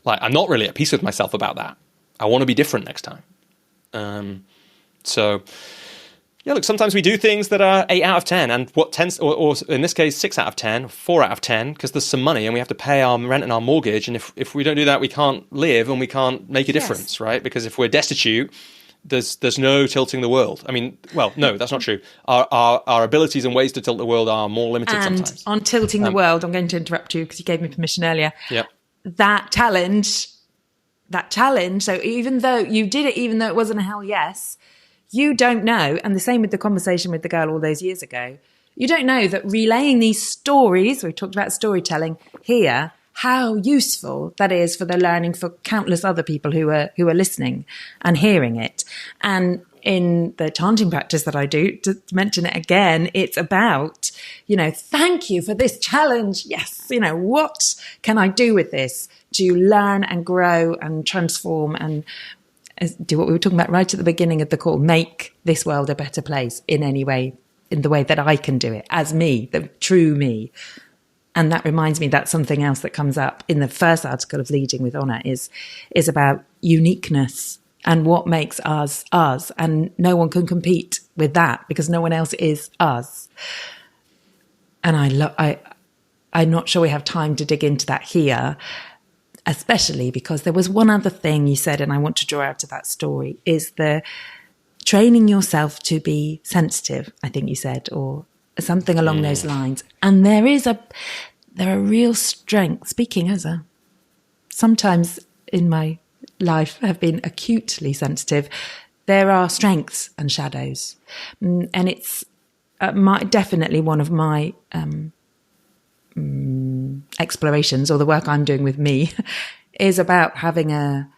I'm not really at peace with myself about that. I want to be different next time. Look, sometimes we do things that are 8 out of 10, and what tends, or in this case, 6 out of 10, 4 out of 10, because there's some money and we have to pay our rent and our mortgage. And if we don't do that, we can't live and we can't make a difference, right? Because if we're destitute, there's no tilting the world. I mean, well, no, that's not true. Our abilities and ways to tilt the world are more limited sometimes. On tilting the world, I'm going to interrupt you because you gave me permission earlier. Yep. That challenge, so even though you did it, even though it wasn't a hell yes, you don't know, and the same with the conversation with the girl all those years ago, you don't know that relaying these stories, we talked about storytelling here, how useful that is for the learning for countless other people who are listening and hearing it. And in the chanting practice that I do, to mention it again, it's about, thank you for this challenge. Yes, what can I do with this to learn and grow and transform and do what we were talking about right at the beginning of the call, make this world a better place in any way, in the way that I can do it as me, the true me. And that reminds me, that's something else that comes up in the first article of Leading with Honour is about uniqueness and what makes us us. And no one can compete with that because no one else is us. And I'm not sure we have time to dig into that here, especially because there was one other thing you said, and I want to draw out of that story, is the training yourself to be sensitive, I think you said, or something along those lines. And there are real strengths, speaking as sometimes in my life have been acutely sensitive, there are strengths and shadows. And it's definitely one of my explorations, or the work I'm doing with me, is about having a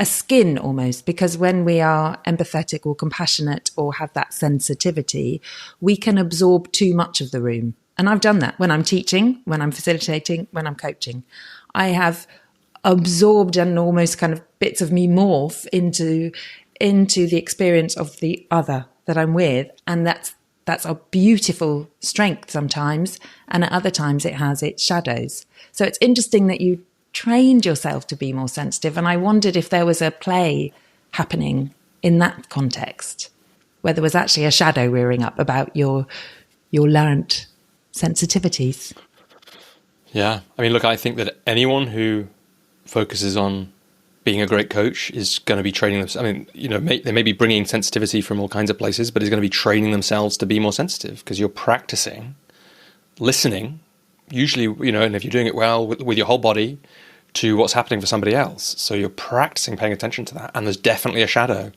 skin almost, because when we are empathetic or compassionate or have that sensitivity, we can absorb too much of the room. And I've done that when I'm teaching, when I'm facilitating, when I'm coaching. I have absorbed and almost kind of bits of me morph into the experience of the other that I'm with. And that's a beautiful strength sometimes, and at other times it has its shadows. So it's interesting that you trained yourself to be more sensitive, and I wondered if there was a play happening in that context, where there was actually a shadow rearing up about your learnt sensitivities. Yeah, I mean, look, I think that anyone who focuses on being a great coach is going to be training them. I mean, they may be bringing sensitivity from all kinds of places, but is going to be training themselves to be more sensitive, because you're practicing listening, usually, and if you're doing it well with your whole body, to what's happening for somebody else. So you're practicing paying attention to that. And there's definitely a shadow.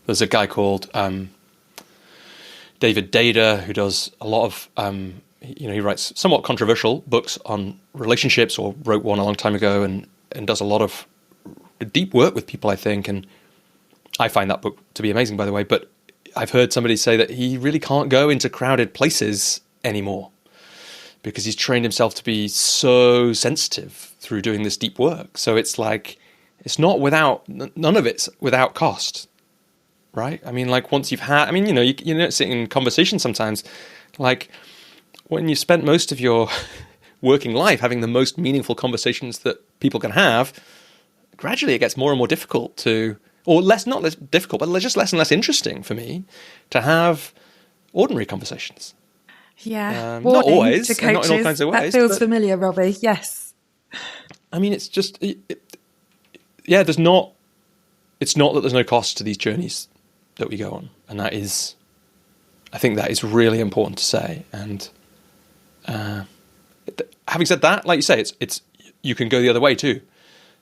There's a guy called David Dada who does a lot of, he writes somewhat controversial books on relationships, or wrote one a long time ago, and does a lot of deep work with people, I think. And I find that book to be amazing, by the way. But I've heard somebody say that he really can't go into crowded places anymore because he's trained himself to be so sensitive through doing this deep work. So it's like It's not without, none of it's without cost, right? I mean, like once you've had, I mean, you know, you're sitting in conversation sometimes, like when you spent most of your working life having the most meaningful conversations that people can have, gradually it gets more and more difficult to, or less, not less difficult, but just less and less interesting for me to have ordinary conversations. Yeah. Not always, to coaches. and not in all kinds of ways. That feels familiar, Robbie. Yes. I mean, it's just, yeah, it's not that there's no cost to these journeys that we go on. And that is, I think that is really important to say. And having said that, like you say, it's you can go the other way too.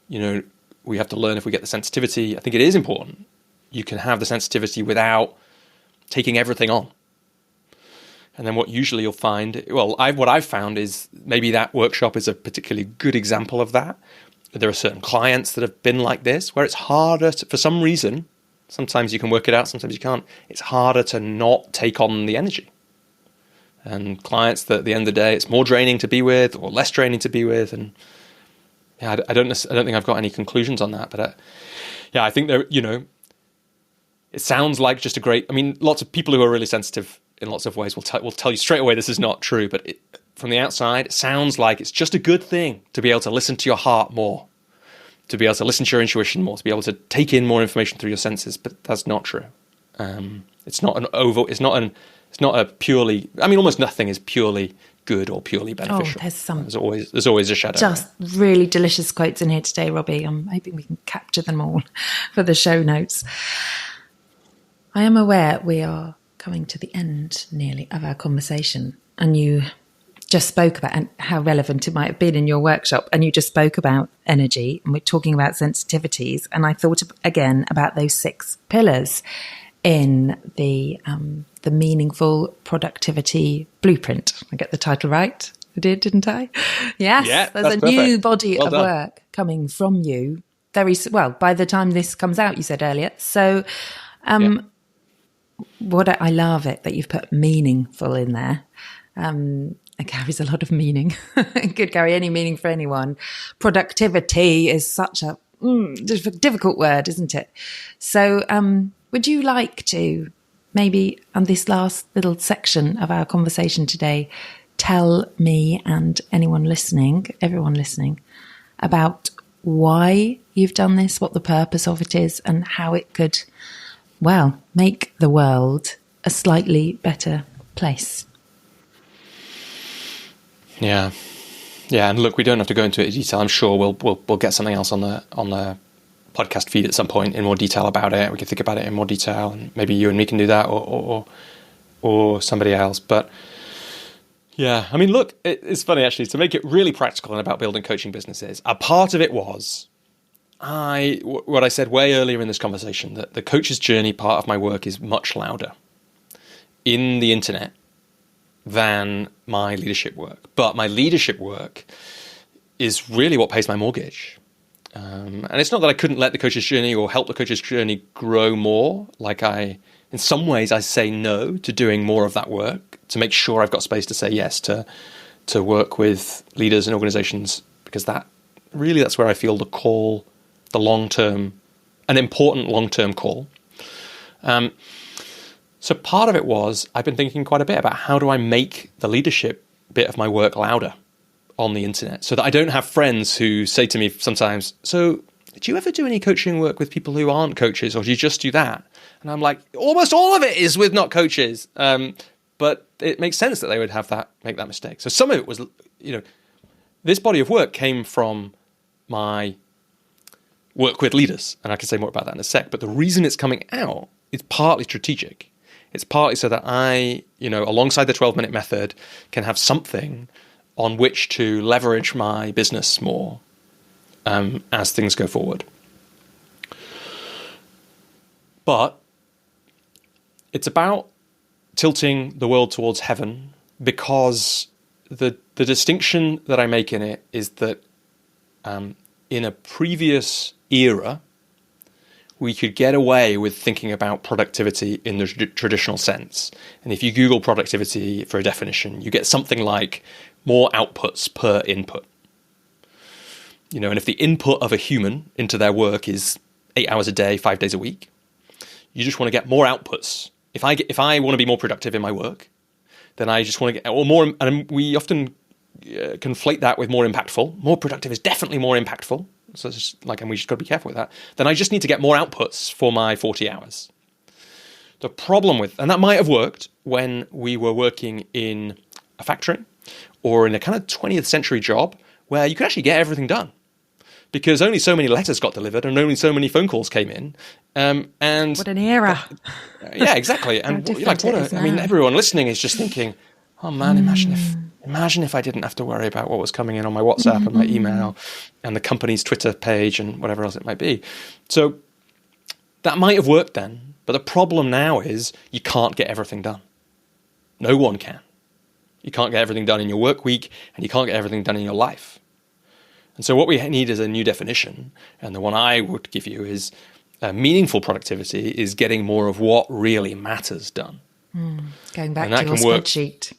You know, we have to learn if we get the sensitivity. I think it is important. You can have the sensitivity without taking everything on. And then what usually you'll find, well, what I've found is maybe that workshop is a particularly good example of that. There are certain clients that have been like this, where it's harder to, for some reason, sometimes you can work it out, sometimes you can't, it's harder to not take on the energy. And clients that at the end of the day, it's more draining to be with or less draining to be with. And yeah, I don't think I've got any conclusions on that. But yeah, I think there, you know, it sounds like just a great, I mean, lots of people who are really sensitive in lots of ways will tell you straight away this is not true. But from the outside, it sounds like it's just a good thing to be able to listen to your heart more, to be able to listen to your intuition more, to be able to take in more information through your senses. But that's not true. It's not a purely, I mean, almost nothing is purely good or purely beneficial. Oh, there's always a shadow. Just really delicious quotes in here today, Robbie. I'm hoping we can capture them all for the show notes. I am aware we are coming to the end nearly of our conversation, and you just spoke about how relevant it might have been in your workshop, and you just spoke about energy, and we're talking about sensitivities, and I thought again about those 6 pillars in the meaningful productivity blueprint. I get the title right? I did, didn't I? Yes. Yeah, there's a perfect. New body of work coming from you very well by the time this comes out, you said earlier. So I love it that you've put meaningful in there. It carries a lot of meaning. It could carry any meaning for anyone. Productivity is such a difficult word, isn't it? So would you like to, maybe on this last little section of our conversation today, tell me and everyone listening, about why you've done this, what the purpose of it is, and how it could, well, make the world a slightly better place? Yeah, and look, we don't have to go into it in detail. I'm sure we'll get something else on the podcast feed at some point in more detail about it. We can think about it in more detail, and maybe you and me can do that, or somebody else. But yeah, I mean, look, it's funny actually to make it really practical and about building coaching businesses. A part of it was what I said way earlier in this conversation, that the coach's journey part of my work is much louder in the internet than my leadership work. But my leadership work is really what pays my mortgage. And it's not that I couldn't let the coach's journey or help the coach's journey grow more. In some ways, I say no to doing more of that work to make sure I've got space to say yes to work with leaders and organizations, because that's where I feel the call, the long-term, an important long-term call. So part of it was, I've been thinking quite a bit about how do I make the leadership bit of my work louder on the internet, so that I don't have friends who say to me sometimes, so do you ever do any coaching work with people who aren't coaches, or do you just do that? And I'm like, almost all of it is with not coaches. But it makes sense that they would make that mistake. So some of it was, this body of work came from my work with leaders, and I can say more about that in a sec. But the reason it's coming out is partly strategic. It's partly so that I, alongside the 12-minute method, can have something on which to leverage my business more as things go forward. But it's about tilting the world towards heaven, because the distinction that I make in it is that in a previous era, we could get away with thinking about productivity in the traditional sense. And if you Google productivity for a definition, you get something like more outputs per input. And if the input of a human into their work is 8 hours a day, 5 days a week, you just want to get more outputs. If I want to be more productive in my work, then I just want to get or more. And we often conflate that with more impactful. More productive is definitely more impactful. So it's just and we just got to be careful with that. Then I just need to get more outputs for my 40 hours. The problem and that might have worked when we were working in a factory or in a kind of 20th century job where you could actually get everything done, because only so many letters got delivered and only so many phone calls came in. And what an era! Yeah, exactly. And everyone listening is just thinking, "Oh man, imagine if I didn't have to worry about what was coming in on my WhatsApp and my email and the company's Twitter page and whatever else it might be." So that might have worked then, but the problem now is you can't get everything done. No one can. You can't get everything done in your work week, and you can't get everything done in your life. And so what we need is a new definition, and the one I would give you is meaningful productivity is getting more of what really matters done. Going back to your spreadsheet.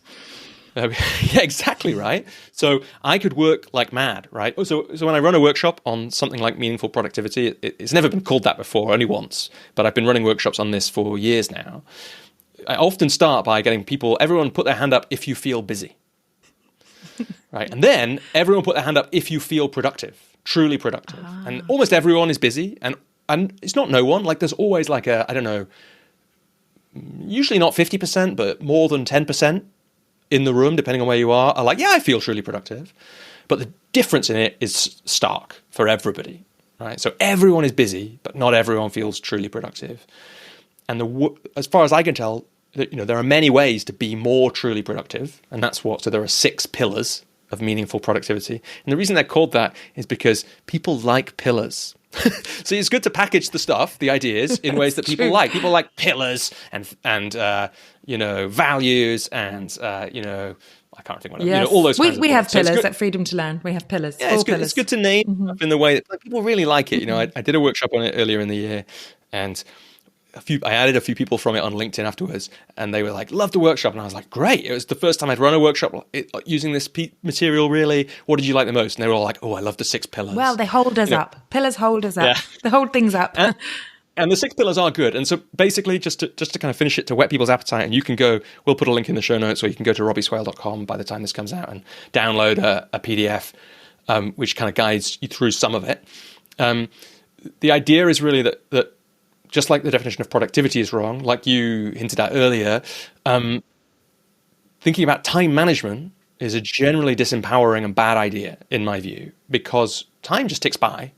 Yeah, exactly right. So I could work like mad, right? So when I run a workshop on something like meaningful productivity, it's never been called that before, only once, but I've been running workshops on this for years now. I often start by getting everyone put their hand up if you feel busy. Right. And then everyone put their hand up if you feel productive, truly productive. And almost everyone is busy. And it's not no one. Like there's always like usually not 50%, but more than 10% in the room, depending on where you are like, yeah, I feel truly productive. But the difference in it is stark for everybody. Right. So everyone is busy, but not everyone feels truly productive. And as far as I can tell, there are many ways to be more truly productive. And so there are 6 pillars of meaningful productivity. And the reason they're called that is because people like pillars. So it's good to package the stuff, the ideas, in ways that people like. People like pillars and values and, I can't think what yes. all those kinds of we have things. pillars at Freedom to Learn. We have pillars. Yeah, it's good to name stuff in the way that people really like it. I did a workshop on it earlier in the year, and I added a few people from it on LinkedIn afterwards, and they were like, "Love the workshop," and I was like, "Great! It was the first time I'd run a workshop using this material. Really, what did you like the most?" And they were all like, "Oh, I love the 6 pillars." Well, they hold us up. Pillars hold us up. They hold things up. And the 6 pillars are good. And so basically, just to kind of finish it, to whet people's appetite, and you can we'll put a link in the show notes, or you can go to robbieswale.com by the time this comes out and download a PDF, which kind of guides you through some of it. The idea is really that just like the definition of productivity is wrong, like you hinted at earlier, thinking about time management is a generally disempowering and bad idea, in my view, because time just ticks by.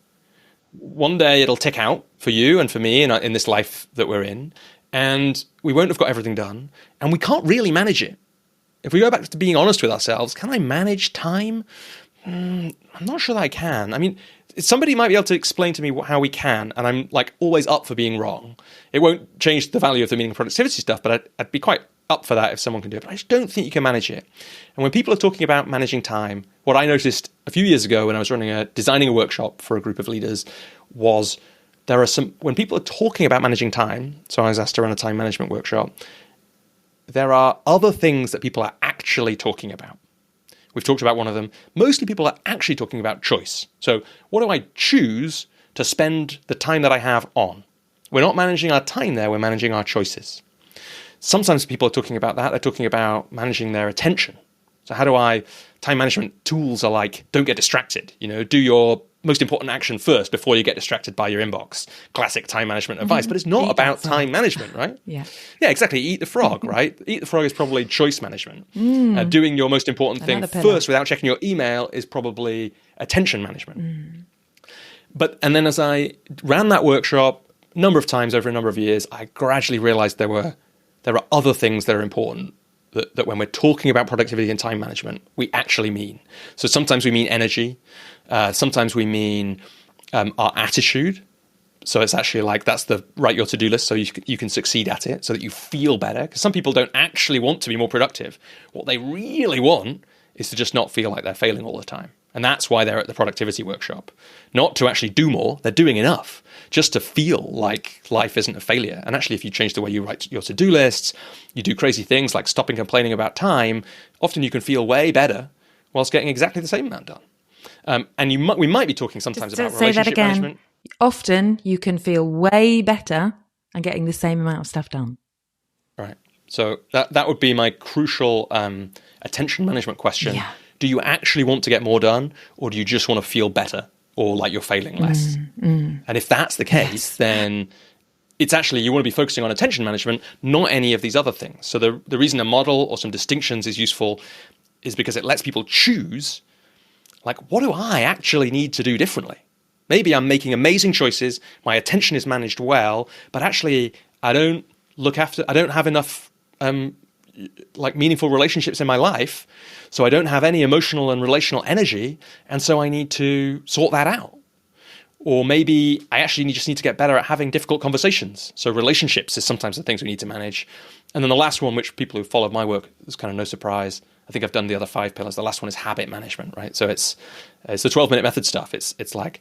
One day it'll tick out for you and for me in this life that we're in, and we won't have got everything done, and we can't really manage it. If we go back to being honest with ourselves, can I manage time? I'm not sure that I can. I mean, somebody might be able to explain to me how we can, and I'm like always up for being wrong. It won't change the value of the meaning of productivity stuff, but I'd be quite up for that if someone can do it. But I just don't think you can manage it. And when people are talking about managing time, what I noticed a few years ago when I was designing a workshop for a group of leaders was when people are talking about managing time, so I was asked to run a time management workshop, there are other things that people are actually talking about. We've talked about one of them. Mostly people are actually talking about choice. So what do I choose to spend the time that I have on? We're not managing our time there, we're managing our choices. Sometimes people are talking about that. They're talking about managing their attention. So time management tools are like, don't get distracted. Do your most important action first before you get distracted by your inbox. Classic time management advice, but it's not about time management, right? Yeah, exactly. Eat the frog, right? Eat the frog is probably choice management. Doing your most important thing first without checking your email is probably attention management. And then as I ran that workshop a number of times over a number of years, I gradually realized there are other things that are important that when we're talking about productivity and time management, we actually mean. So sometimes we mean energy. Sometimes we mean our attitude. So it's actually like write your to-do list so you can succeed at it, so that you feel better. Because some people don't actually want to be more productive. What they really want is to just not feel like they're failing all the time. And that's why they're at the productivity workshop. Not to actually do more, they're doing enough, just to feel like life isn't a failure. And actually, if you change the way you write your to-do lists, you do crazy things like stopping complaining about time, often you can feel way better whilst getting exactly the same amount done. And we might be talking sometimes Just about say that relationship again. management. Often you can feel way better and getting the same amount of stuff done. Right. So that would be my crucial attention management question. Yeah. Do you actually want to get more done, or do you just want to feel better or like you're failing less? And if that's the case, then it's actually, you want to be focusing on attention management, not any of these other things. So the reason a model or some distinctions is useful is because it lets people choose, like, what do I actually need to do differently? Maybe I'm making amazing choices, my attention is managed well, but actually I don't have enough like meaningful relationships in my life, so I don't have any emotional and relational energy, and so I need to sort that out. Or maybe I actually just need to get better at having difficult conversations. So relationships is sometimes the things we need to manage. And then the last one, which people who followed my work, is kind of no surprise. I think I've done the other 5 pillars. The last one is habit management, right? So it's the 12-minute method stuff. It's like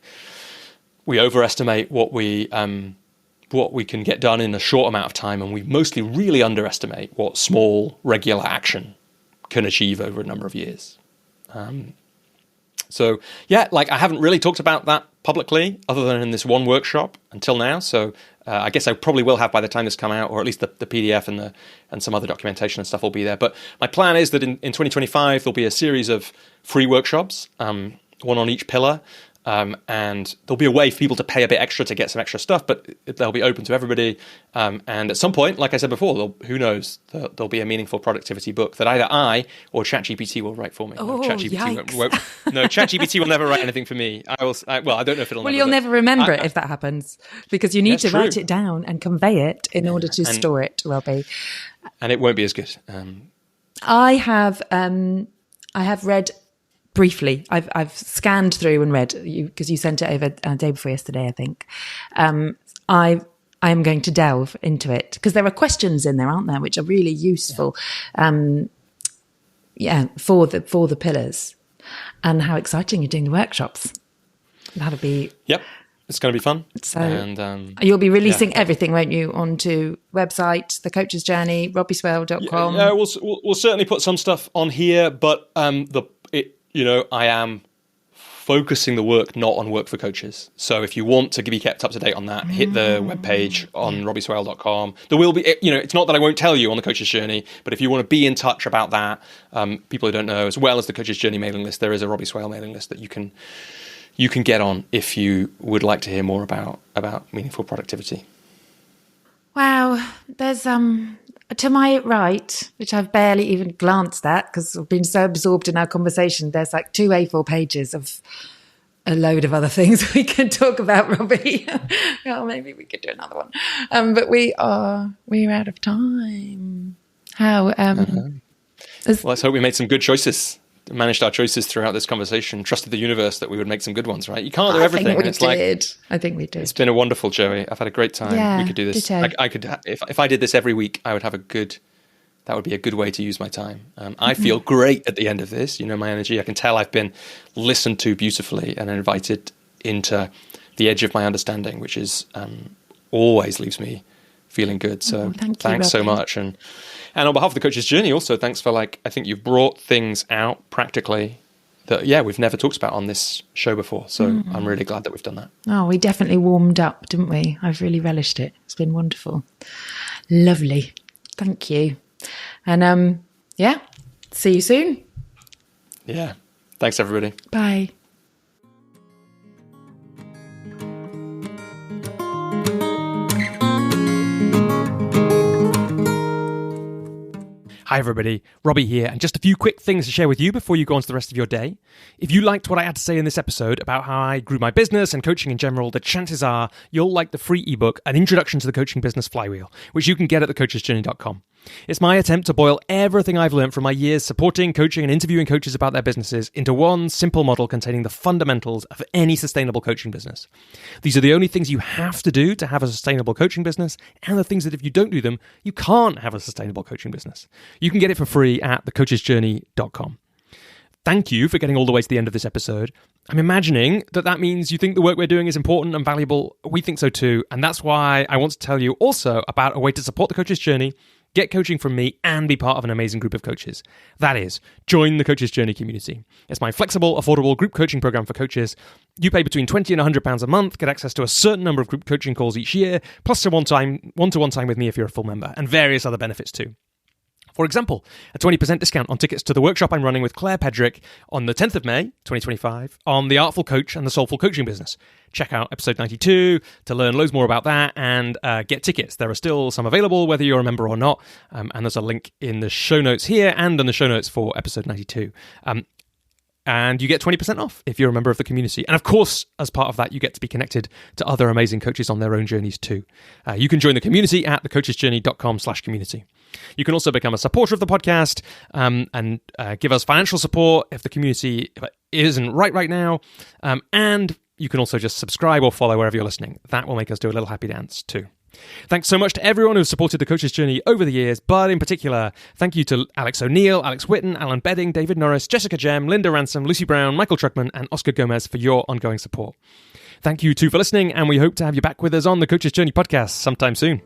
we overestimate what we can get done in a short amount of time, and we mostly really underestimate what small, regular action can achieve over a number of years. So yeah, like I haven't really talked about that publicly other than in this one workshop until now. So I guess I probably will have by the time this come out, or at least the PDF and some other documentation and stuff will be there. But my plan is that in 2025, there'll be a series of free workshops, one on each pillar. And there'll be a way for people to pay a bit extra to get some extra stuff, but they'll be open to everybody. And at some point, like I said before, who knows, there'll be a meaningful productivity book that either I or ChatGPT will write for me. Oh, ChatGPT will never write anything for me. I don't know if it'll. Well, you'll never remember it if that happens, because you need to write it down and convey it in order to store it, Robbie. And it won't be as good. I have read. Briefly, I've scanned through and read, because you sent it over day before yesterday, I think. I am going to delve into it because there are questions in there, aren't there, which are really useful. For the pillars, and how exciting you're doing the workshops. That'll be. Yep, it's going to be fun. So and you'll be releasing everything, won't you, onto website, The Coach's Journey, robbieswale.com. Yeah, we'll certainly put some stuff on here, but I am focusing the work not on work for coaches. So if you want to be kept up to date on that, hit the webpage on robbieswale.com. There will be, it's not that I won't tell you on the Coach's Journey, but if you want to be in touch about that, people who don't know, as well as the Coach's Journey mailing list, there is a Robbie Swale mailing list that you can get on if you would like to hear more about meaningful productivity. Wow, there's to my right, which I've barely even glanced at because I've been so absorbed in our conversation, there's like 2 A4 pages of a load of other things we can talk about, Robbie. Well, maybe we could do another one. But we're out of time. How? Let's hope we made some good choices. Managed our choices throughout this conversation, trusted the universe that we would make some good ones, right? You can't do everything. I think we did. It's been a wonderful, Joey. I've had a great time. Yeah, we could do this. I could, if I did this every week, I would have that would be a good way to use my time. I feel great at the end of this. My energy. I can tell I've been listened to beautifully and invited into the edge of my understanding, which is always leaves me feeling good. So thanks so much. And on behalf of the Coach's Journey, also, thanks for I think you've brought things out practically that, we've never talked about on this show before. So I'm really glad that we've done that. Oh, we definitely warmed up, didn't we? I've really relished it. It's been wonderful. Lovely. Thank you. And see you soon. Yeah. Thanks, everybody. Bye. Hi everybody, Robbie here, and just a few quick things to share with you before you go on to the rest of your day. If you liked what I had to say in this episode about how I grew my business and coaching in general, the chances are you'll like the free ebook, An Introduction to the Coaching Business Flywheel, which you can get at thecoachesjourney.com. It's my attempt to boil everything I've learned from my years supporting, coaching, and interviewing coaches about their businesses into one simple model containing the fundamentals of any sustainable coaching business. These are the only things you have to do to have a sustainable coaching business, and the things that if you don't do them, you can't have a sustainable coaching business. You can get it for free at thecoachesjourney.com. Thank you for getting all the way to the end of this episode. I'm imagining that means you think the work we're doing is important and valuable. We think so too, and that's why I want to tell you also about a way to support the Coach's Journey get coaching from me, and be part of an amazing group of coaches. That is, join the Coach's Journey community. It's my flexible, affordable group coaching program for coaches. You pay between £20 and £100 a month, get access to a certain number of group coaching calls each year, plus a one-to-one time with me if you're a full member, and various other benefits too. For example, a 20% discount on tickets to the workshop I'm running with Claire Pedrick on the 10th of May, 2025, on the Artful Coach and the Soulful Coaching Business. Check out episode 92 to learn loads more about that and get tickets. There are still some available, whether you're a member or not, and there's a link in the show notes here and in the show notes for episode 92. And you get 20% off if you're a member of the community. And of course, as part of that, you get to be connected to other amazing coaches on their own journeys too. You can join the community at thecoachesjourney.com/community. You can also become a supporter of the podcast and give us financial support if the community isn't right now. And you can also just subscribe or follow wherever you're listening. That will make us do a little happy dance too. Thanks so much to everyone who's supported the Coach's Journey over the years, but in particular, thank you to Alex O'Neill, Alex Whitten, Alan Bedding, David Norris, Jessica Jem, Linda Ransom, Lucy Brown, Michael Truckman, and Oscar Gomez for your ongoing support. Thank you too for listening, and we hope to have you back with us on the Coach's Journey podcast sometime soon.